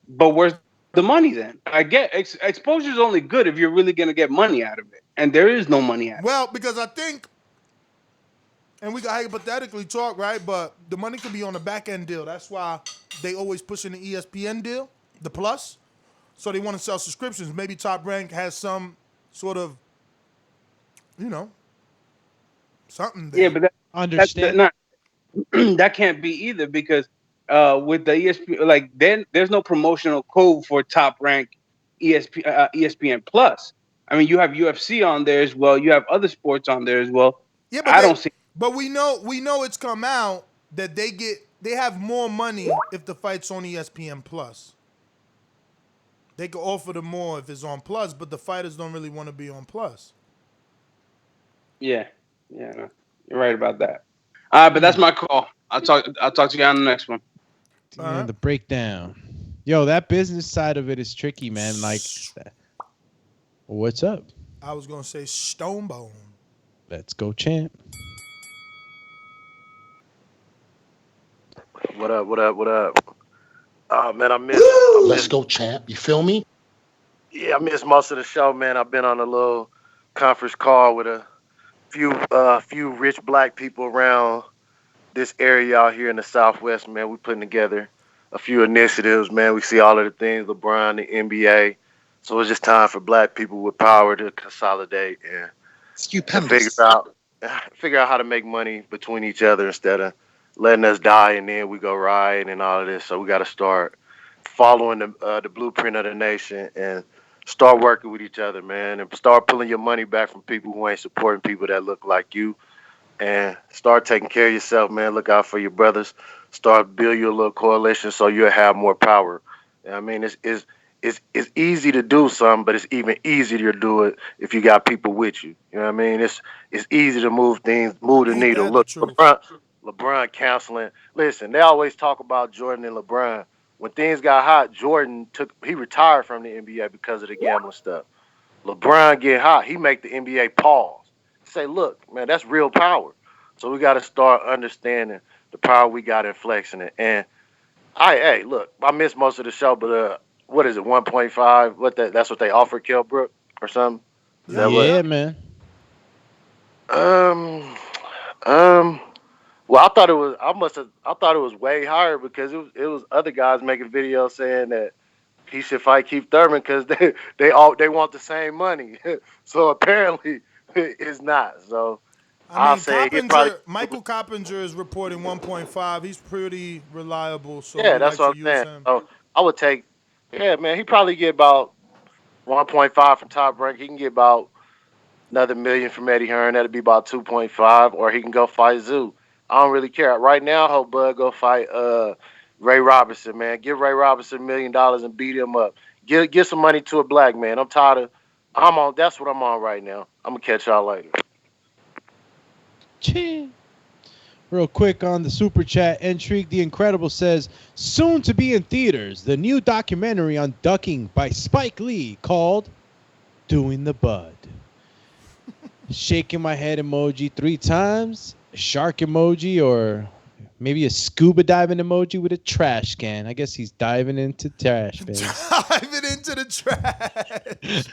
But where's the money then? I get exposure is only good if you're really going to get money out of it, and there is no money out of it. Well, because I think, and we can hypothetically talk, right? But the money could be on the back end deal. That's why they always pushing the ESPN deal, the plus. So they want to sell subscriptions. Maybe Top Rank has some sort of, something there. Yeah, but that can't be either because with the ESPN, then there's no promotional code for Top Rank ESPN Plus. I mean, you have UFC on there as well. You have other sports on there as well. Yeah, but don't see. But we know it's come out that they have more money if the fight's on ESPN Plus. They could offer them more if it's on Plus, but the fighters don't really want to be on Plus. Yeah, no, you're right about that. All right, but that's my call. I'll talk to you on the next one. The breakdown. Yo, that business side of it is tricky, man. What's up? I was gonna say Stonebone. Let's go, champ. What up? Oh, man, I missed. Let's go, champ. You feel me? Yeah, I missed most of the show, man. I've been on a little conference call with a few rich black people around this area out here in the Southwest, man. We're putting together a few initiatives, man. We see all of the things, LeBron, the NBA. So it's just time for black people with power to consolidate and figure out how to make money between each other instead of letting us die and then we go riot and all of this. So we got to start following the blueprint of the nation and start working with each other, man, and start pulling your money back from people who ain't supporting people that look like you, and start taking care of yourself, man. Look out for your brothers. Start build your little coalition so you'll have more power. I mean, it's easy to do something, but it's even easier to do it if you got people with you. You know what I mean? It's easy to move the needle. Look, LeBron counseling. Listen, they always talk about Jordan and LeBron. When things got hot, Jordan he retired from the NBA because of the gambling stuff. LeBron get hot, he make the NBA pause. Say, look, man, that's real power. So we got to start understanding the power we got in flexing it. And look, I missed most of the show, but what is it, 1.5? That's what they offered Kell Brook or something? Is that Yeah, what? man. Well, I thought it was. I thought it was way higher because it was other guys making videos saying that he should fight Keith Thurman because they want the same money. So apparently it's not. So I I'll mean, say he probably. Michael Coppinger is reporting 1.5. He's pretty reliable, so Yeah, we that's like to what I'm use saying. him. So I would take. Yeah, man, he probably get about 1.5 from Top Rank. He can get about another million from Eddie Hearn. That'd be about 2.5, or he can go fight Zoo. I don't really care right now. I hope Bud go fight Ray Robinson, man. Give Ray Robinson $1 million and beat him up. Give some money to a black man. I'm tired of. I'm on. That's what I'm on right now. I'm gonna catch y'all later. Real quick on the super chat, Intrigue the Incredible says, soon to be in theaters, the new documentary on ducking by Spike Lee called Doing the Bud. Shaking my head emoji 3 times, a shark emoji, or maybe a scuba diving emoji with a trash can. I guess he's diving into trash bins. Diving into the trash.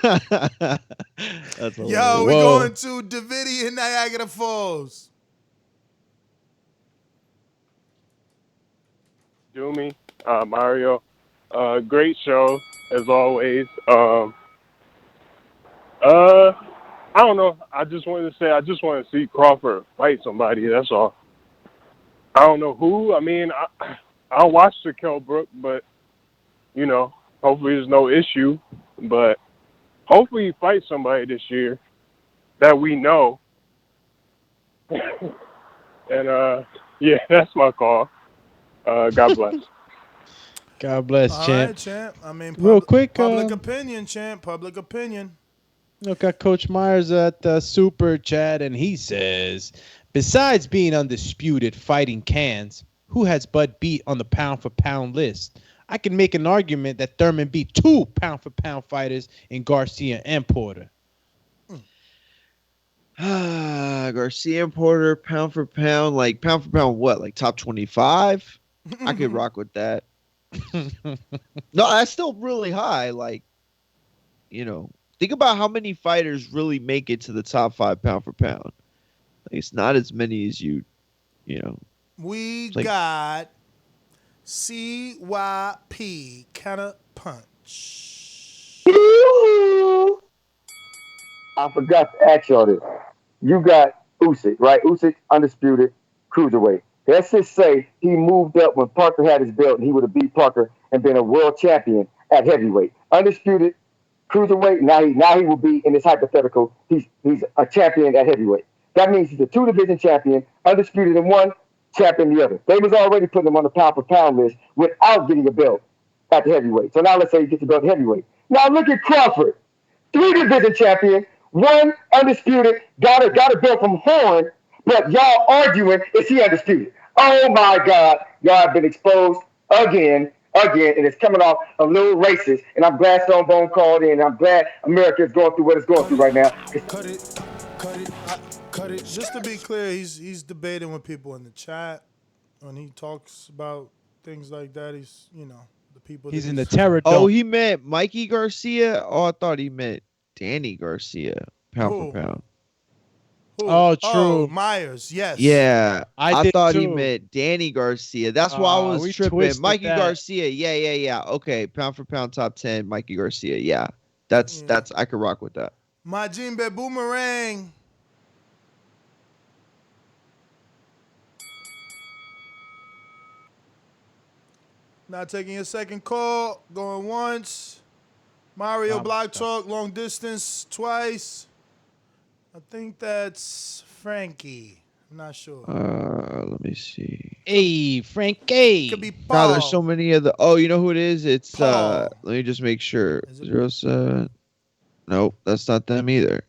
That's Yo, we going to Davidian Niagara Falls. Doomy, Mario, great show as always. I don't know. I just wanted to say I just want to see Crawford fight somebody. That's all. I don't know who. I mean, I'll watch the Kell Brook, but you know, hopefully there's no issue. But hopefully he fights somebody this year that we know. And yeah, that's my call. God bless. God bless, All champ. right, champ. I mean, Real quick, public opinion, champ. Public opinion. Look at Coach Myers at the super chat, and he says, besides being undisputed fighting cans, who has Bud beat on the pound-for-pound list? I can make an argument that Thurman beat 2 pound-for-pound fighters in Garcia and Porter. Garcia and Porter, pound for pound, what? Like top 25? I could rock with that. No, that's still really high. Like, you know, think about how many fighters really make it to the top 5 pound for pound. Like, it's not as many as you know. We like, got CYP Counter Punch. I forgot to ask y'all this. You got Usyk, right? Usyk, undisputed, cruiserweight. Let's just say he moved up when Parker had his belt and he would have beat Parker and been a world champion at heavyweight. Undisputed, cruiserweight, now he will be, in this hypothetical, he's a champion at heavyweight. That means he's a 2-division champion, undisputed in one, champion in the other. They was already putting him on the pound-for-pound list without getting a belt at the heavyweight. So now let's say he gets the belt at heavyweight. Now look at Crawford, 3-division champion, 1 undisputed, got a belt from Horn, but y'all arguing, is he undisputed? Oh my God, y'all have been exposed again, and it's coming off a little racist, and I'm glad Stonebone called in, I'm glad America is going through what it's going through right now. Cut it. Just to be clear, he's debating with people in the chat. When he talks about things like that, he's, you know, the people. He's in the terror dome. Oh, he meant Mikey Garcia? Oh, I thought he meant Danny Garcia, pound for pound. Who? Oh, true. Oh, Myers, yes. Yeah, I thought he too. meant Danny Garcia. That's why I was tripping. Mikey that. Garcia, yeah. Okay, pound for pound top 10, Mikey Garcia. Yeah, that's I could rock with that. Majimbe Boomerang. Not taking a second call. Going once. Mario Block Talk, long distance, twice. I think that's Frankie. I'm not sure. Let me see. Hey, Frankie. Could be Paul. God, there's so many of the. Oh, you know who it is? It's Paul. Let me just make sure. Nope, that's not them either.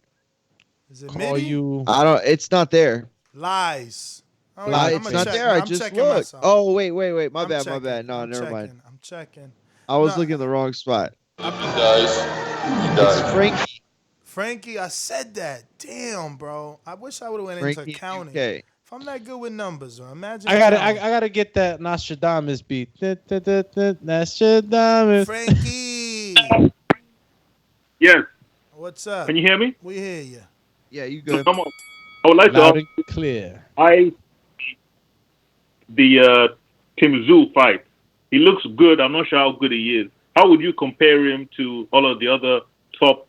Is it Mitty? I don't. It's not there. Lies. It's not there. I just looked. Myself. Oh, wait. My bad. No, never mind. I'm checking. I was looking in the wrong spot. You guys. It's Frankie. Frankie, I said that. Damn, bro. I wish I would have went into accounting. UK. If If I'm that good with numbers, imagine. I gotta get that Nostradamus beat. Nostradamus. Frankie. Yes. What's up? Can you hear me? We hear you. Yeah, you So good. come on. I would like Loud to and clear. the Tim Tszyu fight. He looks good. I'm not sure how good he is. How would you compare him to all of the other top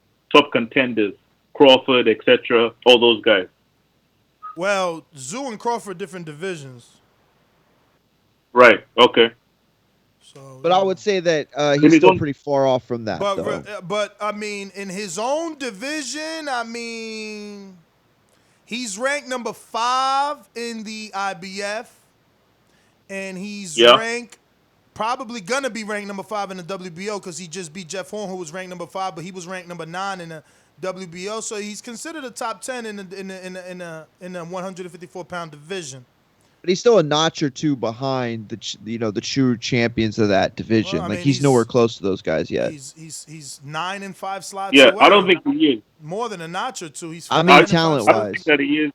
contenders, Crawford, etc., all those guys? Well, Tszyu and Crawford different divisions. Right. Okay. But I would say that he's still pretty far off from that, though. But I mean, in his own division, I mean, he's ranked number 5 in the IBF, and he's ranked probably gonna be ranked number 5 in the WBO because he just beat Jeff Horn, who was ranked number 5, but he was ranked number 9 in the WBO. So he's considered a top 10 in the 154-pound division. But he's still a notch or two behind the true champions of that division. Well, I like mean, he's nowhere close to those guys yet. He's 9 and 5 slots. Yeah, away. I don't think he is. More than a notch or two. He's. I mean, talent I don't think that he is.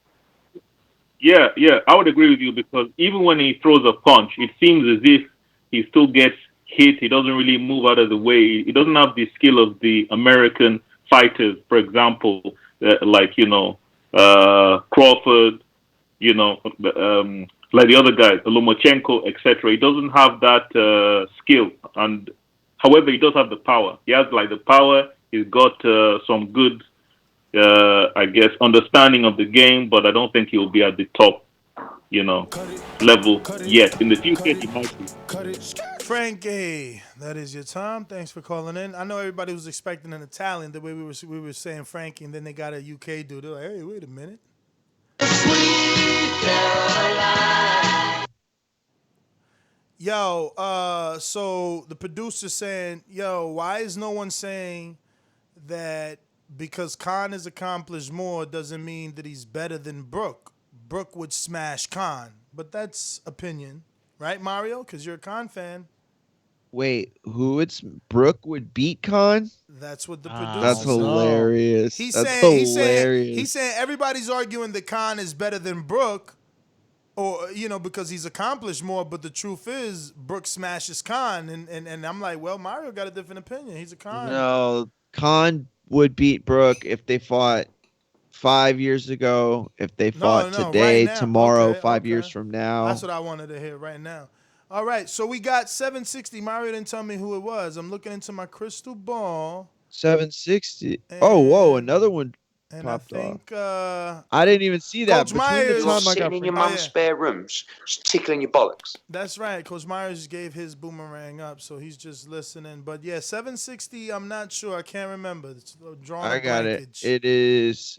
Yeah, I would agree with you because even when he throws a punch, it seems as if he still gets hit. He doesn't really move out of the way. He doesn't have the skill of the American fighters, for example, like Crawford, like the other guys, Lomachenko, etc. He doesn't have that skill, and however, he does have the power. He has like the power. He's got some good, I guess, understanding of the game, but I don't think he'll be at the top, level yet. In the future, he might be. Frankie, that is your time. Thanks for calling in. I know everybody was expecting an Italian the way we were saying Frankie, and then they got a UK dude. They're like, hey, wait a minute. Yo, so the producer's saying, yo, why is no one saying that because Khan has accomplished more doesn't mean that he's better than Brook? Brook would smash Khan, but that's opinion, right, Mario? Because you're a Khan fan. Wait, Brook would beat Khan? That's what the producer. That's hilarious. He's hilarious. saying everybody's arguing that Khan is better than Brook, or because he's accomplished more. But the truth is, Brook smashes Khan, and I'm like, well, Mario got a different opinion. He's a Khan. No, Khan would beat Brook if they fought 5 years ago. If they fought today, right now. tomorrow, Okay, 5 years from now. That's what I wanted to hear right now. All right, so we got 760. Mario didn't tell me who it was. I'm looking into my crystal ball. 760. Oh, whoa, another one And popped I think, off. I didn't even see that. Coach Myers, You're sitting in your mum's spare rooms, just tickling your bollocks. That's right. Coach Myers gave his boomerang up, so he's just listening. But yeah, 760. I'm not sure. I can't remember. It's drawing. I got it. It is.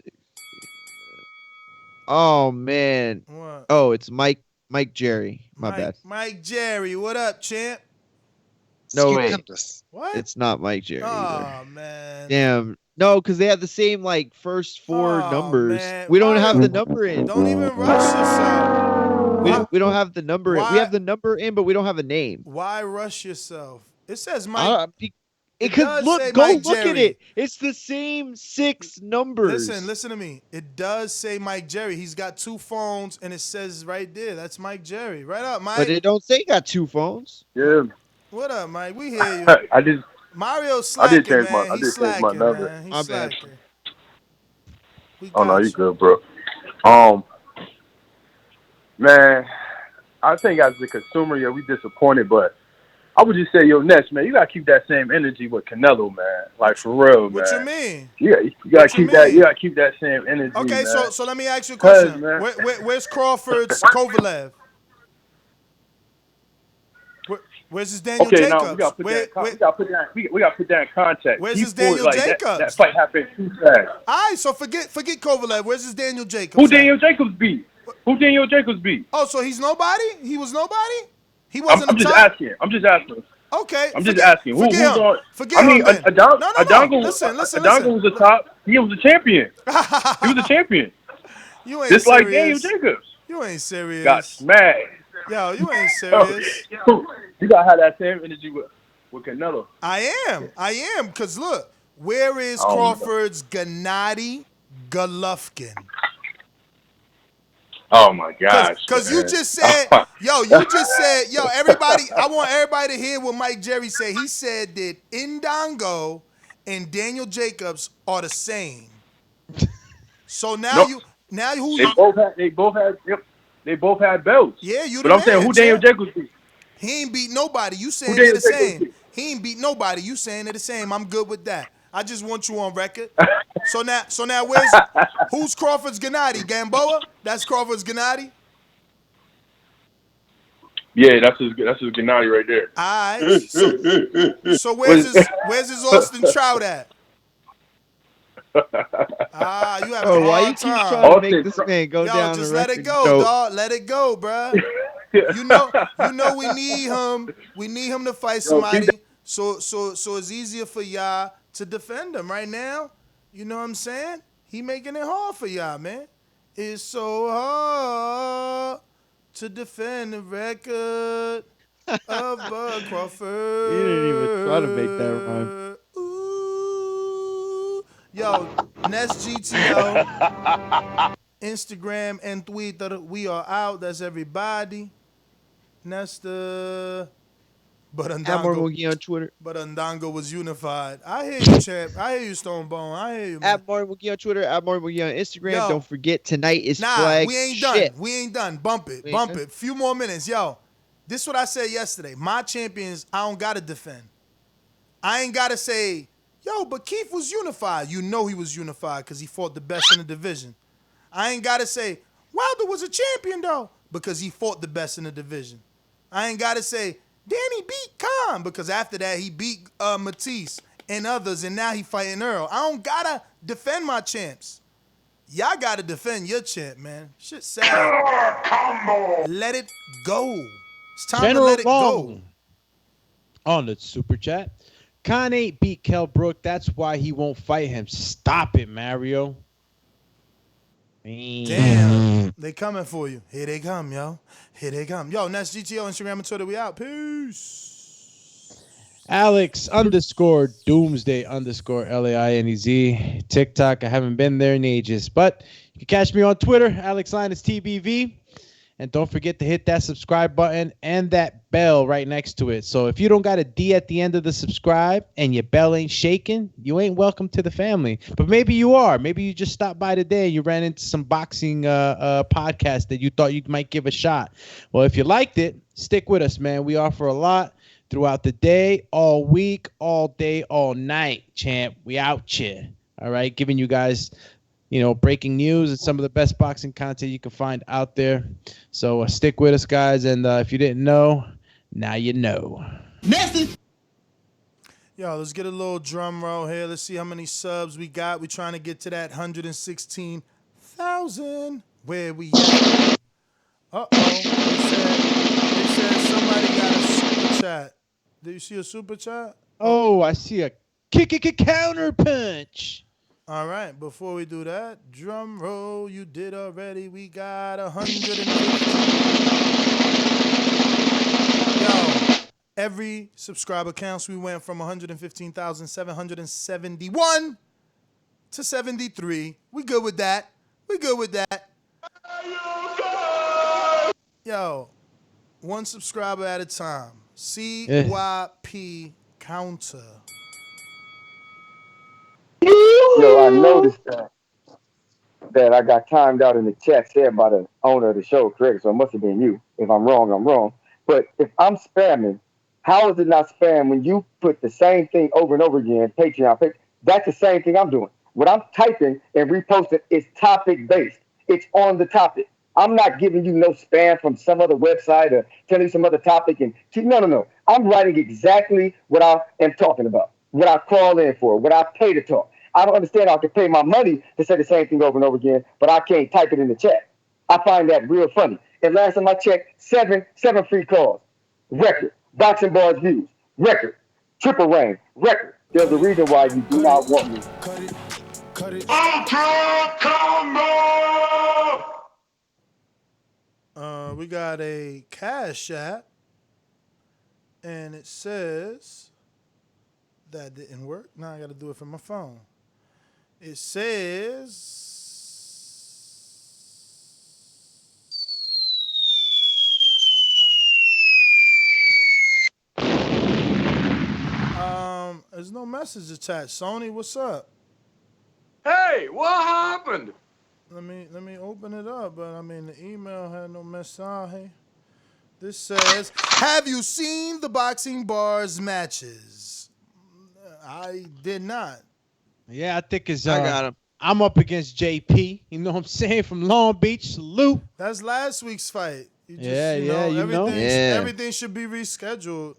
Oh man. What? Oh, it's Mike Jerry. My bad. Mike Jerry, what up, champ? No, wait. What? It's not Mike Jerry. Oh man. Damn. No, because they have the same first four numbers. man. We don't have the number in. Don't even rush yourself. We don't have the number in. We have the number in, but we don't have a name. Why rush yourself? It says Mike. Because look at it. It's the same 6 numbers. Listen to me. It does say Mike Jerry. He's got 2 phones, and it says right there. That's Mike Jerry. Right up, Mike. But it don't say he got 2 phones. Yeah. What up, Mike? We hear you. Mario's slacking, I did change man. my number. Man. He's My bad. slacking. Oh no, you good, bro. Man, I think as a consumer, yeah, we disappointed, but I would just say, Ness, man, you gotta keep that same energy with Canelo, man. Like for real, man. What you mean? Yeah, you gotta keep that. You gotta keep that same energy. Okay, man. so let me ask you a question. Man. Where's Crawford's Kovalev? Where's his Daniel Jacobs? Now we gotta put that in context. Where's his Daniel Jacobs? That fight happened too fast. All right, so forget Kovalev. Where's his Daniel Jacobs? Who Daniel Jacobs beat? Oh, so he's nobody? He was nobody? He wasn't. I'm just asking. Okay. I'm just asking. Who's on? Forget him. Adongo. Listen. Adongo was a top. He was a champion. He was a champion. You ain't just serious. like Daniel Jacobs. You ain't serious. Got smacked. Yo, you ain't serious. You gotta have that same energy with Canelo. I am. Because look, where is Crawford's Gennady Golovkin? Oh my gosh. Cause you man. just said, everybody, I want everybody to hear what Mike Jerry said. He said that Indongo and Daniel Jacobs are the same. So now No, who they you? they both had belts. Yeah, you the But I'm man, saying who Daniel champ. Jacobs beat? He ain't beat nobody. You Who saying they're Daniel the Jacobs same. beat? He ain't beat nobody. You saying they're the same. I'm good with that. I just want you on record. So now who's Crawford's Gennady? Gamboa? That's Crawford's Gennady? Yeah, that's his Gennady right there. All right. So where's his Austin Trout at? You having a Why you hard keep time. trying to make this man go Yo, down just the let record? it go, dog. Let it go, bruh. You know we need him. We need him to fight somebody. So it's easier for y'all to defend him right now. You know what I'm saying? He making it hard for y'all, man. It's so hard to defend the record of Bud Crawford. You didn't even try to make that rhyme. Yo, Nest GTO, Instagram and Twitter, we are out. That's everybody. Nesta. But Morgan on Twitter. But Ndongo was unified. I hear you, champ. I hear you, Stone Bone. I hear you, man. At Morgan on Twitter. At Morgan on Instagram. Yo. Don't forget, tonight is We ain't shit. done. We ain't done. Bump it. Few more minutes. Yo, this is what I said yesterday. My champions, I don't got to defend. I ain't got to say, yo, but Keith was unified. You know he was unified because he fought the best in the division. I ain't got to say, Wilder was a champion, though, because he fought the best in the division. I ain't got to say, Danny beat Khan, because after that he beat Matisse and others, and now he fighting Earl. I don't got to defend my champs. Y'all got to defend your champ, man. Shit sad. Let it go. It's time General to let it go. On the super chat. Khan ain't beat Kell Brook. That's why he won't fight him. Stop it, Mario. Damn. They coming for you. Here they come, yo. Here they come. Yo, Nest GTO, Instagram and Twitter. We out. Peace. Alex _Doomsday _LAINEZ. TikTok. I haven't been there in ages. But you can catch me on Twitter. Alex Linus TBV. And don't forget to hit that subscribe button and that bell right next to it. So if you don't got a D at the end of the subscribe and your bell ain't shaking, you ain't welcome to the family. But maybe you are. Maybe you just stopped by today and you ran into some boxing podcast that you thought you might give a shot. Well, if you liked it, stick with us, man. We offer a lot throughout the day, all week, all day, all night, champ. We out here. All right, giving you guys breaking news and some of the best boxing content you can find out there. So stick with us, guys. And if you didn't know, now you know. Nasty. Yo, let's get a little drum roll here. Let's see how many subs we got. We're trying to get to that 116,000. Where we at? Uh-oh. They said somebody got a super chat. Do you see a super chat? Oh, I see a kick counter punch. All right, before we do that, drum roll, you did already. We got 150. Yo, every subscriber counts. We went from 115,771 to 73. We good with that. Yo, one subscriber at a time. CYP counter. Yo, I noticed that I got timed out in the chat said by the owner of the show, correct? So it must have been you. If I'm wrong, I'm wrong. But if I'm spamming, how is it not spam when you put the same thing over and over again, Patreon? That's the same thing I'm doing. What I'm typing and reposting is topic-based. It's on the topic. I'm not giving you no spam from some other website or telling you some other topic. No. I'm writing exactly what I am talking about, what I call in for, what I pay to talk. I don't understand how I can pay my money to say the same thing over and over again, but I can't type it in the chat. I find that real funny. And last time I checked, seven free calls. Record. Boxing Bars views. Record. Triple reign. Record. There's a reason why you do not want me. Cut it. Ultra combo! We got a Cash App, and it says that didn't work. Now I got to do it from my phone. It says there's no message attached. Sony, what's up? Hey, what happened? Let me open it up, but I mean the email had no message. This says, have you seen the Boxing Bars matches? I did not. Yeah, I think it's. I got him. I'm up against JP. You know what I'm saying? From Long Beach. Salute. That's last week's fight. Everything should be rescheduled.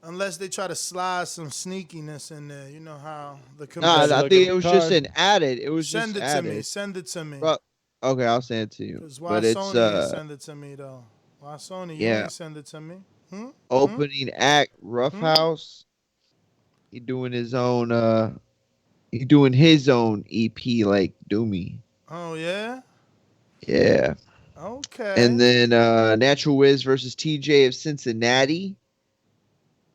Unless they try to slide some sneakiness in there. You know how the Nah, I think it was just an added. It was Send just it added. to me. Send it to me. Well, okay, I'll send it to you. Because why but it's Sony ain't send it to me though? Why Sony? You ain't send it to me? Opening act, Rough House. He doing his own. He doing his own EP like Doomy. Oh yeah. Yeah. Okay. And then Natural Wiz versus TJ of Cincinnati.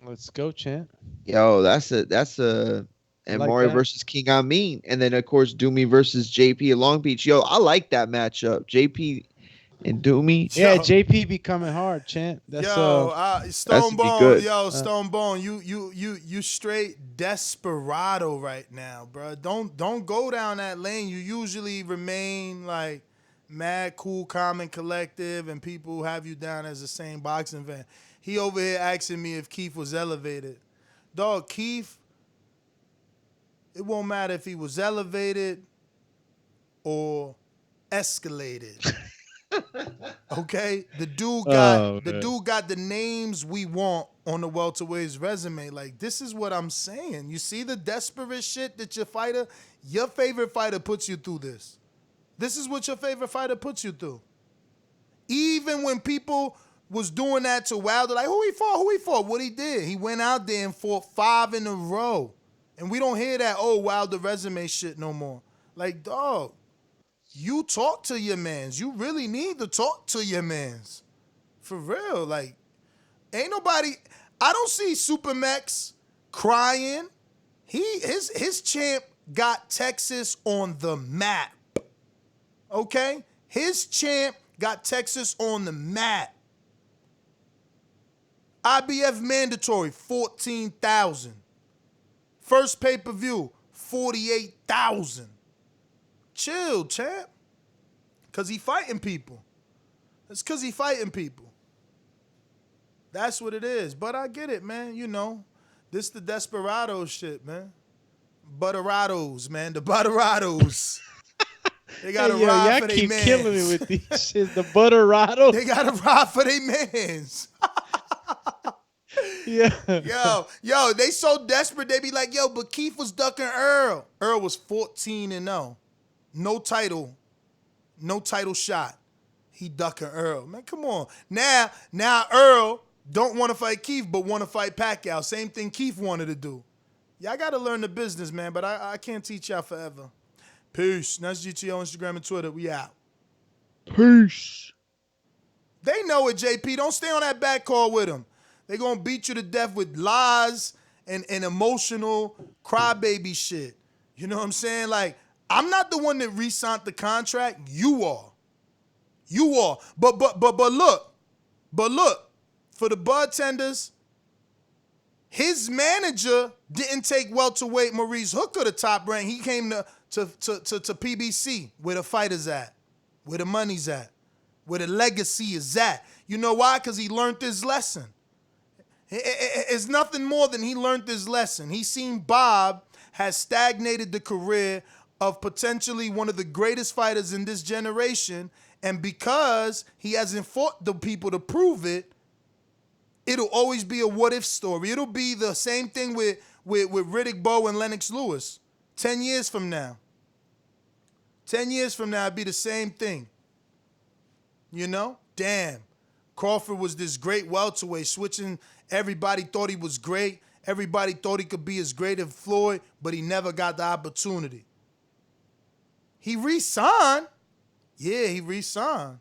Let's go, champ. Yo, that's a and like Mario that. versus King Amin. And then of course Doomy versus JP of Long Beach. Yo, I like that matchup. JP and Doomy. Yeah, JP be coming hard, champ. That's Stone Bone. good. Yo, Stone Bone. You straight desperado right now, bro. Don't go down that lane. You usually remain like mad, cool, calm, and collective, and people have you down as the same boxing fan. He over here asking me if Keith was elevated. Dog, Keith, it won't matter if he was elevated or escalated. Okay? The dude got the names we want on the welterweight's resume. Like, this is what I'm saying. You see the desperate shit that your favorite fighter puts you through this. This is what your favorite fighter puts you through. Even when people was doing that to Wilder, like, who he fought? What he did? He went out there and fought 5 in a row. And we don't hear that, Wilder resume shit no more. Like, dog, you talk to your mans. You really need to talk to your mans. For real. Like, ain't nobody, I don't see Supermax crying. His champ got Texas on the map. Okay? His champ got Texas on the map. IBF mandatory, 14,000. First pay-per-view, 48,000. Chill, champ. Because he fighting people. It's because he fighting people. That's what it is. But I get it, man. You know, this the desperado shit, man. Butterados, man. The butterados. They got to ride for their mans. Y'all keep killing me with these shit. The butterados. They got to ride for their mans. Yeah. Yo, they so desperate, they be like, yo, but Keith was ducking Earl. Earl was 14-0. No title shot. He ducking Earl. Man, come on. Now Earl don't want to fight Keith, but want to fight Pacquiao. Same thing Keith wanted to do. Y'all got to learn the business, man, but I can't teach y'all forever. Peace. That's GTO, Instagram, and Twitter. We out. Peace. They know it, JP. Don't stay on that back call with them. They gonna beat you to death with lies and emotional crybaby shit. You know what I'm saying? Like, I'm not the one that re-signed the contract. You are. But look, for the bartenders, his manager didn't take welterweight Maurice Hooker to Top Rank. He came to PBC, where the fighters at, where the money's at, where the legacy is at. You know why? Because he learned his lesson. It's nothing more than he learned his lesson. He seen Bob has stagnated the career of potentially one of the greatest fighters in this generation, and because he hasn't fought the people to prove it, it'll always be a what-if story. It'll be the same thing with Riddick Bowe and Lennox Lewis. 10 years from now. 10 years from now, it'll be the same thing. You know? Damn. Crawford was this great welterweight, switching. Everybody thought he was great. Everybody thought he could be as great as Floyd, but he never got the opportunity. He re-signed. Yeah, he re-signed.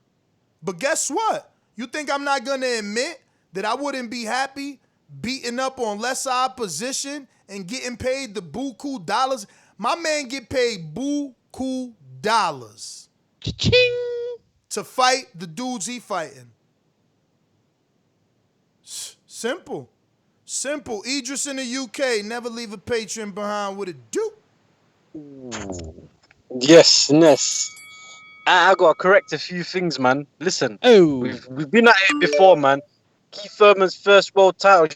But guess what? You think I'm not going to admit that I wouldn't be happy beating up on lesser opposition and getting paid the buku dollars? My man get paid buku dollars. Cha-ching. To fight the dudes he fighting. Simple. Simple. Idris in the UK. Never leave a patron behind with a do. Yes, Ness. I got to correct a few things, man. Listen, we've been at it before, man. Keith Thurman's first world title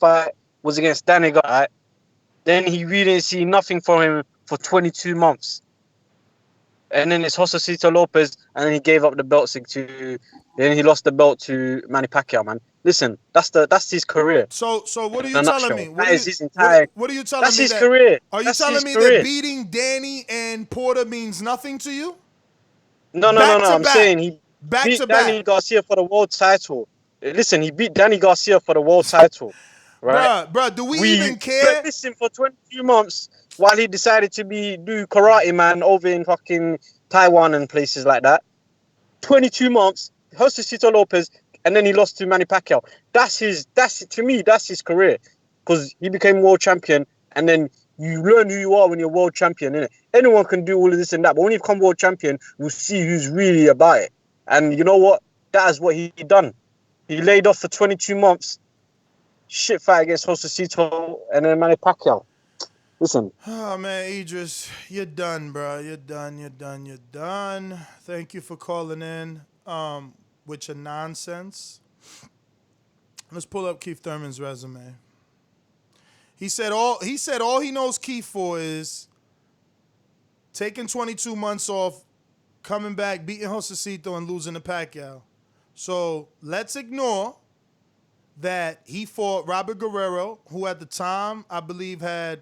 fight was against Danny Garcia. Then he really didn't see nothing from him for 22 months. And then it's Josesito Lopez, and then he gave up the belt then he lost the belt to Manny Pacquiao, man. Listen, that's his career. So what are you telling me? What are you telling that's me? His career. Are you That's telling his me career. that beating Danny and Porter means nothing to you? No. I'm saying he beat Danny Garcia for the world title. Listen, he beat Danny Garcia for the world title, right? Bruh, do we even care? Listen, for 22 months while he decided to do karate, man, over in fucking Taiwan and places like that. 22 months, Josesito Lopez, and then he lost to Manny Pacquiao. To me, that's his career, because he became world champion, and then you learn who you are when you're world champion, innit? Anyone can do all of this and that, but when you become world champion, you'll see who's really about it. And you know what? That is what he done. He laid off for 22 months. Shit fight against Josesito and then Manny Pacquiao. Listen. Oh, man, Idris, you're done, bro. You're done. Thank you for calling in with your nonsense. Let's pull up Keith Thurman's resume. He said all he knows Keith for is taking 22 months off, coming back, beating Josesito, and losing to Pacquiao. So let's ignore that he fought Robert Guerrero, who at the time, I believe, had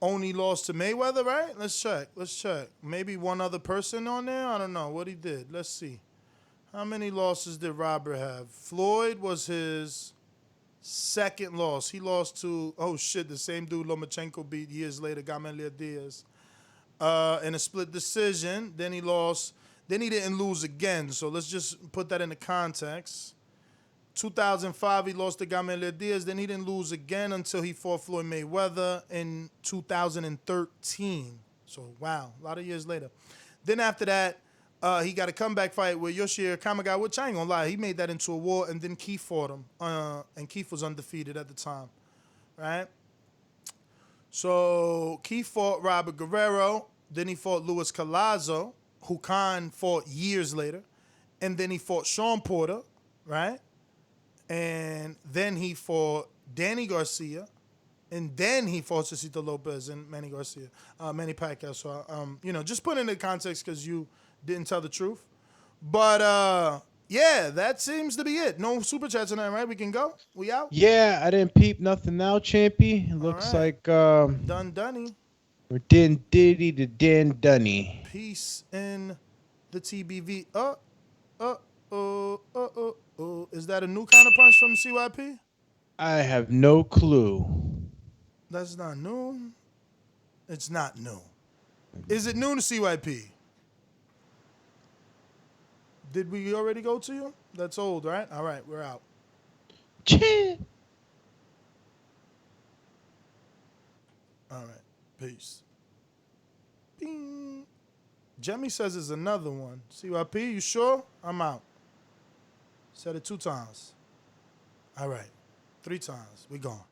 only lost to Mayweather, right? Let's check. Maybe one other person on there? I don't know what he did. Let's see. How many losses did Robert have? Floyd was his second loss. He lost to, the same dude Lomachenko beat years later, Gamaliel Diaz, in a split decision. Then he lost. Then he didn't lose again. So let's just put that into context. 2005, he lost to Gamaliel Diaz. Then he didn't lose again until he fought Floyd Mayweather in 2013. So, wow, a lot of years later. Then after that, he got a comeback fight with Yoshihiro Kamigawa, which I ain't gonna lie, he made that into a war, and then Keith fought him. And Keith was undefeated at the time, right? So Keith fought Robert Guerrero. Then he fought Luis Collazo, who Khan fought years later. And then he fought Sean Porter, right? And then he fought Danny Garcia, and then he fought Josesito Lopez and Manny Pacquiao. So, just put it into context because you didn't tell the truth. But, yeah, that seems to be it. No super chats tonight, right? We can go? We out? Yeah, I didn't peep nothing now, Champy. It looks like Done. we're Diddy to Dan Dunny. Peace in the TBV. Is that a new kind of punch from CYP? I have no clue. That's not new. It's not new. Is it new to CYP? Did we already go to you? That's old, right? All right, we're out. All right, peace. Bing. Jemmy says it's another one. CYP, you sure? I'm out. Said it 2 times. All right. 3 times. We gone.